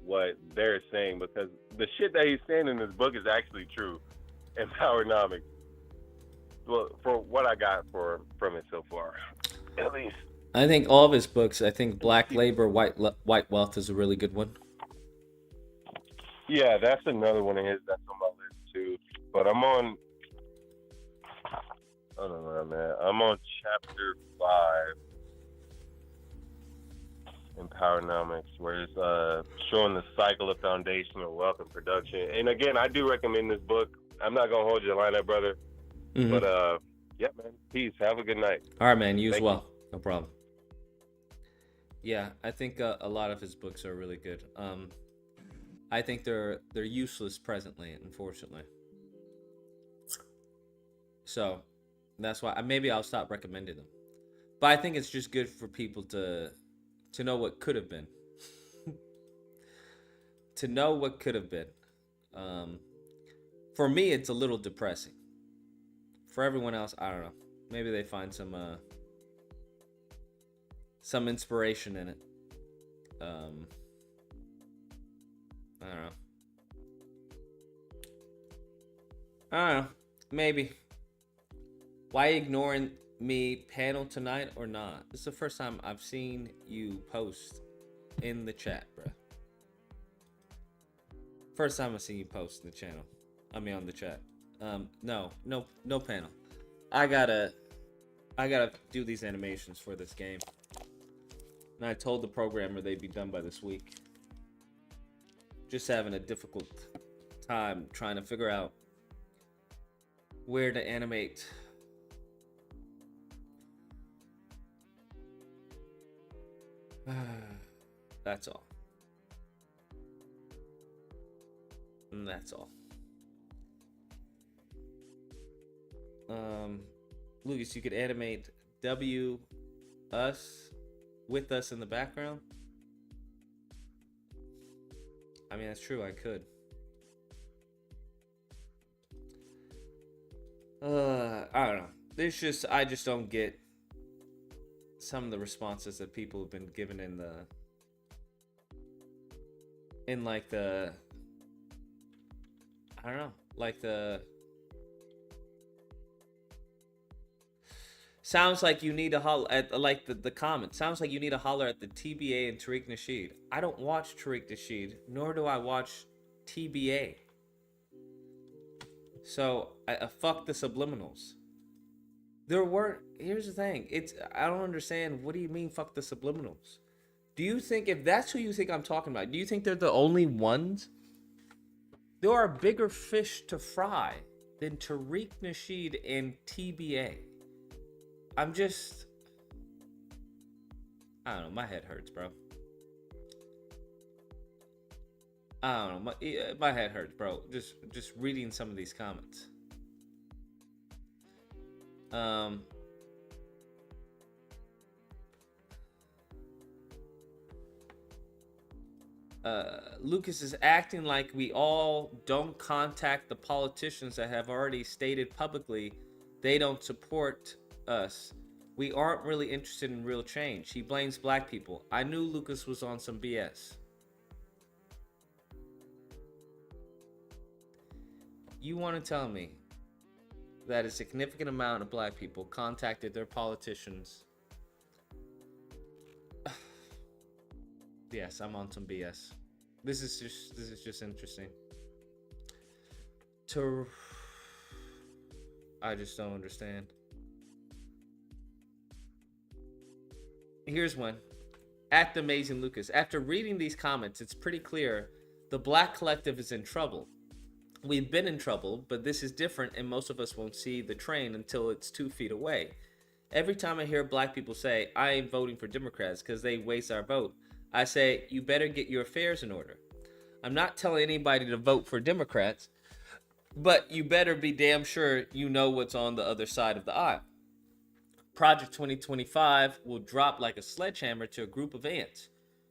what they're saying, because the shit that he's saying in this book is actually true. Empowernomics. Well, for what I got from it so far, at least. I think all of his books. I think Black Labor, White Wealth is a really good one. Yeah, that's another one of his that's on my list too. But I don't know, man. I'm on chapter 5, Empowernomics, where it's showing the cycle of foundational wealth and production. And again, I do recommend this book. I'm not gonna hold your line up, brother. Mm-hmm. But yeah, man. Peace. Have a good night. All right, man. You as Thank well. No problem. Yeah, I think a lot of his books are really good. I think they're useless presently, unfortunately. So that's why maybe I'll stop recommending them. But I think it's just good for people to know what could have been. To know what could have been. For me, it's a little depressing. For everyone else, I don't know. Maybe they find some inspiration in it. I don't know. Maybe. Why ignoring me panel tonight or not? This is the first time I've seen you post in the chat, bruh. First time I've seen you post in the channel. On the chat. No panel. I gotta do these animations for this game. And I told the programmer they'd be done by this week. Just having a difficult time trying to figure out where to animate. That's all. And that's all. Lucas, you could animate us with us in the background. I mean, that's true, I could. I don't know. I just don't get some of the responses that people have been given sounds like you need to holler at the comment. Sounds like you need to holler at the TBA and Tariq Nasheed. I don't watch Tariq Nasheed, nor do I watch TBA. So I fuck the subliminals. Here's the thing. I don't understand. What do you mean fuck the subliminals? Do you think, if that's who you think I'm talking about, do you think they're the only ones? There are bigger fish to fry than Tariq Nasheed and TBA. I don't know, my head hurts, bro. I don't know, my head hurts, bro. Just reading some of these comments. Lucas is acting like we all don't contact the politicians that have already stated publicly they don't support us. We aren't really interested in real change. He blames black people. I knew Lucas was on some BS. You want to tell me that a significant amount of black people contacted their politicians? Yes, I'm on some BS. This is just interesting. I just don't understand. Here's one. At the Amazing Lucas. After reading these comments, it's pretty clear the black collective is in trouble. We've been in trouble, but this is different, and most of us won't see the train until it's 2 feet away. Every time I hear black people say, I ain't voting for Democrats because they waste our vote, I say, you better get your affairs in order. I'm not telling anybody to vote for Democrats, but you better be damn sure you know what's on the other side of the aisle. Project 2025 will drop like a sledgehammer to a group of ants.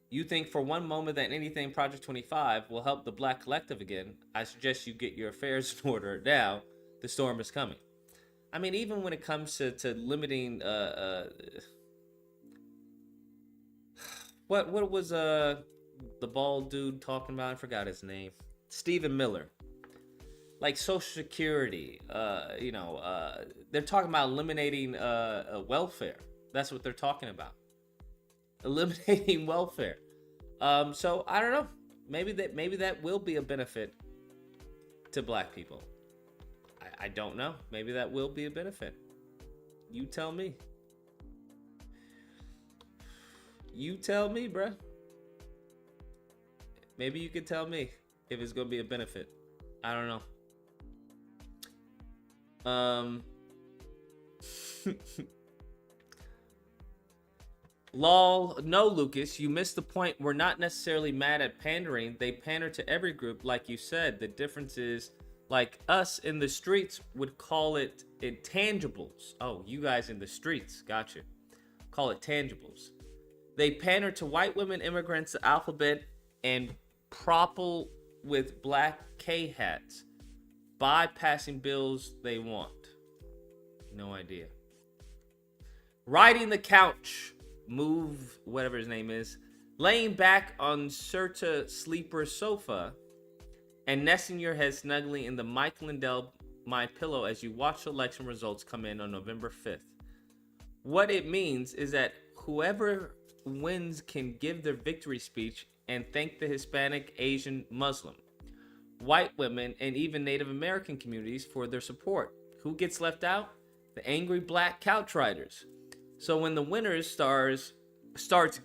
You think for one moment that anything Project 25 will help the black collective again, I suggest you get your affairs in order now. The storm is coming. I mean, even when it comes to limiting, what was the bald dude talking about? I forgot his name. Stephen Miller. Like Social Security, they're talking about eliminating welfare. That's what they're talking about. Eliminating welfare. So I don't know. Maybe that will be a benefit to black people. I don't know. Maybe that will be a benefit. You tell me. You tell me, bruh. Maybe you could tell me if it's gonna be a benefit. I don't know. Lol, no, Lucas, you missed the point. We're not necessarily mad at pandering. They pander to every group, like you said. The difference is, like us in the streets would call it intangibles. Oh, you guys in the streets, gotcha. Call it tangibles. They pander to white women, immigrants, the alphabet, and propel with black K hats, bypassing bills they want. No idea. Riding the couch, move whatever his name is, laying back on Serta sleeper sofa, and nesting your head snugly in the Mike Lindell My Pillow as you watch the election results come in on November 5th. What it means is that whoever wins can give their victory speech and thank the Hispanic, Asian, Muslim, white women, and even Native American communities for their support. Who gets left out? The angry black couch riders. So when the winner starts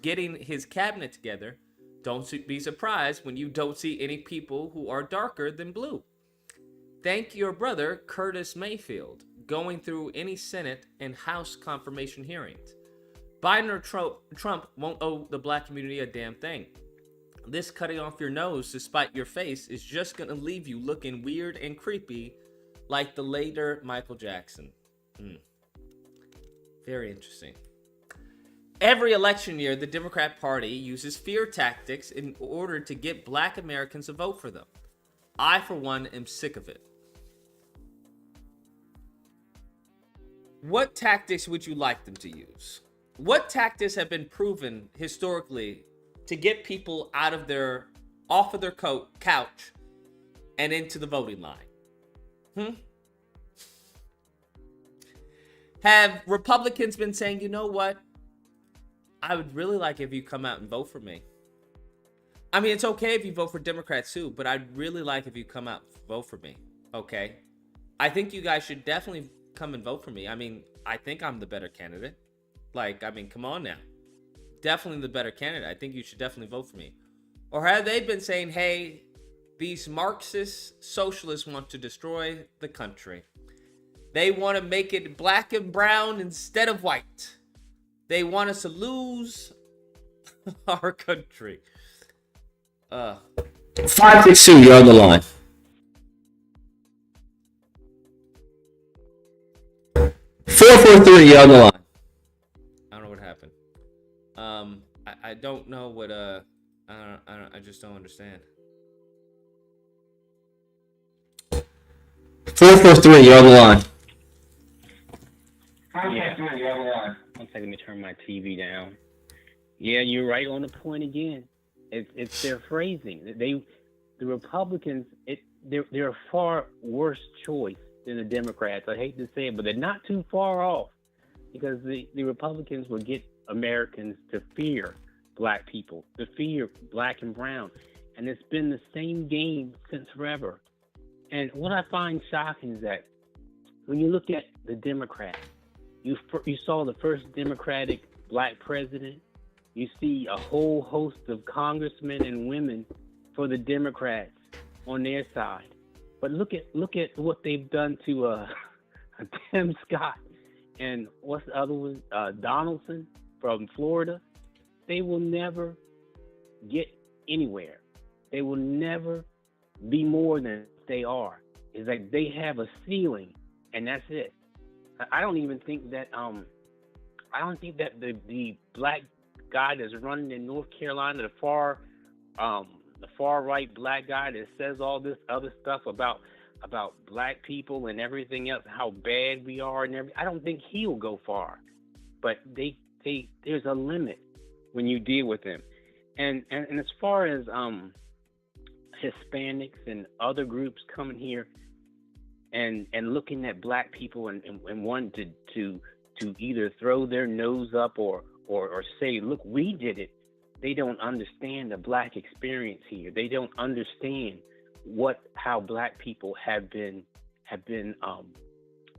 getting his cabinet together, don't be surprised when you don't see any people who are darker than blue. Thank your brother, Curtis Mayfield, going through any Senate and House confirmation hearings. Biden or Trump won't owe the black community a damn thing. This cutting off your nose to spite your face is just going to leave you looking weird and creepy like the later Michael Jackson. Very interesting. Every election year, the Democrat Party uses fear tactics in order to get black Americans to vote for them. I, for one, am sick of it. What tactics would you like them to use? What tactics have been proven historically to get people off of their couch and into the voting line? Have Republicans been saying, you know what? I would really like if you come out and vote for me. I mean, it's okay if you vote for Democrats too, but I'd really like if you come out and vote for me. Okay? I think you guys should definitely come and vote for me. I mean, I think I'm the better candidate. Come on now. Definitely the better candidate. I think you should definitely vote for me. Or have they been saying, hey, these Marxist socialists want to destroy the country. They want to make it black and brown instead of white. They want us to lose our country. 562, you're on the line. 443, you're on the line. I don't know what happened. I don't know what I just don't understand. 443, you're on the line. Yeah. One second, let me turn my TV down. Yeah, you're right on the point again. It's their phrasing. The Republicans, they're a far worse choice than the Democrats. I hate to say it, but they're not too far off, because the Republicans will get Americans to fear black people, to fear black and brown, and it's been the same game since forever. And what I find shocking is that when you look at the Democrats, you saw the first Democratic black president. You see a whole host of congressmen and women for the Democrats on their side. But look at what they've done to Tim Scott and what's the other one? Donaldson from Florida. They will never get anywhere. They will never be more than they are. It's like they have a ceiling, and that's it. I don't even think that the black guy that's running in North Carolina, the far right black guy that says all this other stuff about about black people and everything else, how bad we are and everything, I don't think he'll go far. But there's a limit when you deal with them. And as far as Hispanics and other groups coming here and looking at black people and wanting to either throw their nose up or say, look, we did it. They don't understand the black experience here. They don't understand how black people have been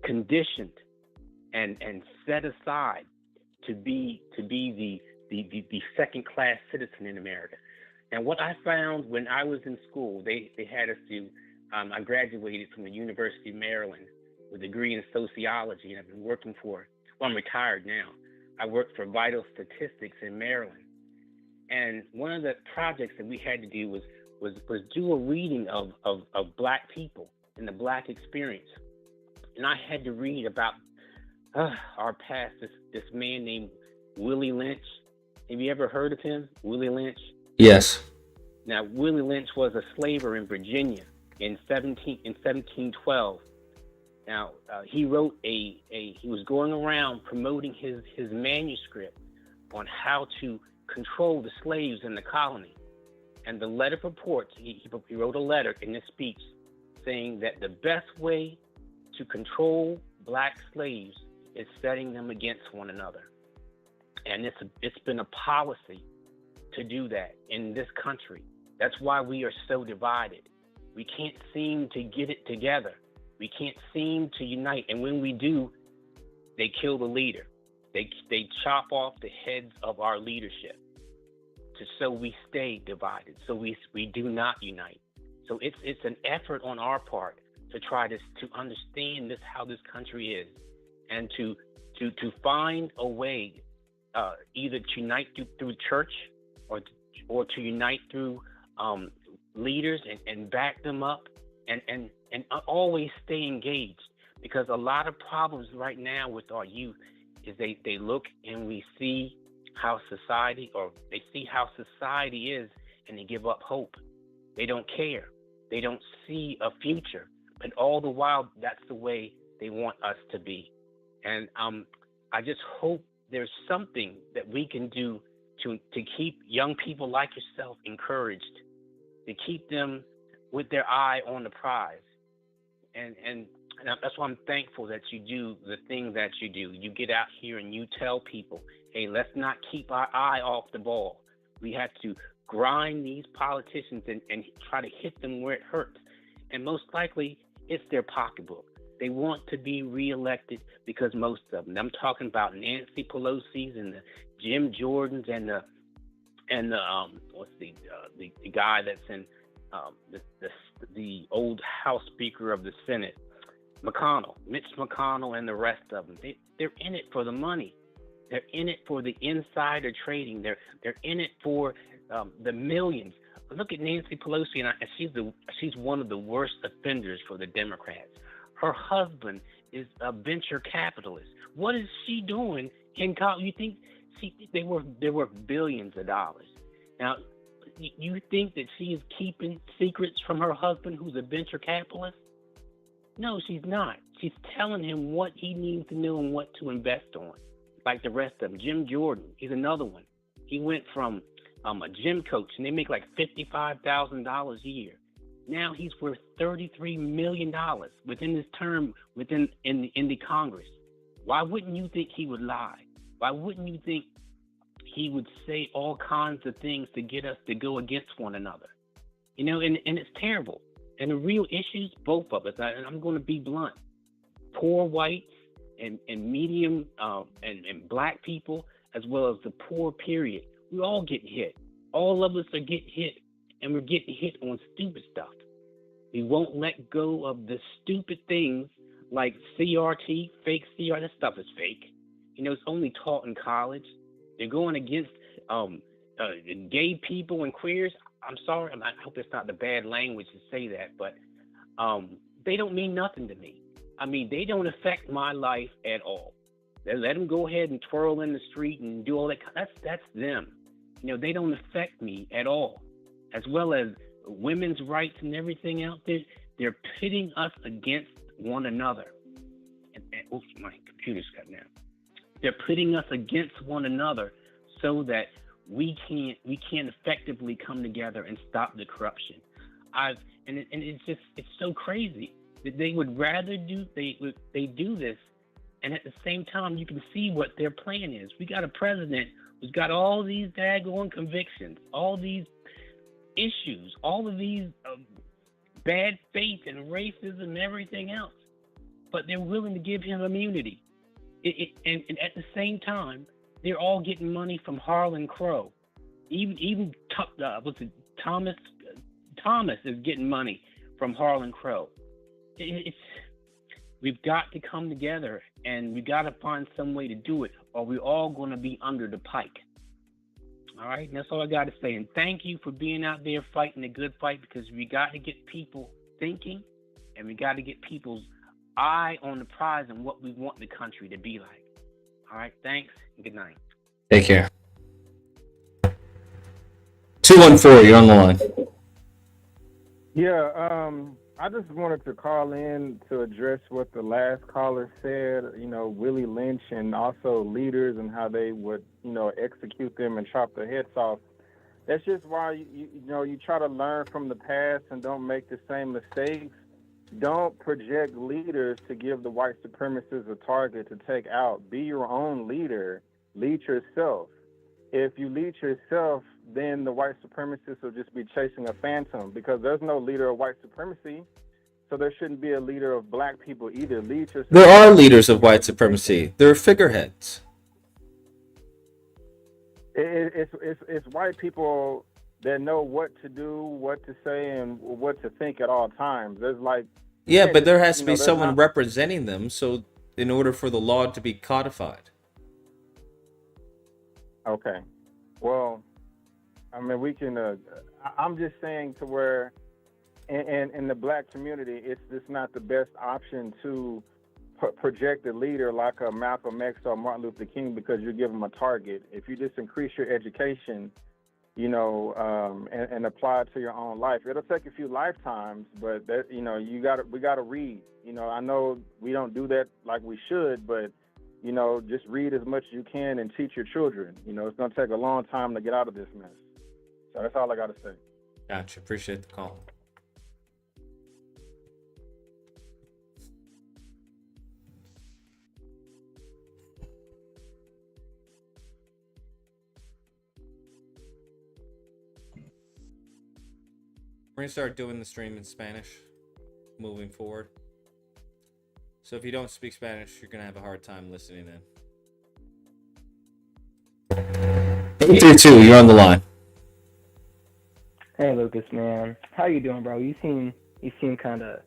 conditioned and set aside to be the second class citizen in America. And what I found when I was in school, they had us do. I graduated from the University of Maryland with a degree in sociology, and I've been working for. Well, I'm retired now. I worked for Vital Statistics in Maryland. And one of the projects that we had to do was do a reading of black people and the black experience. And I had to read about our past, this man named Willie Lynch. Have you ever heard of him, Willie Lynch? Yes. Now, Willie Lynch was a slaver in Virginia in 1712. Now, he wrote he was going around promoting his manuscript on how to control the slaves in the colony. And the letter purports, he wrote a letter in this speech saying that the best way to control black slaves is setting them against one another. And it's been a policy to do that in this country. That's why we are so divided. We can't seem to get it together. We can't seem to unite. And when we do, they kill the leader. They chop off the heads of our leadership. So we stay divided. So we do not unite. So it's an effort on our part to try to understand how this country is, and to find a way either to unite through church or to unite through leaders and back them up and always stay engaged, because a lot of problems right now with our youth is they look and we see how society is, and they give up hope. They don't care. They don't see a future, but all the while that's the way they want us to be. And I just hope there's something that we can do to keep young people like yourself encouraged, to keep them with their eye on the prize. And that's why I'm thankful that you do the thing that you do. You get out here and you tell people, hey, let's not keep our eye off the ball. We have to grind these politicians and try to hit them where it hurts. And most likely, it's their pocketbook. They want to be reelected because most of them. I'm talking about Nancy Pelosi's and the Jim Jordans and the guy that's in the old House Speaker of the Senate, Mitch McConnell, and the rest of them. They're in it for the money. They're in it for the insider trading. They're in it for the millions. Look at Nancy Pelosi, and she's one of the worst offenders for the Democrats. Her husband is a venture capitalist. What is she doing in college? You think they worth billions of dollars? Now, you think that she is keeping secrets from her husband, who's a venture capitalist? No, she's not. She's telling him what he needs to know and what to invest on, like the rest of them. Jim Jordan, he's another one. He went from a gym coach, and they make like $55,000 a year. Now he's worth $33 million within his term in the Congress. Why wouldn't you think he would lie? Why wouldn't you think he would say all kinds of things to get us to go against one another? You know, and it's terrible. And the real issues, both of us, and I'm going to be blunt, poor whites and medium and black people, as well as the poor period, we all get hit. All of us are getting hit, and we're getting hit on stupid stuff. We won't let go of the stupid things like CRT, fake CRT. That stuff is fake. You know, it's only taught in college. They're going against gay people and queers. I'm sorry. I hope it's not the bad language to say that, but they don't mean nothing to me. I mean, they don't affect my life at all. They let them go ahead and twirl in the street and do all that. That's them. You know, they don't affect me at all. As well as women's rights and everything else. They're pitting us against one another. Oops, my computer's cut now. They're pitting us against one another so that we can't effectively come together and stop the corruption. It's so crazy that they would rather do this, and at the same time you can see what their plan is. We got a president who's got all these daggone convictions, all these issues, all of these bad faith and racism and everything else, but they're willing to give him immunity. And at the same time, they're all getting money from Harlan Crow. Even Thomas is getting money from Harlan Crow. We've got to come together, and we got to find some way to do it, or we're all going to be under the pike. All right, and that's all I got to say. And thank you for being out there fighting a good fight, because we got to get people thinking, and we got to get people's eye on the prize and what we want the country to be like. All right, thanks, and good night. Take care. 214, you're on the line. Yeah, I just wanted to call in to address what the last caller said, Willie Lynch and also leaders and how they would, execute them and chop their heads off. That's just why, you try to learn from the past and don't make the same mistakes. Don't project leaders to give the white supremacists a target to take out. Be your own leader. Lead yourself. If you lead yourself, then the white supremacists will just be chasing a phantom, because there's no leader of white supremacy. So there shouldn't be a leader of black people either. Lead yourself. There are leaders of white supremacy. They're figureheads. It's white people that know what to do, what to say, and what to think at all times. There's Yeah, but there has to be someone representing them, so in order for the law to be codified. Okay. Well, I mean, we can. I'm just saying to where, in the black community, it's just not the best option to project a leader like a Malcolm X or Martin Luther King, because you give them a target. If you just increase your education, and apply it to your own life, it'll take a few lifetimes, but that we gotta read. I know we don't do that like we should, but just read as much as you can and teach your children. It's gonna take a long time to get out of this mess. So that's all I gotta say. Gotcha. Appreciate the call. We're going to start doing the stream in Spanish moving forward. So if you don't speak Spanish, you're going to have a hard time listening in. 832, you're on the line. Hey, Lucas, man. How you doing, bro? You seem kind of,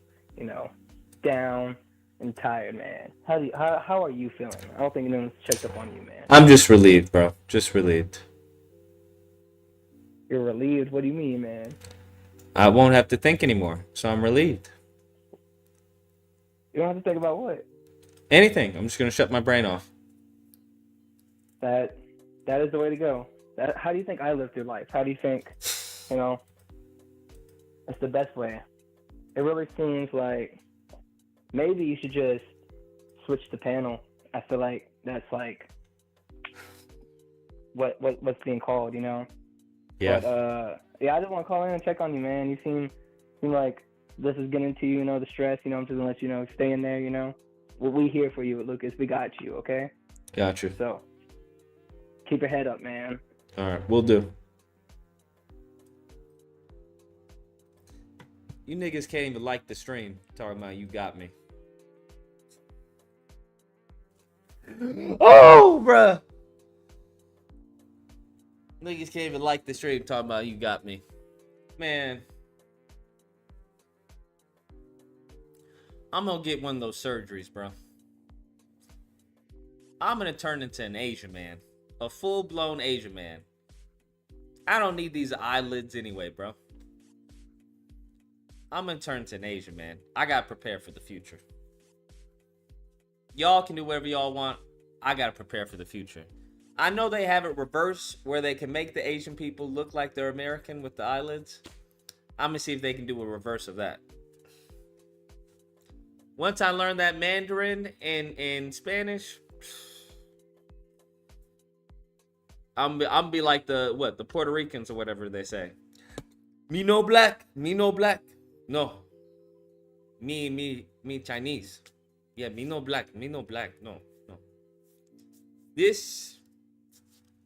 down and tired, man. How are you feeling? I don't think anyone's checked up on you, man. I'm just relieved, bro. Just relieved. You're relieved? What do you mean, man? I won't have to think anymore, so I'm relieved. You don't have to think about what? Anything. I'm just going to shut my brain off. That is the way to go. How do you think I live through life? How do you think, it's the best way? It really seems like maybe you should just switch the panel. I feel like that's like what's being called, Yeah. But, yeah, I just want to call in and check on you, man. You seem like this is getting to you, the stress, I'm just going to let you know, stay in there, we here for you, Lucas. We got you, okay? Got you. So, keep your head up, man. All right, we'll do. You niggas can't even like the stream. Talking about you got me. Oh, bruh. Niggas can't even like the stream. Talking about you got me. Man. I'm gonna get one of those surgeries, bro. I'm gonna turn into an Asian man. A full-blown Asian man. I don't need these eyelids anyway, bro. I'm gonna turn into an Asian man. I gotta prepare for the future. Y'all can do whatever y'all want. I gotta prepare for the future. I know they have it reversed where they can make the Asian people look like they're American with the eyelids. I'm gonna see if they can do a reverse of that. Once I learned that Mandarin and Spanish, I'm be like the Puerto Ricans or whatever they say. Me no black, me no black. No. Me Chinese. Yeah, me no black, me no black. No. This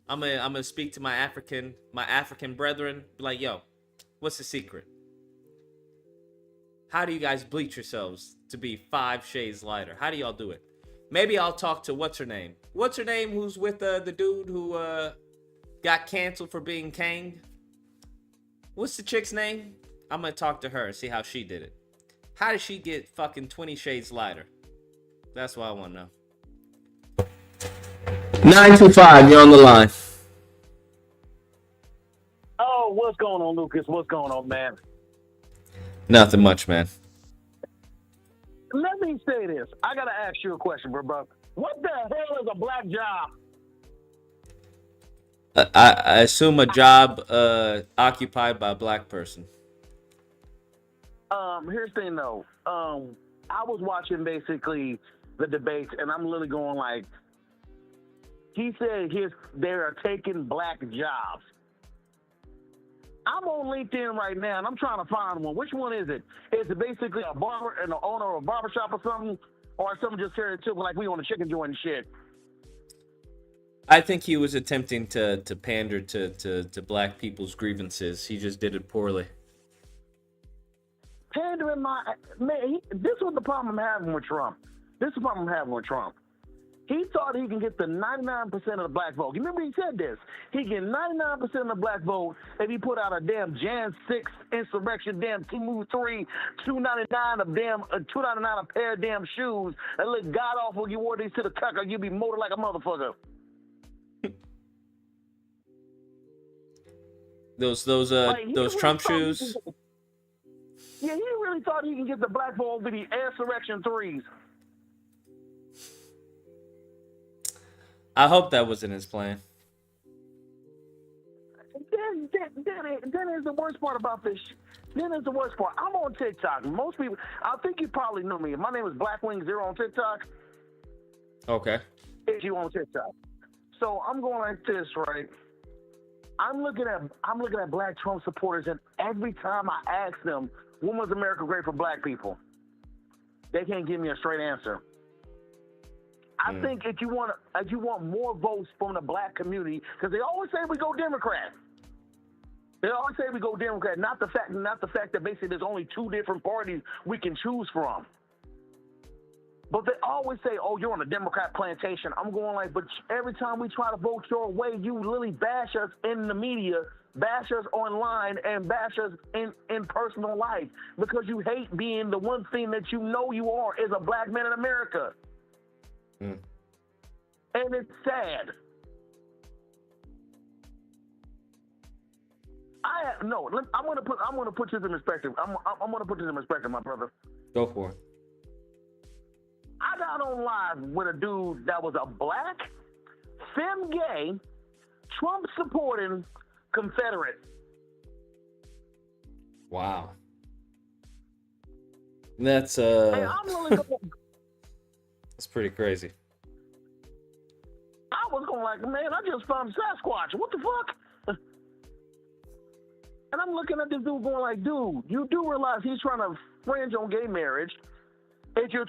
I'm gonna speak to my African brethren. Be like, yo, what's the secret? How do you guys bleach yourselves to be 5 shades lighter? How do y'all do it? Maybe I'll talk to what's her name? What's her name? Who's with the dude who got canceled for being Kang? What's the chick's name? I'm gonna talk to her and see how she did it. How did she get fucking 20 shades lighter? That's what I want to know. 925, you're on the line. Oh, what's going on, Lucas? What's going on, man? Nothing much, man. Let me say this. I gotta ask you a question, bro. What the hell is a black job? I assume a job occupied by a black person. Here's the thing, though. I was watching basically the debates, and I'm literally going like, he said they are taking black jobs. I'm on LinkedIn right now, and I'm trying to find one. Which one is it? Is it basically a barber and the owner of a barbershop or something? Or something just stereotypical like we on a chicken joint and shit? I think he was attempting to pander to black people's grievances. He just did it poorly. Pandering this was the problem I'm having with Trump. He thought he can get the 99% of the black vote. You remember he said this? He get 99% of the black vote if he put out a damn Jan 6 insurrection, damn Timu 3, $2.99 a pair of damn shoes that look god awful. You wore these to the cucker, you'd be motored like a motherfucker. Those Trump shoes. Yeah, he really thought he can get the black vote with the insurrection 3s. I hope that wasn't his plan. Then is the worst part about this. Then is the worst part. I'm on TikTok. Most people, I think you probably know me. My name is Blackwing0 on TikTok. Okay. If you on TikTok. So I'm going like this, right? I'm looking at black Trump supporters, and every time I ask them, when was America great for black people? They can't give me a straight answer. I think if you want more votes from the black community, because they always say we go Democrat. They always say we go Democrat, not the fact that basically there's only 2 different parties we can choose from. But they always say, "Oh, you're on a Democrat plantation." I'm going like, but every time we try to vote your way, you literally bash us in the media, bash us online, and bash us in personal life because you hate being the one thing that you know you are is a black man in America. And it's sad. I'm gonna put this in perspective. I'm gonna put this in perspective, my brother. Go for it. I got on live with a dude that was a black, femme gay, Trump supporting Confederate. Wow. That's Hey, I'm really that's pretty crazy. I was going like, man, I just found Sasquatch. What the fuck? And I'm looking at this dude going like, dude, you do realize he's trying to fringe on gay marriage. If you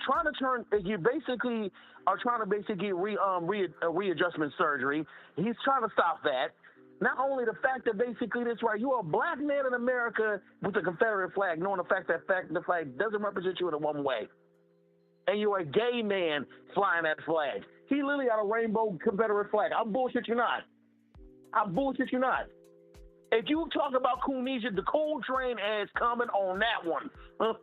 basically are trying to get readjustment surgery, he's trying to stop that. Not only the fact that basically that's right, you're a black man in America with a Confederate flag, knowing the fact the flag doesn't represent you in a one way. And you're a gay man flying that flag. He literally got a rainbow Confederate flag. I bullshit you not. If you talk about Coonesian, the coal train is coming on that one. Huh?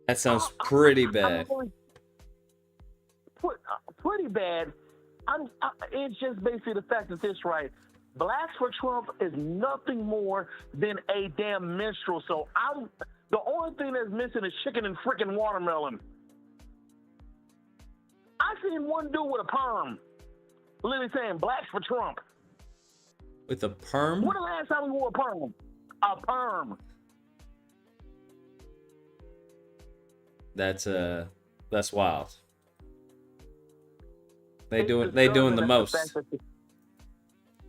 That sounds pretty bad. Pretty bad. It's just basically the fact that this right. Blacks for Trump is nothing more than a damn minstrel. So the only thing that's missing is chicken and freaking watermelon. I seen one dude with a perm, literally saying blacks for Trump. With a perm? When the last time we wore a perm? A perm. That's wild. They It's doing disturbing the that most. fact that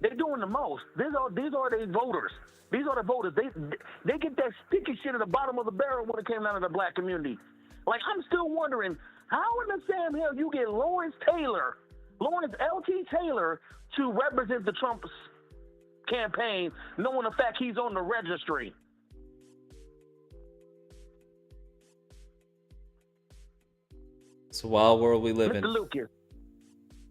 they're doing the most. These are the voters. These are the voters. They get that sticky shit at the bottom of the barrel when it came down to the black community. Like, I'm still wondering, how in the Sam hell you get Lawrence L.T. Taylor, to represent the Trump campaign, knowing the fact he's on the registry? It's a wild world we live in. Mr. Lucas.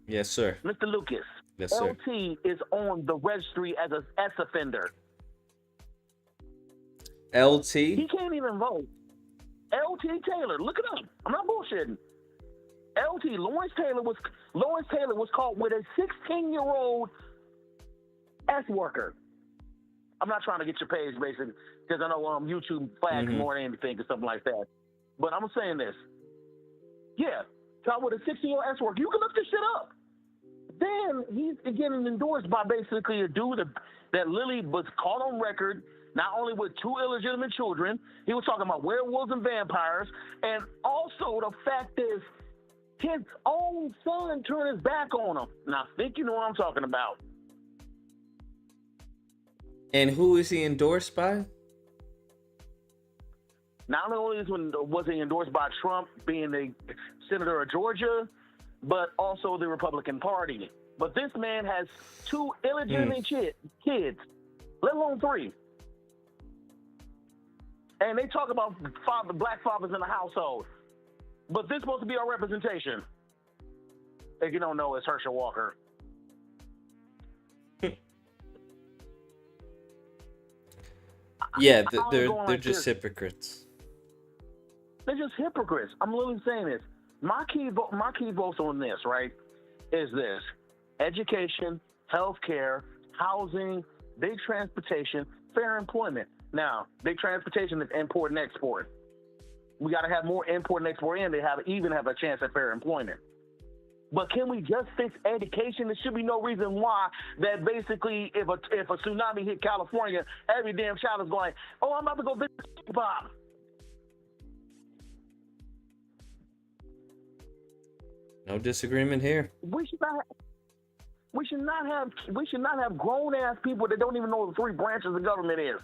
Yes, sir. Mr. Lucas. Yes, sir. LT is on the registry as a sex offender. LT? He can't even vote. LT Taylor, look it up. I'm not bullshitting. LT, Lawrence Taylor was caught with a 16-year-old S worker. I'm not trying to get your page, basically, because I know YouTube flags more than anything or something like that. But I'm saying this. Yeah, caught with a 16-year-old S worker. You can look this shit up. Then he's getting endorsed by basically a dude that literally was caught on record, not only with 2 illegitimate children, he was talking about werewolves and vampires, and also the fact is his own son turned his back on him. Now, I think you know what I'm talking about. And who is he endorsed by? Not only was he endorsed by Trump being the senator of Georgia, but also the Republican Party. But this man has 2 illegitimate kids, let alone 3. And they talk about black fathers in the household. But this is supposed to be our representation. If you don't know, it's Herschel Walker. Yeah, they're just hypocrites. They're just hypocrites. I'm literally saying this. My key votes on this, right, is this: education, healthcare, housing, big transportation, fair employment. Now, big transportation is import and export. We got to have more import and export in to even have a chance at fair employment. But can we just fix education? There should be no reason why that basically if a tsunami hit California, every damn child is going, oh, I'm about to go visit Bob. No disagreement here. We should not have grown ass people that don't even know what the 3 branches of government is.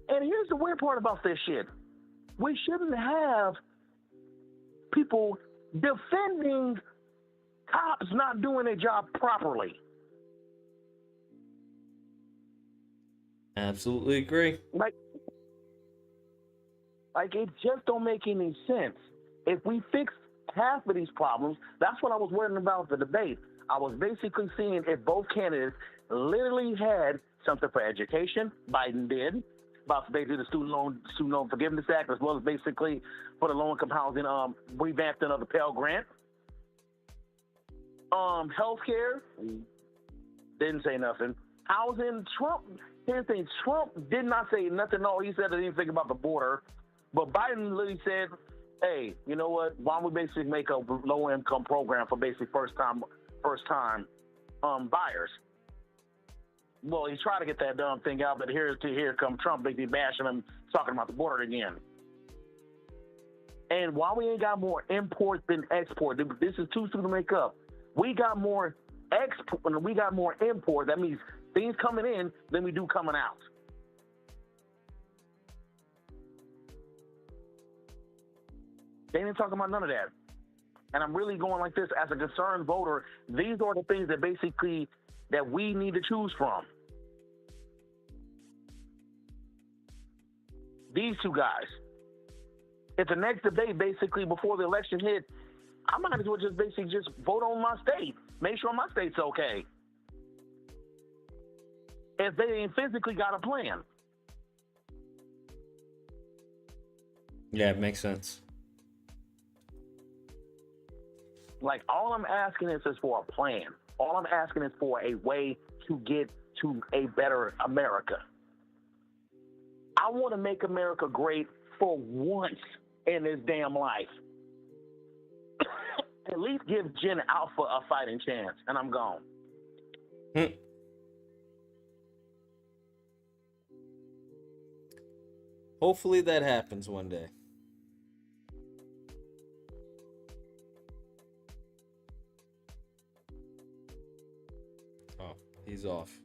And here's the weird part about this shit. We shouldn't have people defending cops not doing their job properly. Absolutely agree. Like it just don't make any sense. If we fix half of these problems, that's what I was worrying about the debate. I was basically seeing if both candidates literally had something for education. Biden did. About basically the Student Loan Forgiveness Act, as well as basically for the low-income housing, revamped another Pell Grant. Healthcare, didn't say nothing. Housing, Trump, here's the thing, Trump did not say nothing. No, he said anything about the border. But Biden literally said, hey, you know what? Why don't we basically make a low-income program for basically first-time buyers? Well, he tried to get that dumb thing out, but here come Trump, basically bashing him, talking about the border again. And while we ain't got more import than export, this is too soon to make up. We got more export, and we got more import. That means things coming in than we do coming out. They ain't talking about none of that. And I'm really going like this as a concerned voter. These are the things that basically that we need to choose from. These 2 guys. If the next debate basically before the election hit, I might as well just basically just vote on my state. Make sure my state's okay. If they ain't physically got a plan. Yeah, it makes sense. Like, all I'm asking is for a plan. All I'm asking is for a way to get to a better America. I want to make America great for once in this damn life. At least give Gen Alpha a fighting chance, and I'm gone. Hopefully that happens one day. Oh, he's off.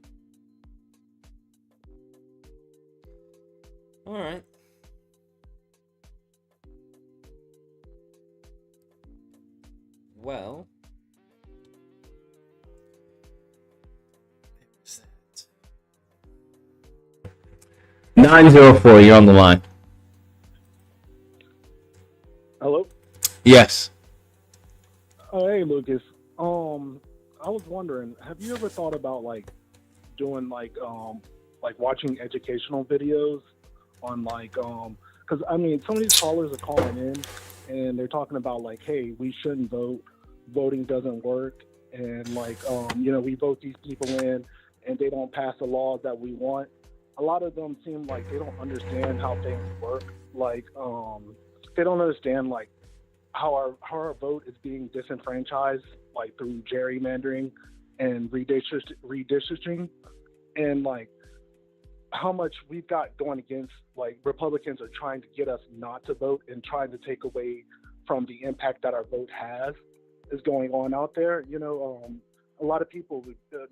All right. Well, 904, you're on the line. Hello. Yes. Hey, Lucas. I was wondering, have you ever thought about doing like watching educational videos on because I mean, some of these callers are calling in and they're talking about hey, we shouldn't vote, voting doesn't work, and we vote these people in and they don't pass the laws that we want. A lot of them seem like they don't understand how things work. They don't understand how our vote is being disenfranchised through gerrymandering and redistricting, and how much we've got going against Republicans are trying to get us not to vote and trying to take away from the impact that our vote has is going on out there. A lot of people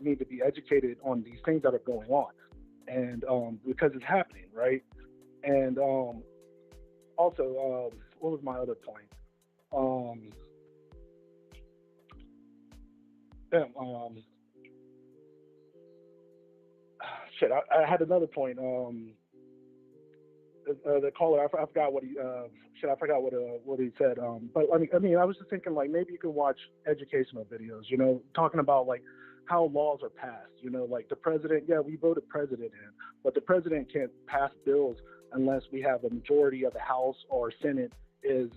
need to be educated on these things that are going on, and because it's happening, right? And also, what was my other point? I had another point. The caller, I forgot what he. I forgot what he said. But I mean, I was just thinking maybe you could watch educational videos. Talking about how laws are passed. The president. Yeah, we voted president in, but the president can't pass bills unless we have a majority of the House or Senate is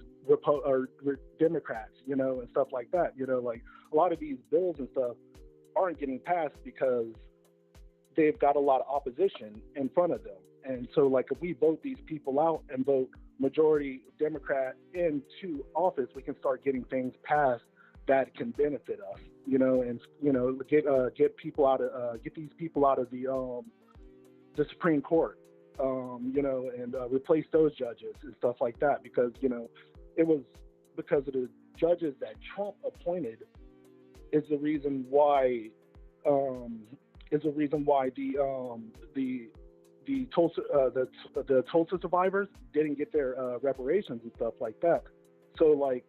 Democrats, and stuff like that. A lot of these bills and stuff aren't getting passed because they've got a lot of opposition in front of them. And so if we vote these people out and vote majority Democrat into office, we can start getting things passed that can benefit us, and get people out of get these people out of the Supreme Court, and replace those judges and stuff like that, because it was because of the judges that Trump appointed is the reason why the Tulsa survivors didn't get their reparations and stuff like that. So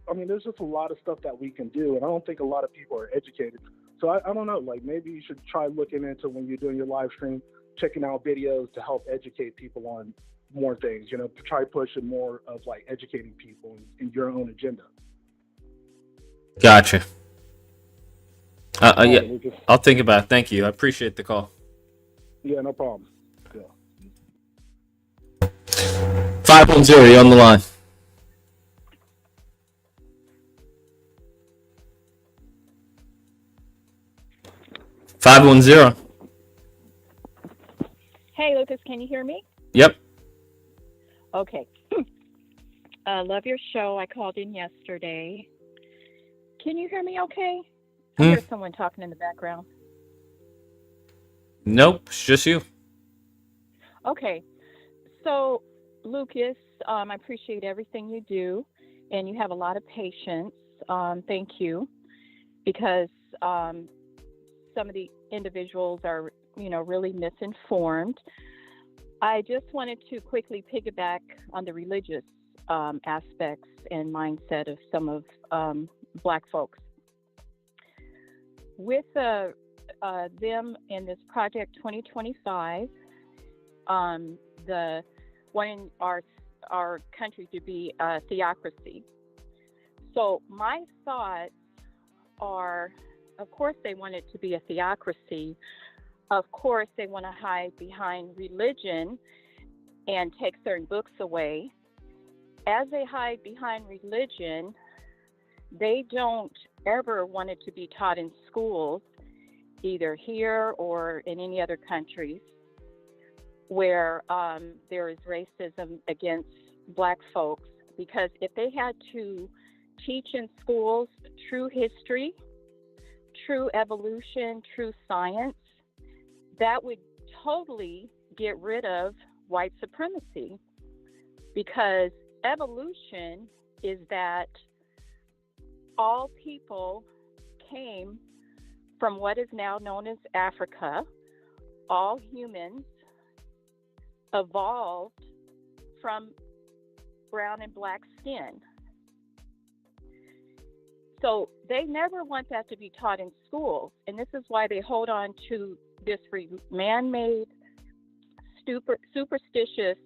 I mean, there's just a lot of stuff that we can do, and I don't think a lot of people are educated. So I don't know, maybe you should try looking into, when you're doing your live stream, checking out videos to help educate people on more things. Try pushing more of educating people in your own agenda. Gotcha. Yeah, Lucas. I'll think about it. Thank you. I appreciate the call. Yeah, no problem. Yeah. 510, you're on the line. Hey, Lucas, can you hear me? Yep. Okay. Love your show. I called in yesterday. Can you hear me okay? I hear someone talking in the background. Nope, it's just you. Okay. So, Lucas, I appreciate everything you do, and you have a lot of patience. Thank you, because some of the individuals are, really misinformed. I just wanted to quickly piggyback on the religious aspects and mindset of some of Black folks. With them in this Project 2025, the one in our country to be a theocracy. So my thoughts are, of course they want it to be a theocracy. Of course they want to hide behind religion and take certain books away. As they hide behind religion, they don't ever want it to be taught in schools, either here or in any other countries where there is racism against Black folks. Because if they had to teach in schools true history, true evolution, true science, that would totally get rid of white supremacy, because evolution is that all people came from what is now known as Africa. All humans evolved from brown and black skin. So they never want that to be taught in schools, and this is why they hold on to this man-made, superstitious,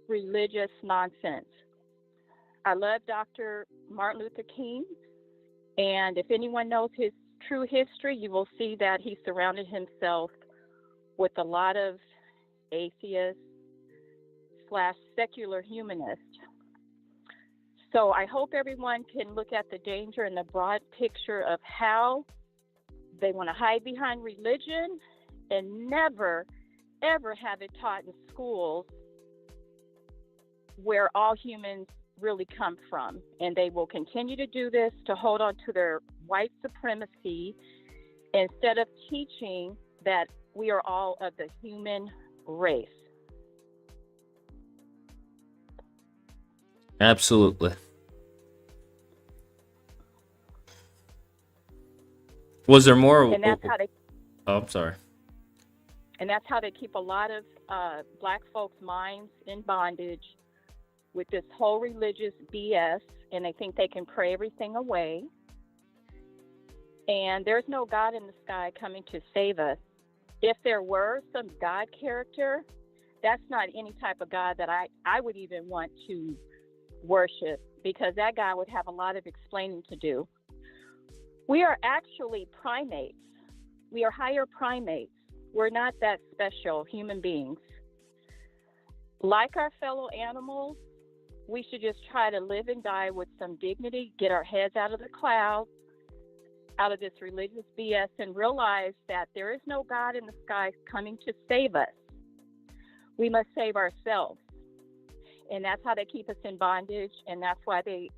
religious nonsense. I love Dr. Martin Luther King, and if anyone knows his true history, you will see that he surrounded himself with a lot of atheists / secular humanists. So I hope everyone can look at the danger and the broad picture of how they want to hide behind religion and never, ever have it taught in schools where all humans really come from. And they will continue to do this to hold on to their white supremacy instead of teaching that we are all of the human race. Absolutely. Was there more? And that's how they. Oh, I'm sorry. And that's how they keep a lot of black folks' minds in bondage with this whole religious BS, and they think they can pray everything away. And there's no God in the sky coming to save us. If there were some God character, that's not any type of God that I would even want to worship, because that guy would have a lot of explaining to do. We are actually primates. We are higher primates. We're not that special human beings. Like our fellow animals, we should just try to live and die with some dignity, get our heads out of the clouds, out of this religious BS, and realize that there is no God in the sky coming to save us. We must save ourselves. And that's how they keep us in bondage, and that's why they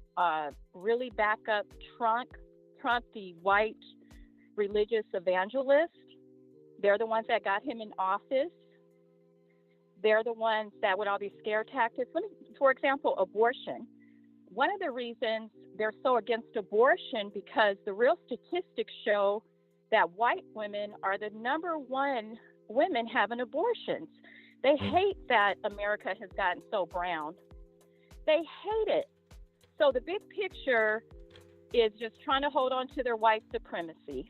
really back up Trump, the white religious evangelist. They're the ones that got him in office. They're the ones that with all these scare tactics. For example, abortion. One of the reasons they're so against abortion, because the real statistics show that white women are the #1 women having abortions. They hate that America has gotten so brown. They hate it. So the big picture is just trying to hold on to their white supremacy.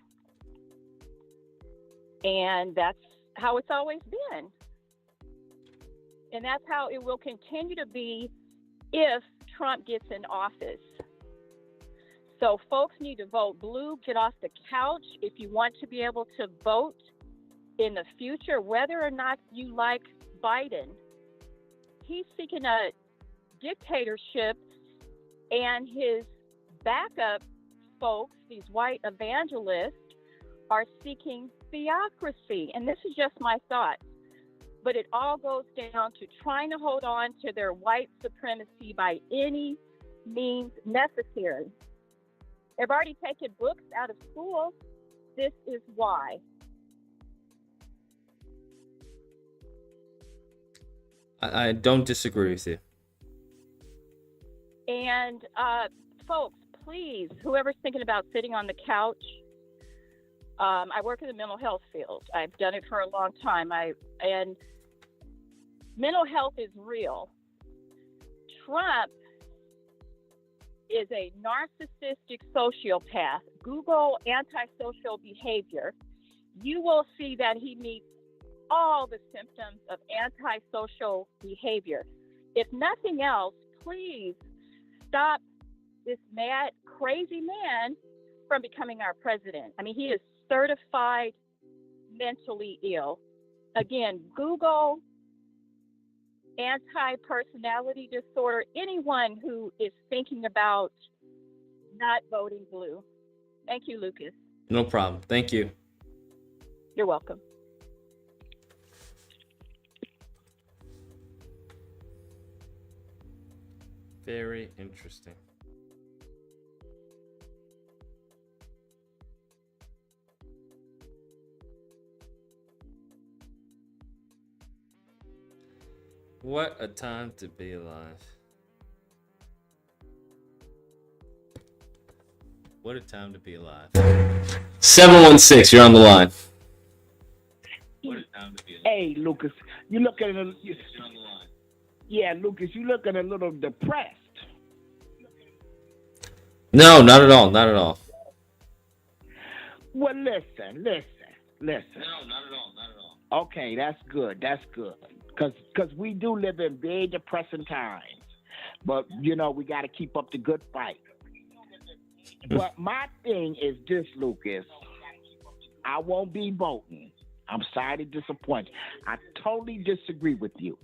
And that's how it's always been. And that's how it will continue to be if Trump gets in office. So folks need to vote blue, get off the couch if you want to be able to vote in the future, whether or not you like Biden. He's seeking a dictatorship, and his backup folks, these white evangelists, are seeking theocracy. And this is just my thought, but it all goes down to trying to hold on to their white supremacy by any means necessary. They've already taken books out of school. This is why. I don't disagree with you. And folks, please, whoever's thinking about sitting on the couch, I work in the mental health field. I've done it for a long time. And mental health is real. Trump is a narcissistic sociopath. Google antisocial behavior. You will see that he meets all the symptoms of antisocial behavior. If nothing else, please stop this mad, crazy man from becoming our president. I mean, he is certified mentally ill. Again, Google anti-personality disorder, anyone who is thinking about not voting blue. Thank you, Lucas. No problem. Thank you. You're welcome. Very interesting. What a time to be alive. What a time to be alive. 716, you're on the line. What a time to be alive. Hey, Lucas, you look at it. Yeah, Lucas, you looking a little depressed. No, not at all. Not at all. Well, listen. No, not at all. Okay, that's good. Because we do live in very depressing times. But, you know, we got to keep up the good fight. But my thing is this, Lucas. I won't be voting. I'm sorry to disappoint you. I totally disagree with you.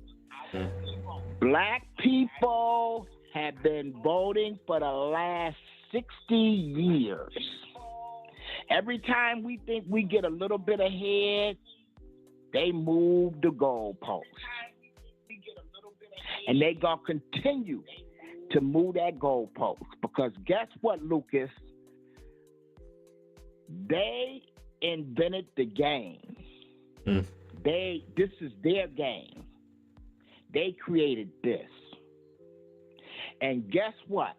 Black people have been voting for the last 60 years. Every time we think we get a little bit ahead, they move the goalpost. And they gonna continue to move that goalpost. Because guess what, Lucas? They invented the game. This is their game. They created this. And guess what?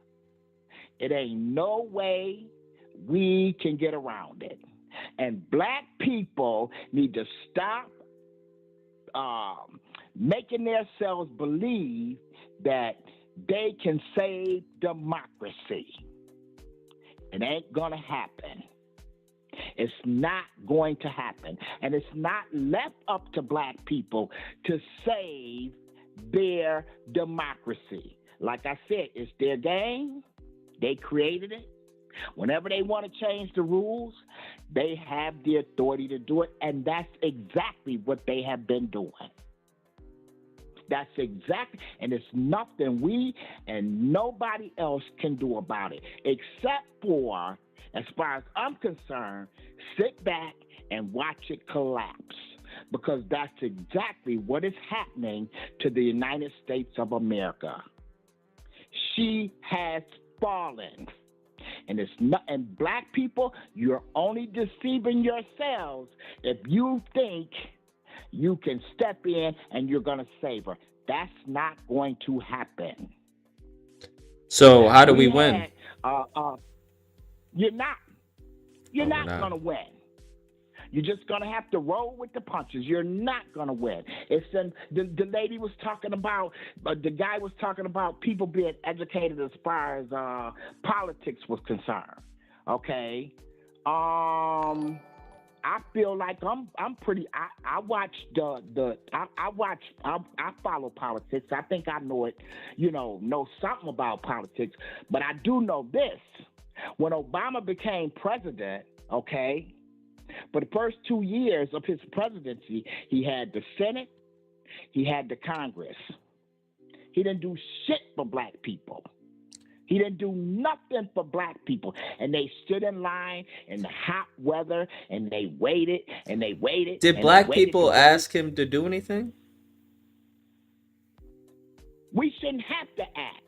It ain't no way we can get around it. And black people need to stop making themselves believe that they can save democracy. It ain't gonna happen. It's not going to happen. And it's not left up to black people to save their democracy. Like I said, it's their game. They created it. Whenever they want to change the rules, they have the authority to do it. And that's exactly what they have been doing. That's exactly, and it's nothing we and nobody else can do about it, except for, as far as I'm concerned, sit back and watch it collapse. Because that's exactly what is happening to the United States of America. She has fallen. And it's not, and black people, you're only deceiving yourselves if you think you can step in and you're going to save her. That's not going to happen. So how do we win? You're not going to win. You're just going to have to roll with the punches. You're not going to win. It's the lady was talking about, the guy was talking about people being educated as far as politics was concerned. Okay. I feel like I'm pretty. I watch I follow politics. I think I know it. Know something about politics. But I do know this: when Obama became president, okay, for the first 2 years of his presidency, he had the Senate, he had the Congress. He didn't do shit for black people. He didn't do nothing for black people. And they stood in line in the hot weather, and they waited, and they waited. Did black people ask him to do anything? We shouldn't have to ask.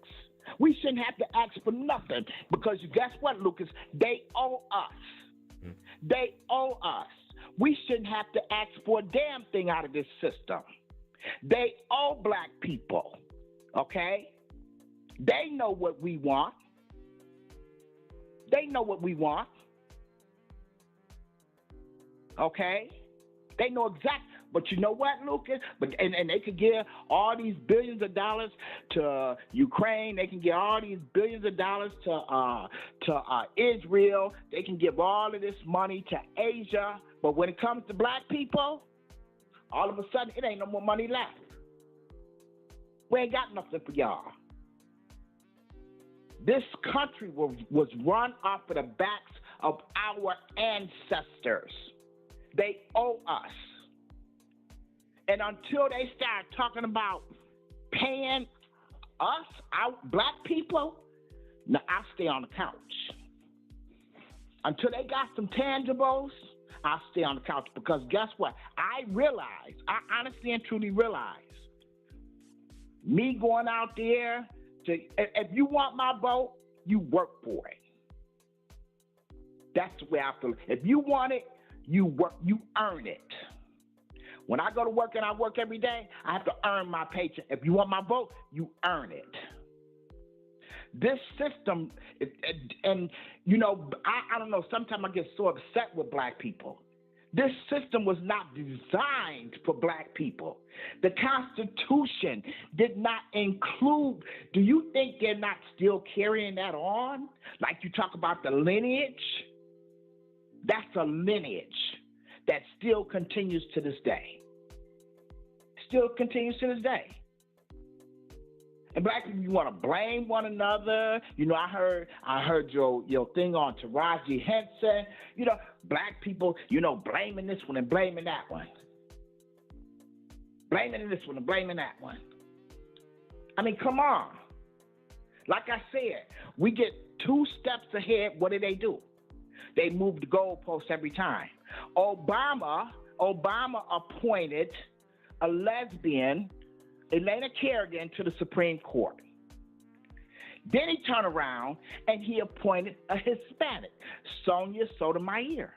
We shouldn't have to ask for nothing. Because guess what, Lucas? They owe us. They owe us. We shouldn't have to ask for a damn thing out of this system. They owe black people. Okay? They know what we want. They know what we want. Okay? They know exactly. But you know what, Lucas? And they could give all these billions of dollars to Ukraine. They can give all these billions of dollars to Israel. They can give all of this money to Asia. But when it comes to black people, all of a sudden, it ain't no more money left. We ain't got nothing for y'all. This country was run off of the backs of our ancestors. They owe us. And until they start talking about paying us, our black people, now I'll stay on the couch. Until they got some tangibles, I'll stay on the couch. Because guess what? I honestly and truly realize, me going out there, if you want my vote, you work for it. That's the way I feel. If you want it, you work, you earn it. When I go to work and I work every day, I have to earn my paycheck. If you want my vote, you earn it. This system, and you know, I don't know, sometimes I get so upset with black people. This system was not designed for black people. The Constitution did not include, do you think they're not still carrying that on? Like you talk about the lineage? That's a lineage that still continues to this day. Still continues to this day. And black people, you want to blame one another. You know, I heard your thing on Taraji Henson. You know, black people, you know, blaming this one and blaming that one. Blaming this one and blaming that one. I mean, come on. Like I said, we get 2 steps ahead. What do? They move the goalposts every time. Obama appointed a lesbian, Elena Kerrigan, to the Supreme Court. Then he turned around and he appointed a Hispanic, Sonia Sotomayor.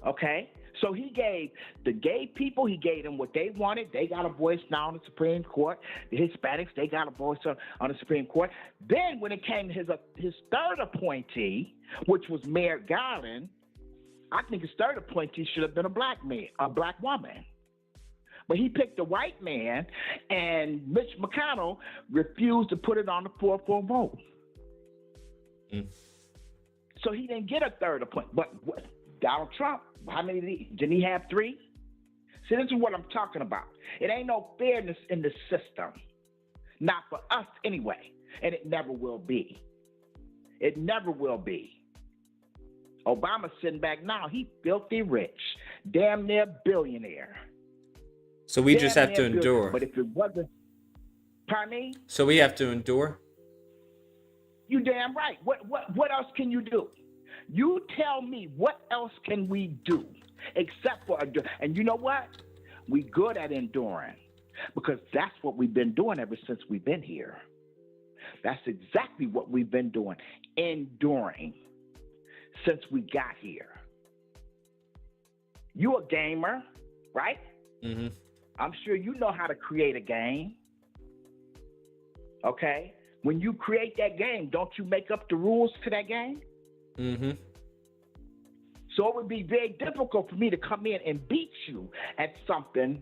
Okay? So he gave the gay people, he gave them what they wanted. They got a voice now on the Supreme Court. The Hispanics, they got a voice on the Supreme Court. Then when it came to his third appointee, which was Merrick Garland, I think his third appointee should have been a black woman. But he picked a white man, and Mitch McConnell refused to put it on the 4-4 vote. So he didn't get a third appointment. But Donald Trump, how many did he have? 3? See, this is what I'm talking about. It ain't no fairness in the system. Not for us anyway. And it never will be. It never will be. Obama's sitting back now. He filthy rich. Damn near billionaire. So we just have to endure. But if it wasn't, pardon me? So we have to endure? You damn right. What else can you do? You tell me, what else can we do except for endure? And you know what? We good at enduring because that's what we've been doing ever since we've been here. That's exactly what we've been doing, enduring since we got here. You a gamer, right? Mm-hmm. I'm sure you know how to create a game. Okay? When you create that game, don't you make up the rules to that game? Mm-hmm. So it would be very difficult for me to come in and beat you at something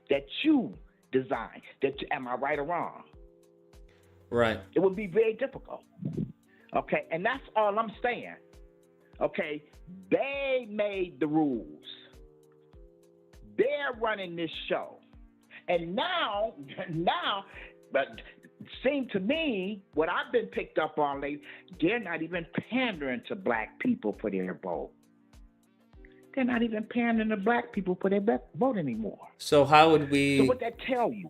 that you designed. Am I right or wrong? Right. It would be very difficult. Okay? And that's all I'm saying. Okay? They made the rules. They're running this show. And now, but it seemed to me, what I've been picked up on lately, they're not even pandering to black people for their vote. They're not even pandering to black people for their vote anymore. So how would we... So what that tell you?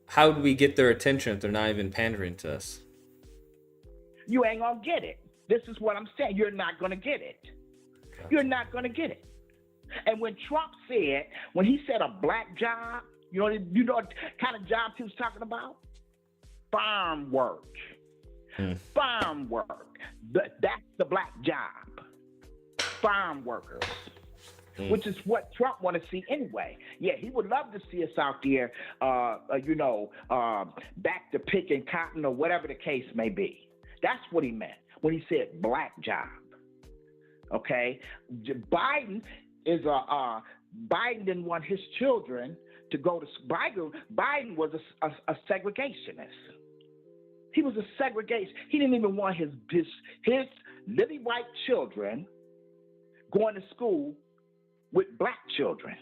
How would we get their attention if they're not even pandering to us? You ain't gonna get it. This is what I'm saying. You're not gonna get it. You're not gonna get it. And when Trump said, when he said a black job, you know what kind of jobs he was talking about? Farm work. Farm work. That's the black job. Farm workers. Which is what Trump want to see anyway. Yeah, he would love to see us out there, back to picking cotton or whatever the case may be. That's what he meant when he said black job. Okay? Biden didn't want his children to go to Biden was a segregationist. He was a segregation. He didn't even want his lily white children going to school with black children.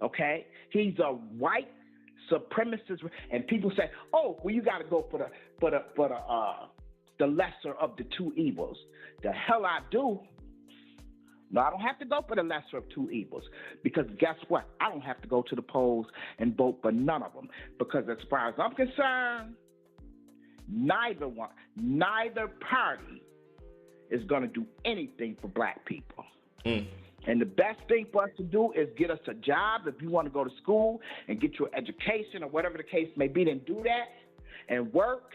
Okay? He's a white supremacist, and people say, "Oh, well, you got to go for the lesser of the 2 evils." The hell I do. No, I don't have to go for the lesser of 2 evils because guess what? I don't have to go to the polls and vote for none of them because as far as I'm concerned, neither party is going to do anything for black people. And the best thing for us to do is get us a job. If you want to go to school and get your education or whatever the case may be, then do that and work.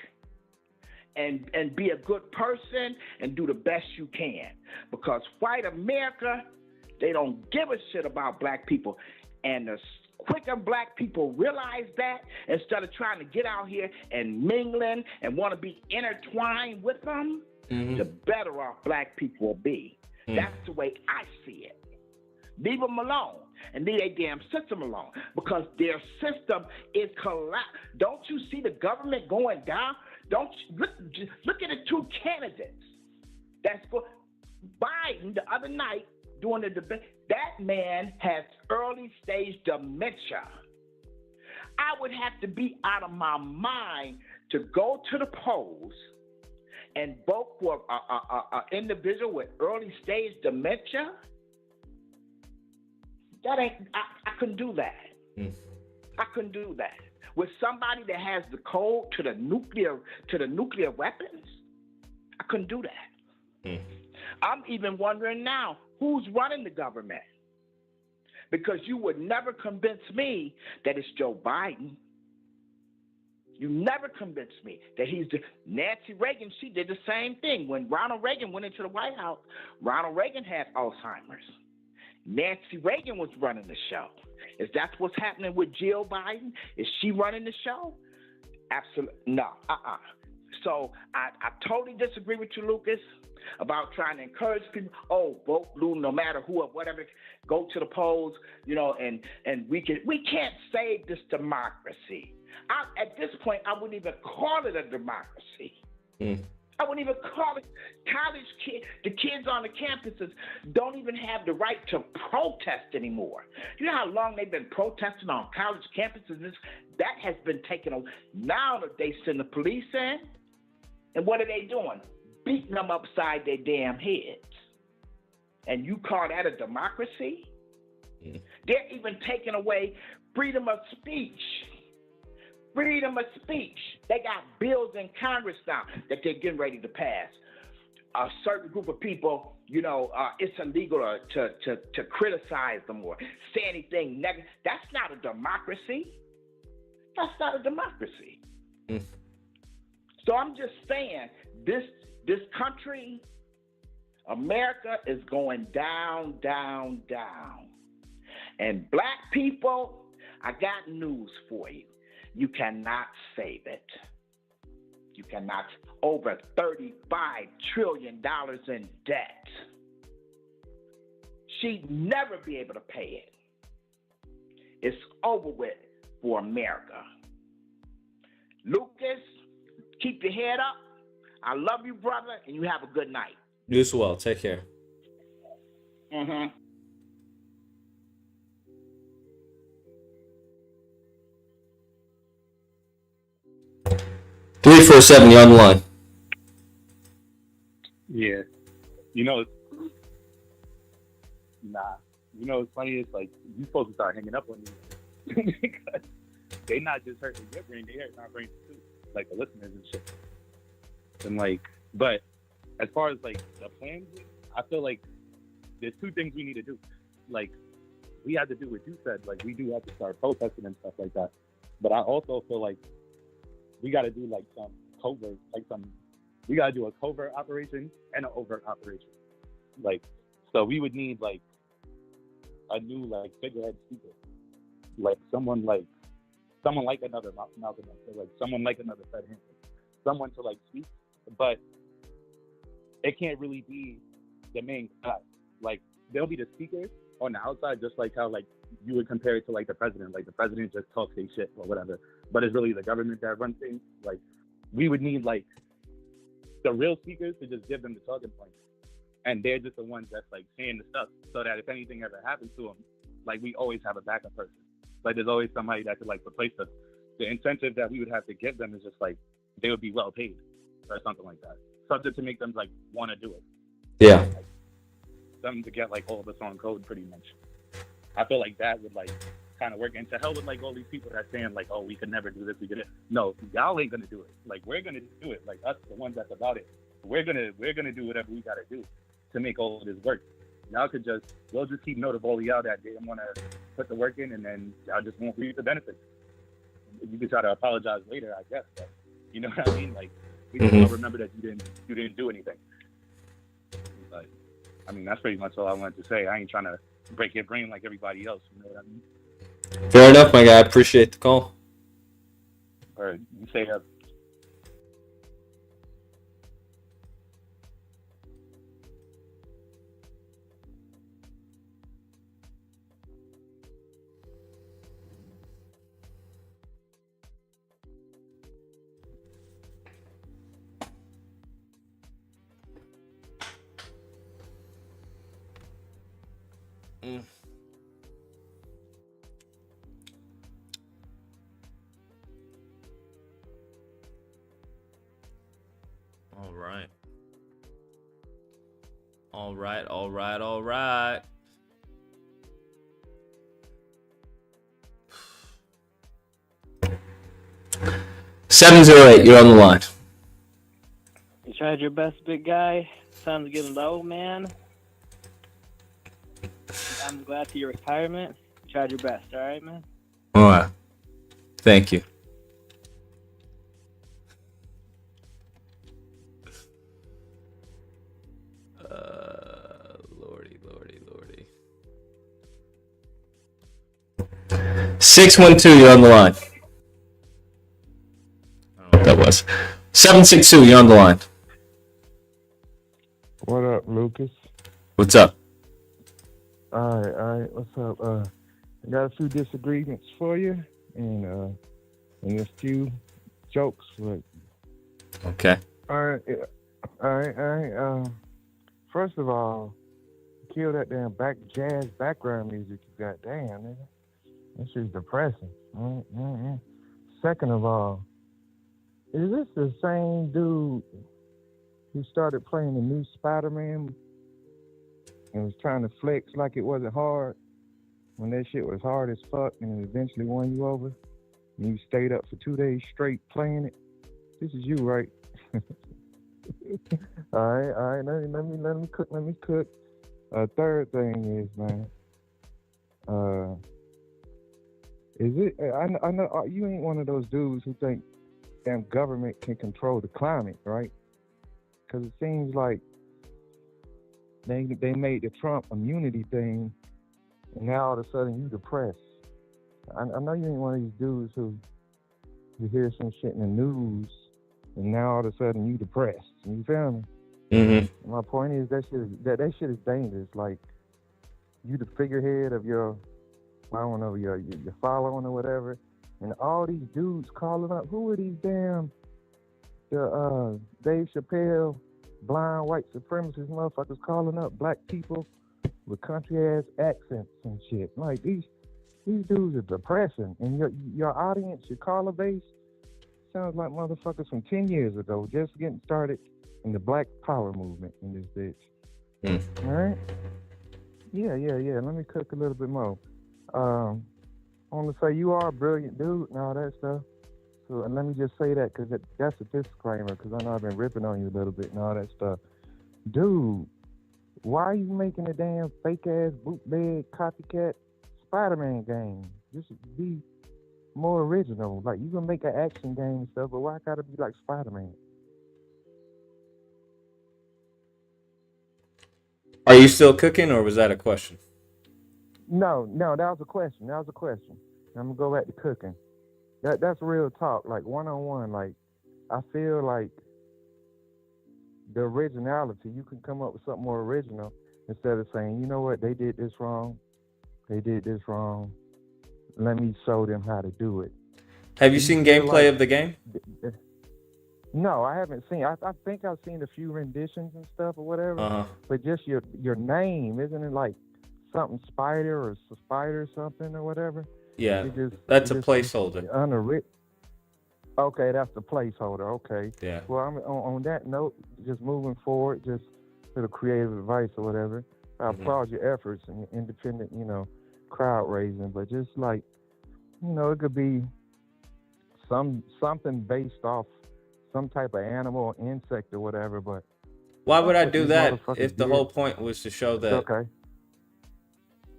And be a good person and do the best you can. Because white America They don't give a shit about black people. And the quicker black people realize that, instead of trying to get out here and mingling and want to be intertwined with them, the better off black people will be. That's the way I see it. Leave them alone and leave their damn system alone, because their system is collapsed. Don't you see the government going down? Don't you, look at the two candidates. That's for Biden the other night during the debate. That man has early stage dementia. I would have to be out of my mind to go to the polls and vote for an individual with early stage dementia. That ain't. I couldn't do that. I couldn't do that with somebody that has the code to the nuclear weapons. I couldn't do that. I'm even wondering now who's running the government, because you would never convince me that it's Joe Biden. You never convinced me that he's Nancy Reagan. She did the same thing when Ronald Reagan went into the White House. Ronald Reagan had Alzheimer's. Nancy Reagan was running the show. Is that what's happening with Jill Biden? Is she running the show? Absolutely no. So I totally disagree with you, Lucas, about trying to encourage people. Oh, vote blue, no matter who or whatever. Go to the polls, and we can't save this democracy. At this point, I wouldn't even call it a democracy. I wouldn't even call it college kids. The kids on the campuses don't even have the right to protest anymore. You know how long they've been protesting on college campuses? That has been taken away. Now that they send the police in, and what are they doing? Beating them upside their damn heads. And you call that a democracy? They're even taking away freedom of speech. Freedom of speech. They got bills in Congress now that they're getting ready to pass. A certain group of people, it's illegal to criticize them or say anything negative. That's not a democracy. That's not a democracy. So I'm just saying, this country, America, is going down, down, down. And black people, I got news for you. You cannot save it. You cannot. Over $35 trillion in debt. She'd never be able to pay it. It's over with for America. Lucas, keep your head up. I love you, brother, and you have a good night. You as well. Take care. 347, you're on the line. Yeah. What's funny is, like, you supposed to start hanging up on these because they not just hurting your brain, they hurt my brain too. Like the listeners and shit. And like, but as far as like the plans, I feel like there's two things we need to do. Like, we have to do what you said. Like, we do have to start protesting and stuff like that. But I also feel like we got to do like some covert, we got to do a covert operation and an overt operation. Like, so we would need like a new like figurehead speaker, like someone like another Malcolm X, or like someone like another Fred Hampton, someone to like speak, but it can't really be the main guy. Like, there'll be the speakers on the outside, just like how like you would compare it to like the president. Like, the president just talks his shit or whatever, but it's really the government that runs things. Like, we would need like the real speakers to just give them the talking points, and they're just the ones that's like saying the stuff, so that if anything ever happens to them, like, we always have a backup person. Like, there's always somebody that could like replace us. The incentive that we would have to give them is just like they would be well paid or something like that, something to make them like want to do it. Yeah. Like, something to get like all of us on code, pretty much. I feel like that would like kind of work. And to hell with like all these people that saying like, oh, we could never do this, we could. No, y'all ain't gonna do it. Like, we're gonna do it. Like, us, the ones that's about it. We're gonna do whatever we gotta do to make all of this work. Y'all could we'll just keep note of all of y'all that didn't want to put the work in, and then y'all just won't reap the benefits. You can try to apologize later, I guess. But you know what I mean? Like, we just don't remember that you didn't do anything. But I mean, that's pretty much all I wanted to say. I ain't trying to break your brain like everybody else. You know what I mean? Fair enough, my guy. I appreciate the call. All right, you say that. Mm. All right. All right, all right, all right. $708, you're on the line. You tried your best, big guy. Time's getting low, man. I'm glad for your retirement. You tried your best, all right, man? All right. Thank you. Lordy. 612, you're on the line. I don't know what that was. 762, you're on the line. What up, Lucas? What's up? All right. What's up? I got a few disagreements for you, and a few jokes for you. Okay. All right. First of all, kill that damn jazz background music you got. Damn, nigga. That shit's depressing. Second of all, is this the same dude who started playing the new Spider-Man and was trying to flex like it wasn't hard when that shit was hard as fuck and it eventually won you over? And you stayed up for 2 days straight playing it? This is you, right? All right. Let me cook. Third thing is, man, is it? I know you ain't one of those dudes who think damn government can control the climate, right? Because it seems like they made the Trump immunity thing, and now all of a sudden you depressed. I know you ain't one of these dudes who you hear some shit in the news, and now all of a sudden you depressed. You feel me? Mm-hmm. My point is that shit is dangerous. Like, you the figurehead of your, I don't know, your following or whatever, and all these dudes calling up. Who are these damn Dave Chappelle blind white supremacist motherfuckers calling up black people with country ass accents and shit? Like, these dudes are depressing, and your audience, your caller base, sounds like motherfuckers from 10 years ago, just getting started in the Black Power movement in this bitch. All right? Yeah. Let me cook a little bit more. I want to say you are a brilliant dude and all that stuff. So, and let me just say that because that's a disclaimer, because I know I've been ripping on you a little bit and all that stuff. Dude, why are you making a damn fake-ass, bootleg, copycat Spider-Man game? Just be more original. Like, you can make an action game and stuff, but why gotta be like Spider-Man? Are you still cooking, or was that a question? No, that was a question. I'm gonna go back to cooking. That's real talk, like one-on-one. Like, I feel like the originality, you can come up with something more original instead of saying, you know what, they did this wrong. Let me show them how to do it. Have you seen gameplay of the game? No, I haven't seen. I think I've seen a few renditions and stuff or whatever. Uh-huh. But just your name, isn't it like something Spider or Spider something or whatever? Yeah, that's a placeholder. Okay, that's the placeholder. Okay. Yeah. Well, I'm on that note, just moving forward, just little creative advice or whatever. I applaud your efforts and your independent, crowd raising, but just like, it could be something based off some type of animal or insect or whatever. But why would I do these that motherfuckers if the did. whole point was to show that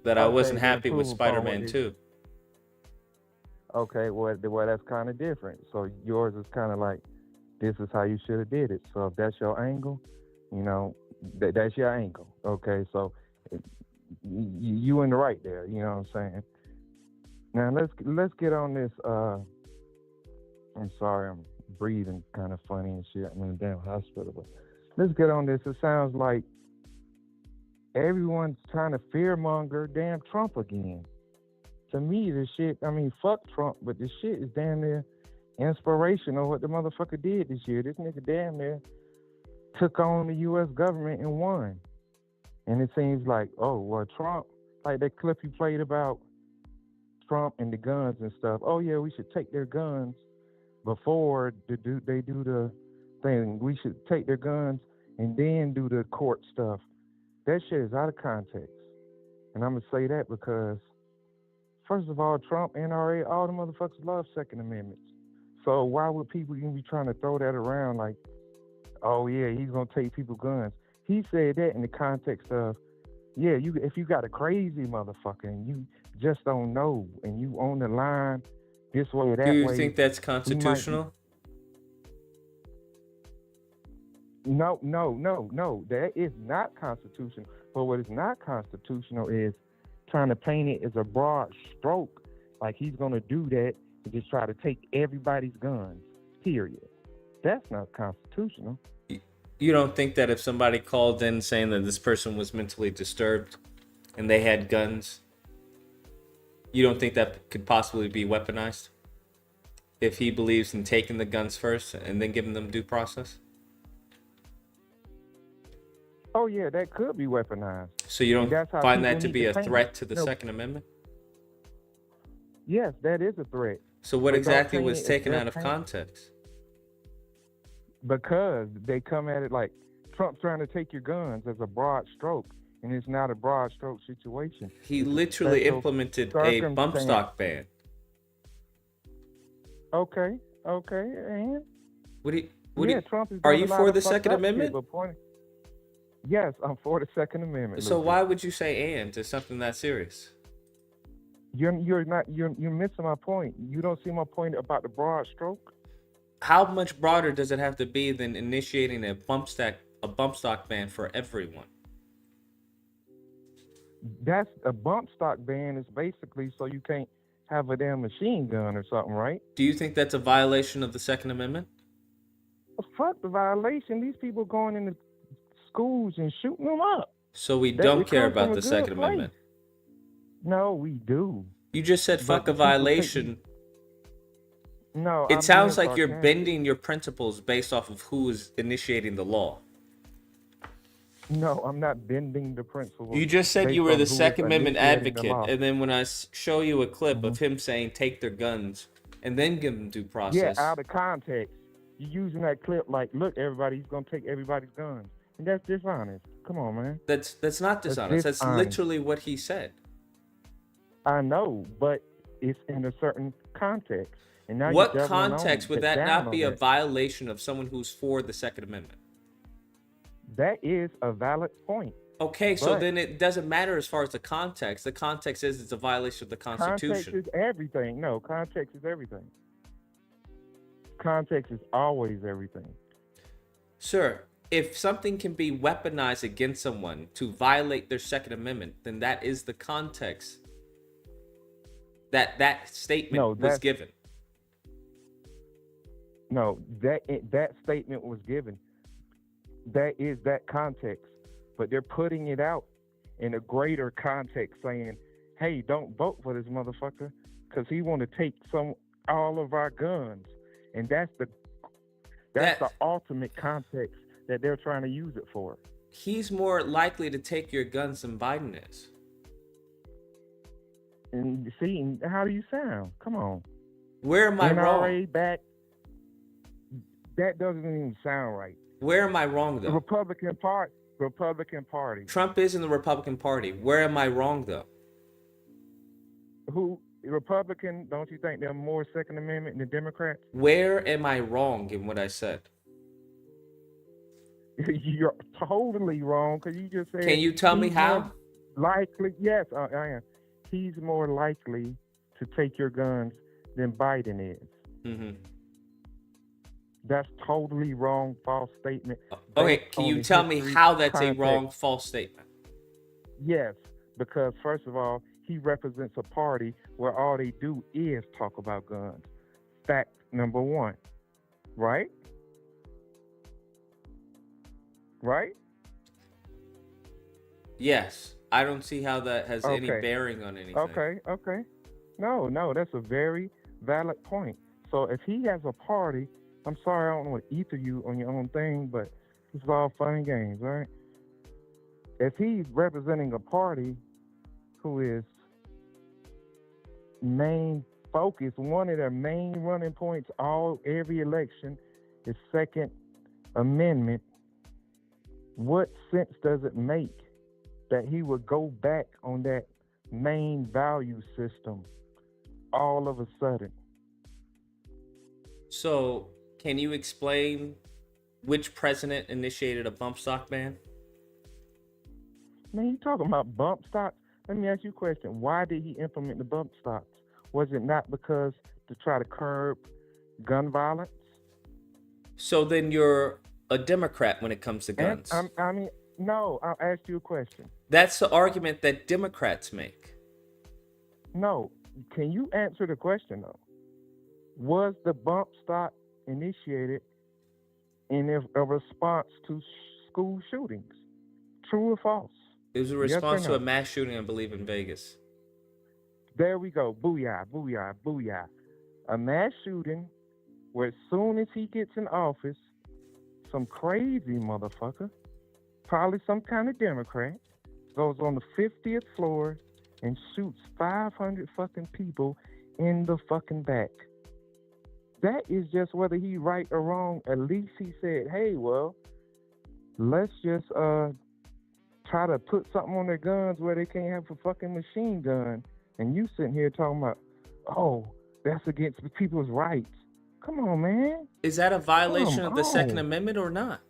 that I wasn't happy with Spider-Man 2? Okay, well that's kind of different. So yours is kind of like, this is how you should have did it. So if that's your angle, that's your angle. Okay, so you in the right there. You know what I'm saying? Now let's get on this. I'm sorry, I'm breathing kind of funny and shit. I'm in a damn hospital, but let's get on this. It sounds like everyone's trying to fearmonger damn Trump again. To me, this shit, I mean, fuck Trump, but this shit is damn near inspirational what the motherfucker did this year. This nigga damn near took on the U.S. government and won. And it seems like, oh, well, Trump, like that clip you played about Trump and the guns and stuff. Oh, yeah, we should take their guns before they do the thing. We should take their guns and then do the court stuff. That shit is out of context. And I'm going to say that because, first of all, Trump, NRA, all the motherfuckers love Second Amendments. So why would people even be trying to throw that around like, oh, yeah, he's going to take people's guns? He said that in the context of, yeah, if you got a crazy motherfucker and you just don't know and you on the line this way or that way. Do you think that's constitutional? No. That is not constitutional. But what is not constitutional is trying to paint it as a broad stroke, like he's going to do that and just try to take everybody's guns, period. That's not constitutional. You don't think that if somebody called in saying that this person was mentally disturbed and they had guns, you don't think that could possibly be weaponized? If he believes in taking the guns first and then giving them due process? Oh, yeah, that could be weaponized. So you don't find that to be a threat to the Second Amendment? Yes, that is a threat. So what exactly was taken out of context? Because they come at it like Trump's trying to take your guns as a broad stroke, and it's not a broad stroke situation. He literally implemented a bump stock ban. Okay, and Trump is are doing you a lot for of the fucked Second up Amendment? shit, but yes, I'm for the Second Amendment. So Lucas. why would you say "and" to something that serious? You're missing my point. You don't see my point about the broad stroke. How much broader does it have to be than initiating a bump stock ban for everyone? That's a bump stock ban is basically so you can't have a damn machine gun or something, right? Do you think that's a violation of the Second Amendment? Well, fuck the violation. These people going into schools and shooting them up. So we don't care come from about a the good Second place. Amendment. No, we do. You just said fuck a violation. No, It I'm sounds being like you're sarcastic. bending your principles based off of who is initiating the law. No, I'm not bending the principle. You just said based you were on the who is Second Amendment initiating the advocate, law. and then when I show you a clip of him saying take their guns and then give them due process. Yeah, out of context. You're using that clip like, look, everybody, he's gonna take everybody's guns, and that's dishonest. Come on, man. That's not dishonest. That's literally what he said. I know, but it's in a certain context. And now What you're doubling context on, would that down not on be a that. violation of someone who's for the Second Amendment? That is a valid point. Okay, so But then it doesn't matter as far as the context. The context is it's a violation of the Constitution. context is everything. No, context is everything. Context is always everything. Sir, if something can be weaponized against someone to violate their Second Amendment, then that is the context that statement was given. No, that statement was given. That is that context, but they're putting it out in a greater context, saying, "Hey, don't vote for this motherfucker because he want to take all of our guns," and that's the ultimate context that they're trying to use it for. He's more likely to take your guns than Biden is. And see, how do you sound? Come on. Where am I NRA wrong? back. That doesn't even sound right. Where am I wrong, The though? Republican Party. Trump is in the Republican Party. Where am I wrong, though? Who Republican? Don't you think they're more Second Amendment than the Democrats? Where am I wrong in what I said? You're totally wrong because you just said. Can you tell me he's how? more Likely, yes, I am. He's more likely to take your guns than Biden is. Mm-hmm. That's totally wrong, false statement. Okay, based can on you the tell me history, how that's a context. wrong, false statement? Yes, because first of all, he represents a party where all they do is talk about guns. Fact number one, right? Right? Yes. I don't see how that has any Okay. bearing on anything. Okay. No, that's a very valid point. So if he has a party, I'm sorry I don't want to ether you on your own thing, but this is all fun and games, right? If he's representing a party who is main focus, one of their main running points every election is Second Amendment, what sense does it make that he would go back on that main value system all of a sudden? So, can you explain which president initiated a bump stock ban? Man, you talking about bump stocks? Let me ask you a question. Why did he implement the bump stocks? Was it not because to try to curb gun violence? So then you're a Democrat when it comes to guns. No, I'll ask you a question. That's the argument that Democrats make. No, can you answer the question though? Was the bump stock initiated in a response to school shootings? True or false? It was a Yes or response to no? a mass shooting, I believe, in Vegas. There we go. Booyah, booyah, booyah. A mass shooting where as soon as he gets in office, some crazy motherfucker, probably some kind of Democrat, goes on the 50th floor and shoots 500 fucking people in the fucking back. That is just whether he right or wrong. At least he said, hey, well, let's just try to put something on their guns where they can't have a fucking machine gun. And you sitting here talking about, oh, that's against people's rights. Come on, man. Is that a violation of the Second on. Amendment or not?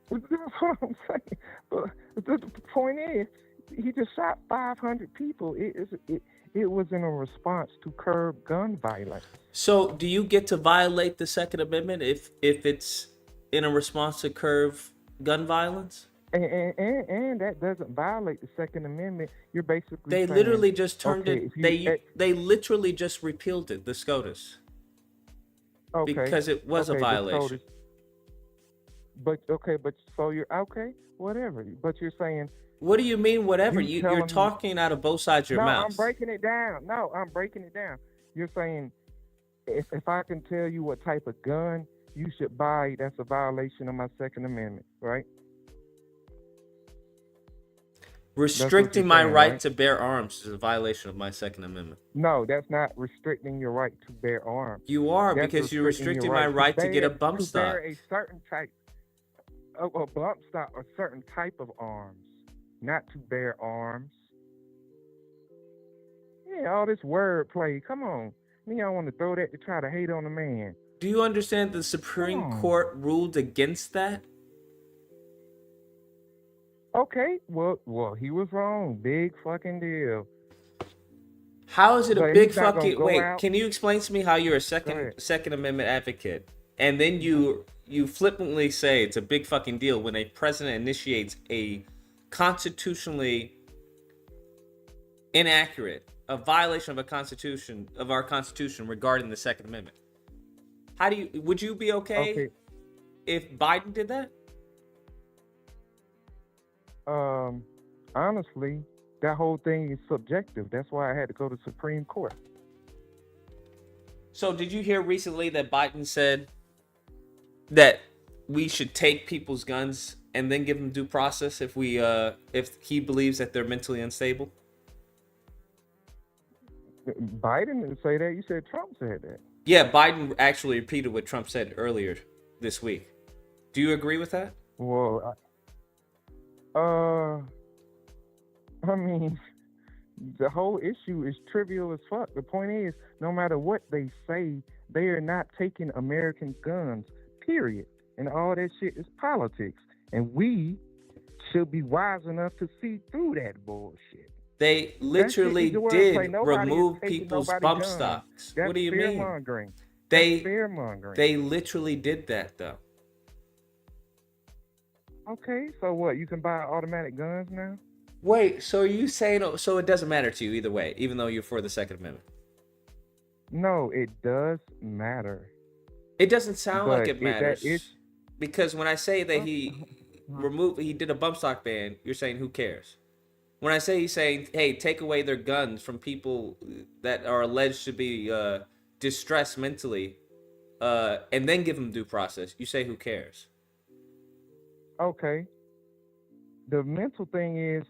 That's what I'm saying. But the point is, he just shot 500 people. It was in a response to curb gun violence. So do you get to violate the Second Amendment if it's in a response to curb gun violence? And that doesn't violate the Second Amendment. You're basically They saying, literally just turned okay, it. They literally just repealed it, the SCOTUS, because it was a violation. But so you're okay, whatever. But you're saying. What do you mean, whatever? You're talking out of both sides of your mouth. I'm breaking it down. No, I'm breaking it down. You're saying if I can tell you what type of gun you should buy, that's a violation of my Second Amendment, right? Restricting my right to bear arms is a violation of my Second Amendment. No, that's not restricting your right to bear arms. You are, because you're restricting my right to get a bump stock. To bear a certain type of a bump stock, a certain type of arms, not to bear arms. Yeah, all this wordplay. Come on. Me, I want to throw that to try to hate on a man. Do you understand the Supreme Court ruled against that? Okay, well, he was wrong. Big fucking deal. How is it a big fucking... Wait, out? Can you explain to me how you're a Second Amendment advocate, and then you flippantly say it's a big fucking deal when a president initiates a constitutionally inaccurate, a violation of our constitution regarding the Second Amendment? Would you be okay if Biden did that? Honestly, that whole thing is subjective. That's why I had to go to Supreme Court. So did you hear recently that Biden said that we should take people's guns and then give them due process if he believes that they're mentally unstable? Biden didn't say that. You said Trump said that. Yeah, Biden actually repeated what Trump said earlier this week. Do you agree with that? Well, I mean, the whole issue is trivial as fuck. The point is, no matter what they say, they are not taking American guns, period. And all that shit is politics. And we should be wise enough to see through that bullshit. They literally did remove people's bump stocks. That's What do you mean? Fear-mongering. Fear-mongering. They literally did that, though. Okay, so what? You can buy automatic guns now? Wait, so are you saying so it doesn't matter to you either way, even though you're for the Second Amendment? No, it does matter. It doesn't sound like But it that matters. Because when I say that he did a bump stock ban, you're saying who cares? When I say he's saying, hey, take away their guns from people that are alleged to be distressed mentally, and then give them due process, you say who cares? Okay. The mental thing is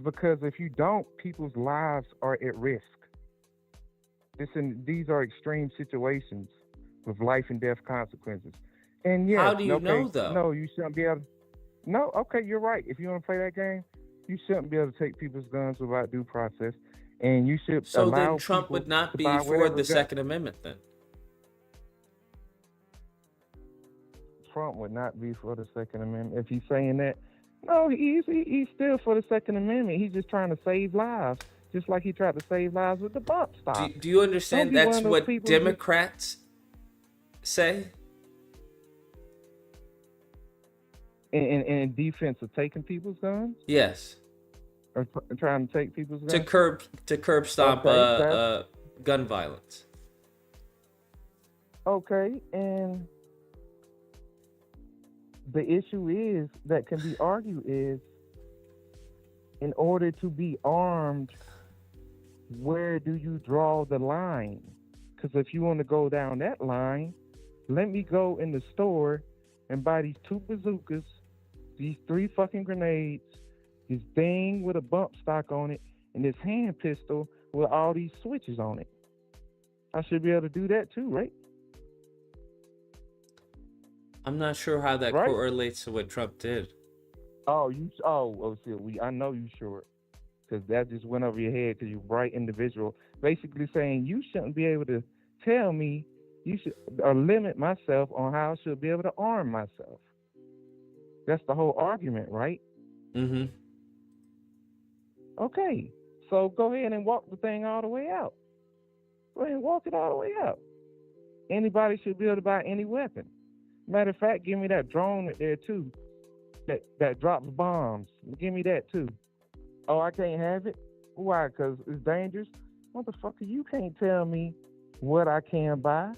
because if you don't, people's lives are at risk. These are extreme situations with life and death consequences. And yes, How do you know, though? No, you shouldn't be able to. No, okay, you're right. If you want to play that game, you shouldn't be able to take people's guns without due process. And you should So allow then Trump people would not to be buy for whatever the gun. Second Amendment then. Trump would not be for the Second Amendment if he's saying that. No, he's still for the Second Amendment. He's just trying to save lives, just like he tried to save lives with the bump stock. Do you understand Don't be one that's of those what people Democrats say? in defense of taking people's guns, Yes. or trying to take people's guns. To curb stomp Okay, gun violence. Okay, and the issue is that can be argued is, in order to be armed, where do you draw the line? Because if you want to go down that line, let me go in the store and buy these 2 bazookas, these 3 fucking grenades, this thing with a bump stock on it, and this hand pistol with all these switches on it. I should be able to do that too, right? I'm not sure how that Right. correlates to what Trump did. I know you sure, because that just went over your head because you're a bright individual. Basically saying you shouldn't be able to tell me you should or limit myself on how I should be able to arm myself. That's the whole argument, right? Mm-hmm. Okay, so go ahead and walk the thing all the way out. Go ahead and walk it all the way out. Anybody should be able to buy any weapon. Matter of fact, give me that drone there too. That drops bombs. Give me that too. Oh, I can't have it? Why? Because it's dangerous? Motherfucker, you can't tell me what I can buy.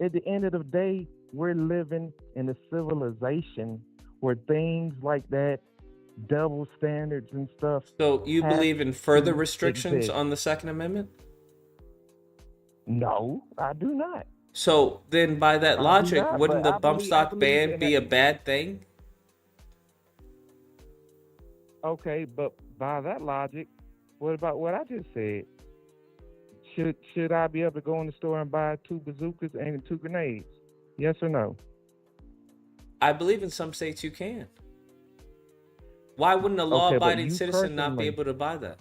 At the end of the day, we're living in a civilization where things like that, double standards and stuff. So you have believe in further to restrictions exist. on the Second Amendment? No, I do not. So then by that I do logic, not, wouldn't but the I bump believe- stock I believe ban in be a that. bad thing? Okay, but by that logic, what about what I just said? Should I be able to go in the store and buy 2 bazookas and 2 grenades? Yes or no? I believe in some states you can. Why wouldn't a Okay, law-abiding but you citizen not be personally- able to buy that?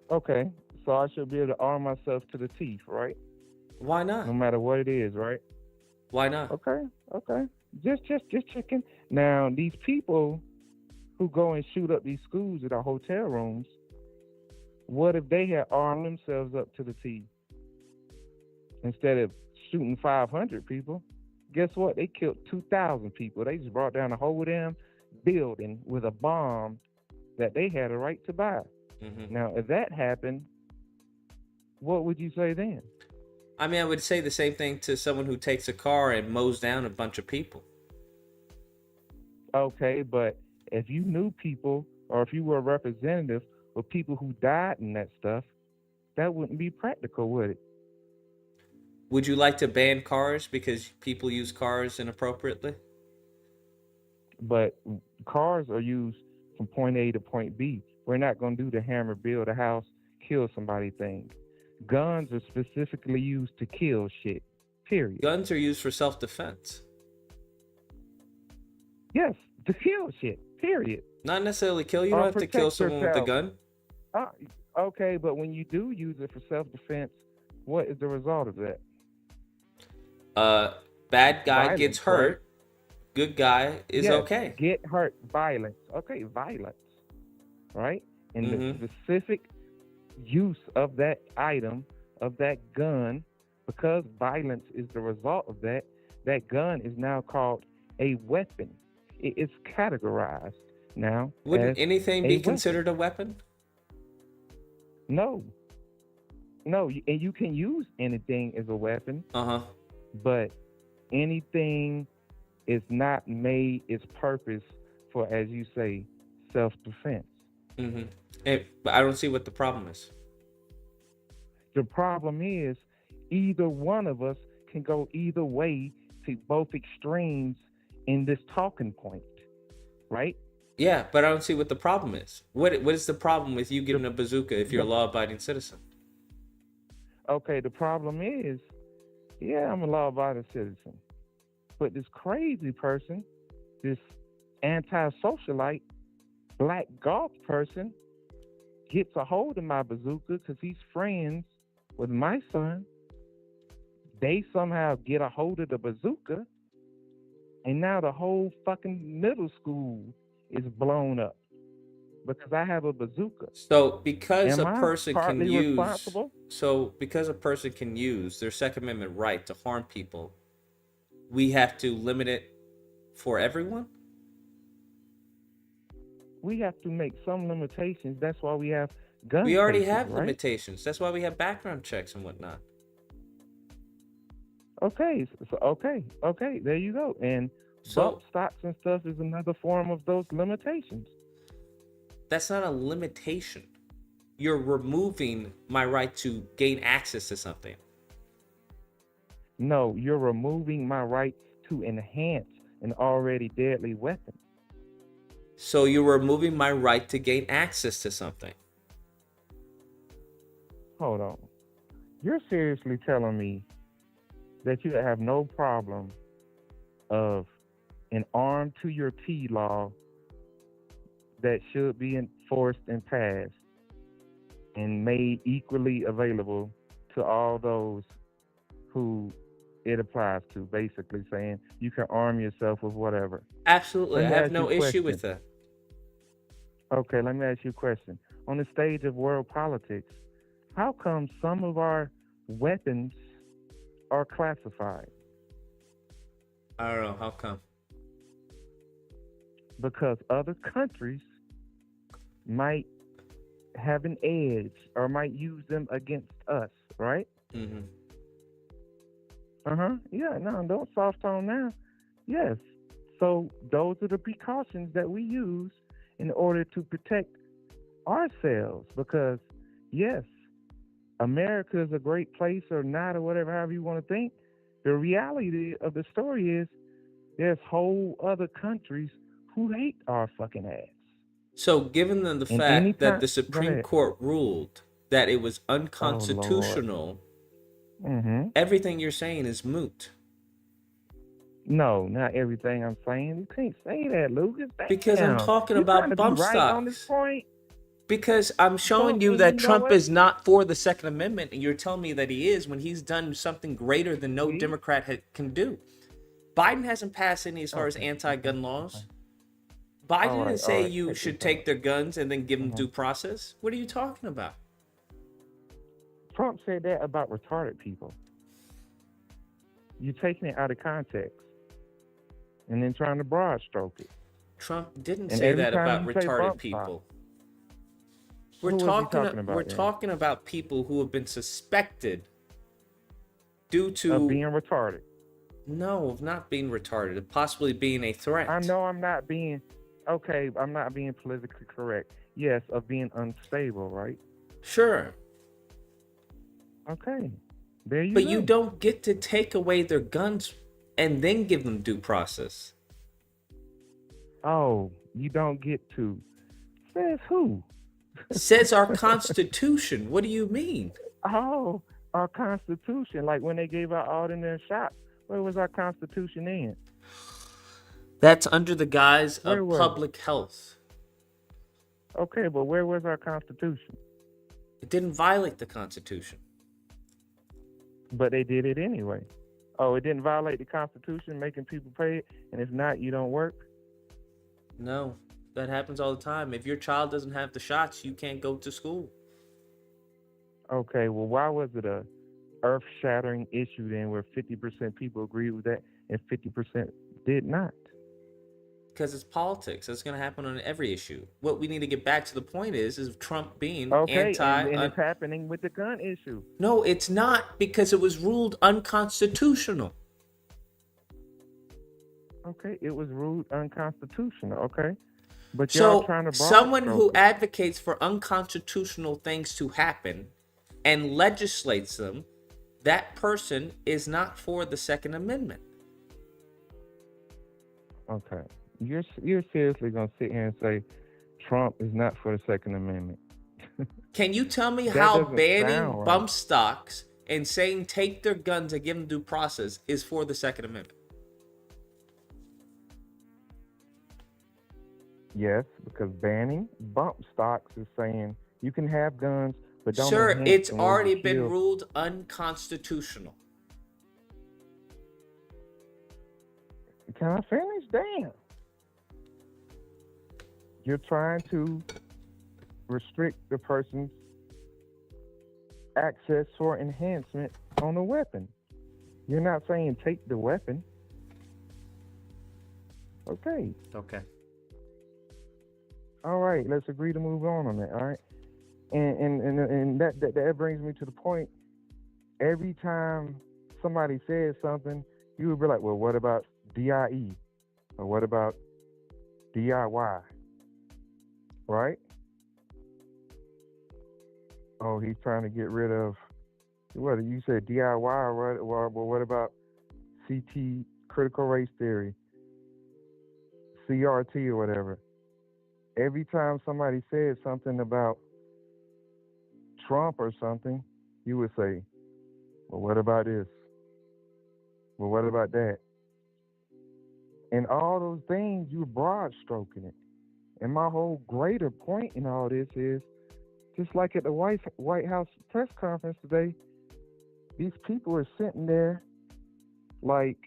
Okay, so I should be able to arm myself to the teeth, right? Why not? No matter what it is, right? Why not? Okay. Just checking. Now, these people who go and shoot up these schools at our hotel rooms, what if they had armed themselves up to the teeth? Instead of shooting 500 people, guess what? They killed 2,000 people. They just brought down a whole damn building with a bomb that they had a right to buy. Mm-hmm. Now, if that happened, what would you say then? I mean, I would say the same thing to someone who takes a car and mows down a bunch of people. Okay, but if you knew people or if you were a representative of people who died in that stuff, that wouldn't be practical, would it? Would you like to ban cars because people use cars inappropriately? But cars are used from point A to point B. We're not going to do the hammer, build a house, kill somebody thing. Guns are specifically used to kill shit, period. Guns are used for self-defense. Yes, to kill shit, period. Not necessarily kill. You don't have to kill someone with a gun. Okay, but when you do use it for self-defense, what is the result of that? Bad guy Violence, gets hurt. right? Good guy is Yes, okay. Get hurt, violence. Okay, violence, right? And the specific use of that item, of that gun, because violence is the result of that, that gun is now called a weapon. it's categorized now Wouldn't as anything a be weapon. considered a weapon? No, no, and you can use anything as a weapon, but anything is not made its purpose for, as you say, self-defense. But I don't see what the problem is. The problem is either one of us can go either way to both extremes in this talking point, right? Yeah, but I don't see what the problem is. What is the problem with you getting a bazooka if you're a law-abiding citizen? Okay, the problem is, yeah, I'm a law-abiding citizen, but this crazy person, this anti-socialite, black golf person, gets a hold of my bazooka because he's friends with my son. They somehow get a hold of the bazooka, and now the whole fucking middle school is blown up because I have a bazooka. So because Am a I person can partly use, responsible? because a person can use their Second Amendment right to harm people, we have to limit it for everyone? We have to make some limitations. That's why we have gun We already cases, have right? limitations. That's why we have background checks and whatnot. Okay, okay, there you go. And bump stocks and stuff is another form of those limitations. That's not a limitation. You're removing my right to gain access to something. No, you're removing my right to enhance an already deadly weapon. So you're removing my right to gain access to something. Hold on. You're seriously telling me that you have no problem of an arm to your T law that should be enforced and passed and made equally available to all those who it applies to, basically saying you can arm yourself with whatever. Absolutely. I Let me have ask no you a issue with question. that. Okay, let me ask you a question. On the stage of world politics, how come some of our weapons are classified? I don't know. How come? Because other countries might have an edge or might use them against us, right? Mm-hmm. Yeah, no, don't soft tone now. Yes. So those are the precautions that we use in order to protect ourselves, because yes, America is a great place or not, or whatever, however you want to think. The reality of the story is there's whole other countries who hate our fucking ass. So given the And fact that anytime- the go Supreme ahead. Court ruled that it was Oh, unconstitutional, Mm-hmm. everything you're saying is moot. No, not everything I'm saying. You can't say that, Lucas. Because I'm Damn. talking You about trying to be bump right on this stocks. point? Because I'm showing Bump, you and that you know Trump what? is not for the Second Amendment, and you're telling me that he is when he's done something greater than no Democrat can do. Biden hasn't passed any as far as anti-gun laws. Biden All right, didn't say all right. you Check should this take their guns and then give them Mhm. due process. What are you talking about? Trump said that about retarded people. You're taking it out of context and then trying to broad stroke it. Trump didn't And say every that time about you say retarded bump people. Who was he talking about We're then? talking about people who have been suspected due to Of being retarded. No, of not being retarded, of possibly being a threat. I know I'm not being politically correct. Yes, of being unstable, right? Sure. Okay. There you But go. you don't get to take away their guns and then give them due process. Oh, you don't get to. Says who? Says our Constitution. What do you mean? Oh, our Constitution. Like when they gave out all in their shots, where was our Constitution in? That's under the guise Where of was public health. Okay, but where was our Constitution? It didn't violate the Constitution. But they did it anyway. Oh, it didn't violate the Constitution, making people pay it, and if not, you don't work? No, that happens all the time. If your child doesn't have the shots, you can't go to school. Okay, well, why was it a earth-shattering issue then where 50% people agreed with that and 50% did not? because it's politics. That's going to happen on every issue. What we need to get back to the point is Trump being Okay, anti. and it's happening with the gun issue. No, it's not, because it was ruled unconstitutional. Okay, it was ruled unconstitutional. Okay, but y'all So trying to someone broad who stroke it. advocates for unconstitutional things to happen and legislates them, that person is not for the Second Amendment. Okay, you're seriously gonna sit here and say Trump is not for the Second Amendment? Can you tell me That how doesn't banning sound right. bump stocks and saying take their guns and give them due process is for the Second Amendment? Yes, because banning bump stocks is saying you can have guns, but don't. Sir, enhance it's in order already to been kill. ruled unconstitutional. Can I finish? Damn. You're trying to restrict the person's access for enhancement on a weapon. You're not saying take the weapon. Okay. Okay. All right, let's agree to move on that. All right, and that brings me to the point. Every time somebody says something, you would be like, well, what about DIE, or what about DIY, right? Oh, he's trying to get rid of what you said, DIY, or what about CT, critical race theory, CRT, or whatever. Every time somebody says something about Trump or something, you would say, well, what about this? Well, what about that? And all those things, you're broad stroking it. And my whole greater point in all this is, just like at the White House press conference today, these people are sitting there like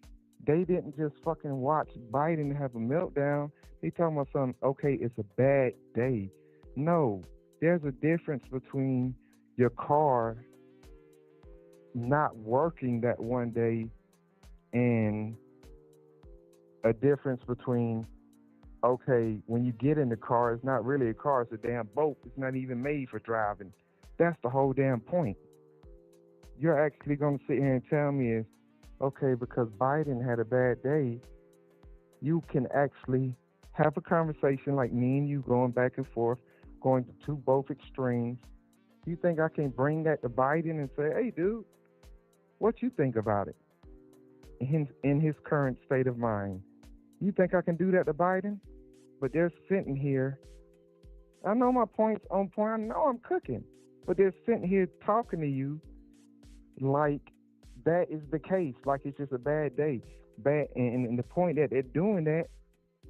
they didn't just fucking watch Biden have a meltdown. They talking about something, okay, it's a bad day. No, there's a difference between your car not working that one day and a difference between, okay, when you get in the car, it's not really a car, it's a damn boat. It's not even made for driving. That's the whole damn point. You're actually going to sit here and tell me is, okay, because Biden had a bad day, you can actually have a conversation like me and you going back and forth, going to both extremes. You think I can bring that to Biden and say, hey, dude, what you think about it in his current state of mind? You think I can do that to Biden? But they're sitting here. I know my point's on point. I know I'm cooking. But they're sitting here talking to you like that is the case, like it's just a bad day. And the point that they're doing that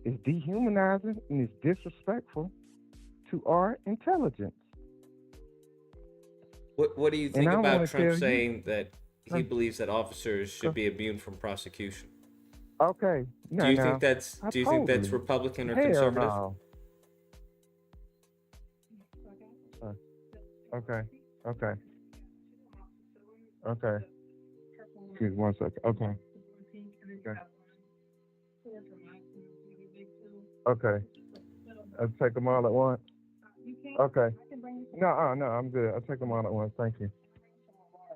is dehumanizing and is disrespectful to our intelligence. What do you think And I about wanna Trump tell you- saying that he believes that officers should be immune from prosecution? Okay. Do you think that's Republican or conservative? No. Okay. Excuse me 1 second. Okay. I'll take them all at once. Okay. No, I'm good. I'll take them all at once. Thank you.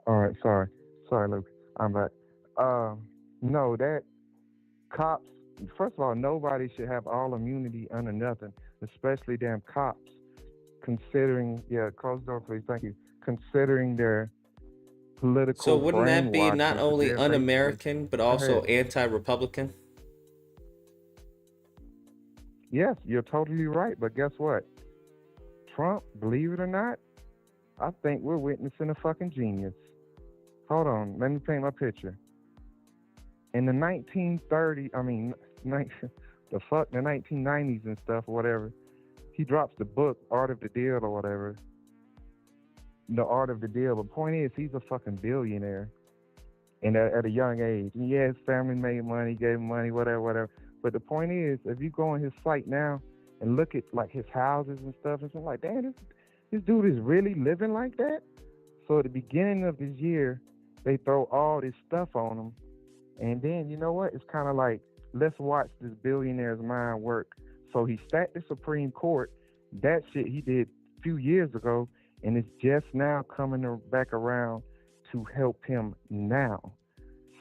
All right. Sorry, Luke. I'm back. No, that cops. First of all, nobody should have all immunity under nothing, especially damn cops. Considering, close the door, please. Thank you. Considering their political. So wouldn't that be brainwashing not that only they're un-American but also basically- anti-Republican? Yes, you're totally right. But guess what? Trump, believe it or not, I think we're witnessing a fucking genius. Hold on, let me paint my picture. In the 1930s, the 1990s and stuff or whatever, he drops the book, Art of the Deal or whatever. The Art of the Deal. The point is, he's a fucking billionaire. And at a young age. And yeah, his family made money, gave him money, whatever. But the point is, if you go on his site now and look at like his houses and stuff, and something like, damn, this dude is really living like that? So at the beginning of this year, they throw all this stuff on him. And then, you know what? It's kind of like let's watch this billionaire's mind work. So he stacked the Supreme Court. That shit he did a few years ago, and it's just now coming back around to help him now.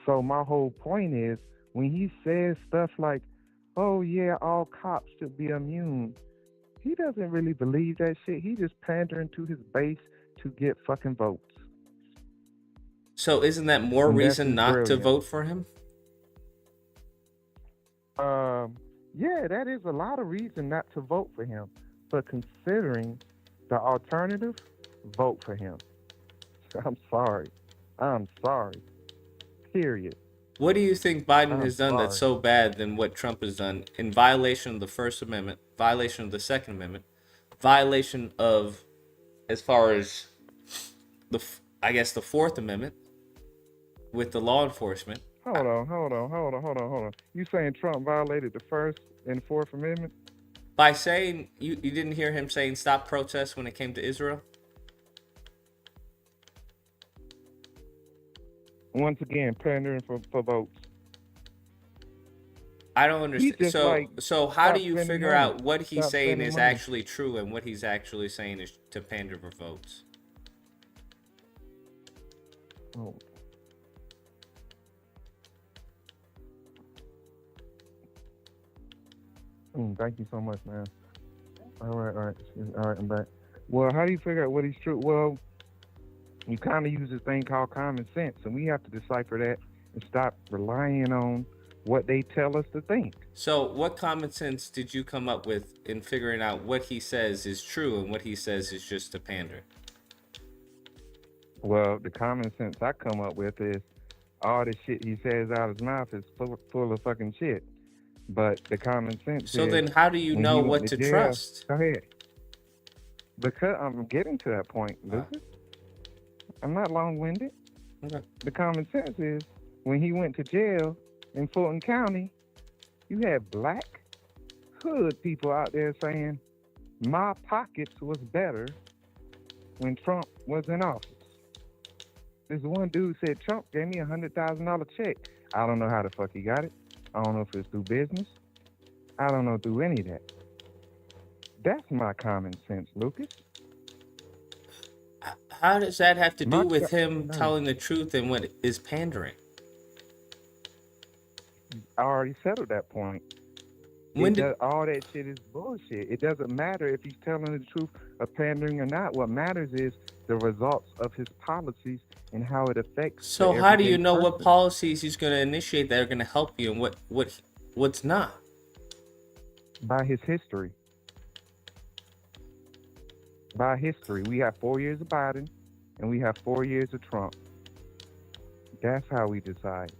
So my whole point is, when he says stuff like, oh yeah, all cops should be immune, he doesn't really believe that shit. He just pandering to his base to get fucking votes. So isn't that more And that's reason just not to brilliant. vote for him? Yeah, that is a lot of reason not to vote for him. But considering the alternative, vote for him. I'm sorry. Period. What do you think Biden I'm has done that's so bad than what Trump has done in violation of the First Amendment, violation of the Second Amendment, violation of, as far as the Fourth Amendment with the law enforcement? Hold on. You saying Trump violated the First and Fourth Amendment? By saying, you didn't hear him saying stop protests when it came to Israel? Once again, pandering for votes. I don't understand. So how do you figure money. out what he's Stop saying spending is money. actually true and what he's actually saying is to pander for votes? Oh. Thank you so much, man. All right, I'm back. Well, how do you figure out what he's true? Well, you kind of use this thing called common sense, and we have to decipher that and stop relying on what they tell us to think. So what common sense did you come up with in figuring out what he says is true and what he says is just to pander? Well, the common sense I come up with is all the shit he says out of his mouth is full of fucking shit. But the common sense So is, then how do you when know he went what to jail- trust? Go ahead. Because I'm getting to that point, Lucas. I'm not long-winded. Okay. The common sense is, when he went to jail in Fulton County, you had black hood people out there saying, my pockets was better when Trump was in office. This one dude said, Trump gave me $100,000 check. I don't know how the fuck he got it. I don't know if it's through business. I don't know through any of that. That's my common sense, Lucas. How does that have to do My with co- him no. telling the truth and what is pandering? I already settled that point. All that shit is bullshit. It doesn't matter if he's telling the truth or pandering or not. What matters is the results of his policies and how it affects. So the how do you everyday know what person. policies he's going to initiate that are going to help you and what's not? By his history. By history. We have 4 years of Biden and we have 4 years of Trump. That's how we decide.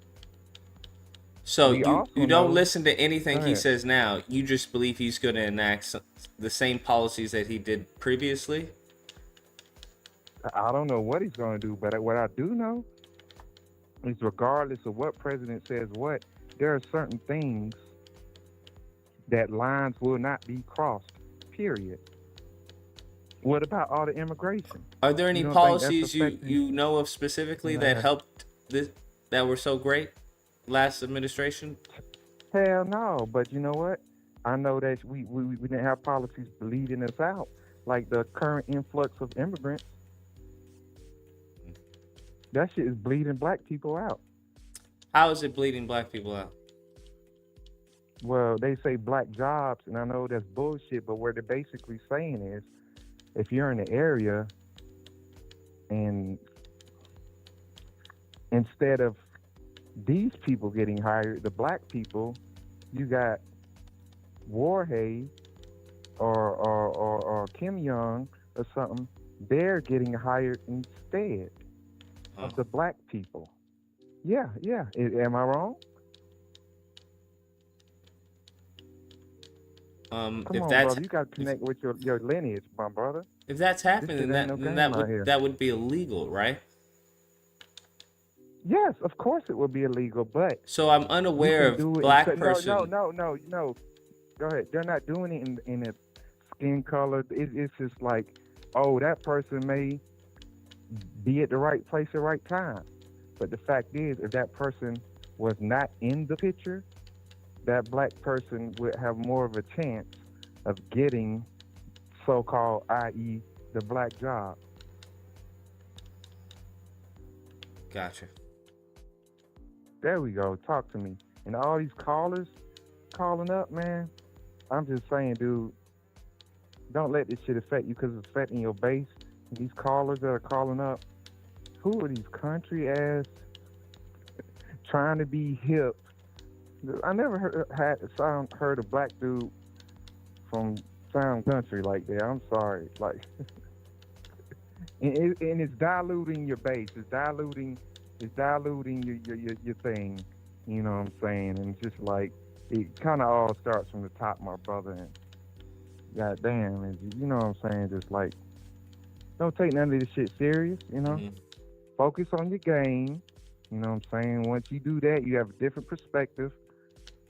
So We you also don't know- listen to anything Go he ahead. says now. You just believe he's going to enact the same policies that he did previously? I don't know what he's going to do, but what I do know is regardless of what president says what, there are certain things that lines will not be crossed, period. What about all the immigration? Are there any You don't think that's policies affecting- you know of specifically that Nah. helped this, that were so great last administration? Hell no, but you know what? I know that we didn't have policies bleeding us out, like the current influx of immigrants. That shit is bleeding black people out. How is it bleeding black people out? Well, they say black jobs, and I know that's bullshit, but what they're basically saying is, if you're in the area and instead of these people getting hired, the black people, you got Warhay or Kim Young or something, they're getting hired instead of the black people. Yeah. Am I wrong? Come If on, that's brother. You got to connect with your lineage, my brother. if that's happening, shit then ain't no then game out here. that would be illegal, right? Yes, of course it would be illegal, but So I'm you unaware can of do it black in- person. No. Go ahead. They're not doing it in a skin color. It's just like, oh, that person may be at the right place at the right time. But the fact is, if that person was not in the picture, that black person would have more of a chance of getting so-called, i.e., the black job. Gotcha. There we go. Talk to me. And all these callers calling up, man, I'm just saying, dude, don't let this shit affect you because it's affecting your base. And these callers that are calling up, who are these country ass trying to be hip? I never heard a black dude from sound country like that. I'm sorry. Like, and it's diluting your base. It's diluting your thing. You know what I'm saying? And it's just like, it kind of all starts from the top, my brother. And goddamn, you know what I'm saying? Just like, don't take none of this shit serious, you know? Mm-hmm. Focus on your game. You know what I'm saying? Once you do that, you have a different perspective.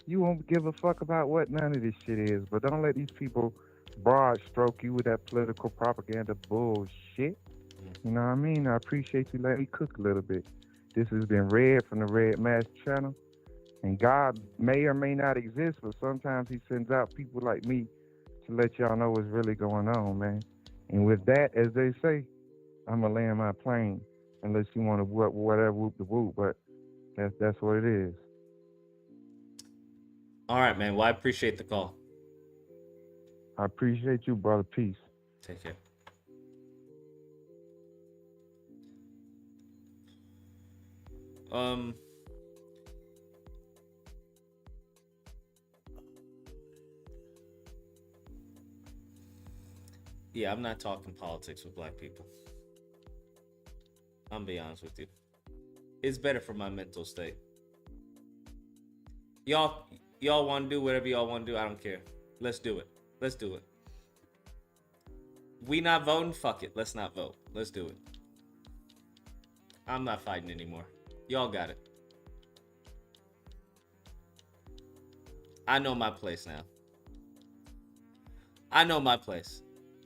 You won't give a fuck about what none of this shit is. But don't let these people broad stroke you with that political propaganda bullshit. You know what I mean? I appreciate you letting me cook a little bit. This has been Red from the Red Mask channel. And God may or may not exist, but sometimes he sends out people like me to let y'all know what's really going on, man. And with that, as they say, I'm going to land my plane. Unless you want to whatever whoop the whoop, but that's what it is. All right, man. Well, I appreciate the call. I appreciate you, brother. Peace. Take care. Yeah, I'm not talking politics with black people. I'm gonna be honest with you. It's better for my mental state. Y'all want to do whatever y'all want to do. I don't care. Let's do it. Let's do it. We not voting? Fuck it. Let's not vote. Let's do it. I'm not fighting anymore. Y'all got it. I know my place now. I know my place.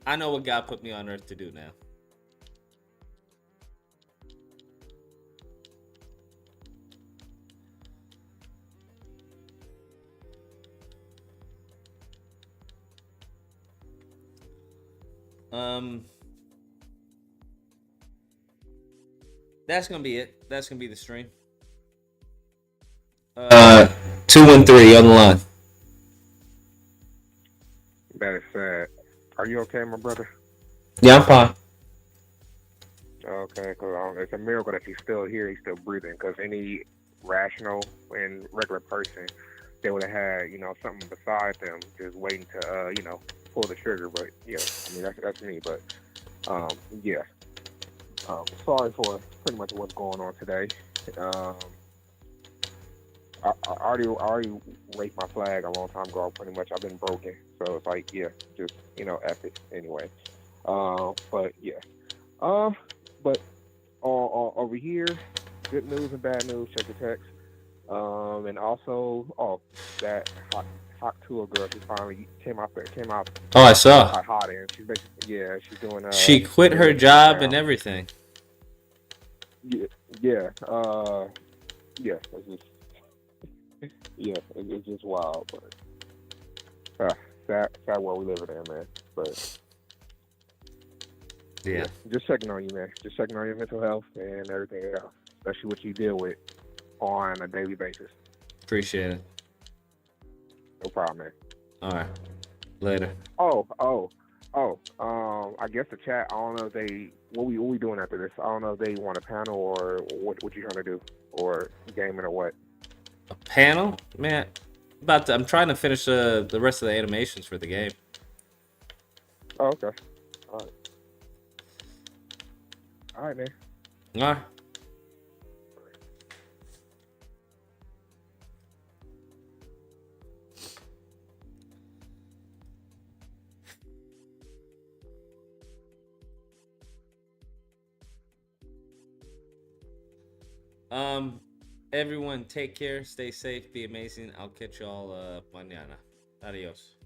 I know what God put me on earth to do now. That's gonna be it. That's gonna be the stream. 213 on the line. That is sad. Are you okay, my brother? Yeah, I'm fine. Okay, because it's a miracle that he's still here, he's still breathing. Because any rational and regular person, they would have had, something beside them, just waiting to, pull the trigger. But yeah, I mean that's me. But yeah, sorry for pretty much what's going on today. I already raised my flag a long time ago. Pretty much, I've been broken, so it's like, yeah, just F it anyway. But yeah, but over here, good news and bad news. Check the text. And also, that hot tour girl, she finally came out. Oh, I saw. Hot, and she's basically, she's doing. She quit her job and everything. Yeah. It's just wild, but sad world we live in, man. But yeah, just checking on you, man. Just checking on your mental health and everything else, especially what you deal with on a daily basis. Appreciate it. No problem, man. All right, later. I guess the chat. I don't know if they what we doing after this. I don't know if they want a panel or what you trying to do, or gaming or what. A panel, man. I'm trying to finish the rest of the animations for the game. Oh, okay. All right, man. All right. Everyone take care, stay safe, be amazing. I'll catch y'all mañana. Adios.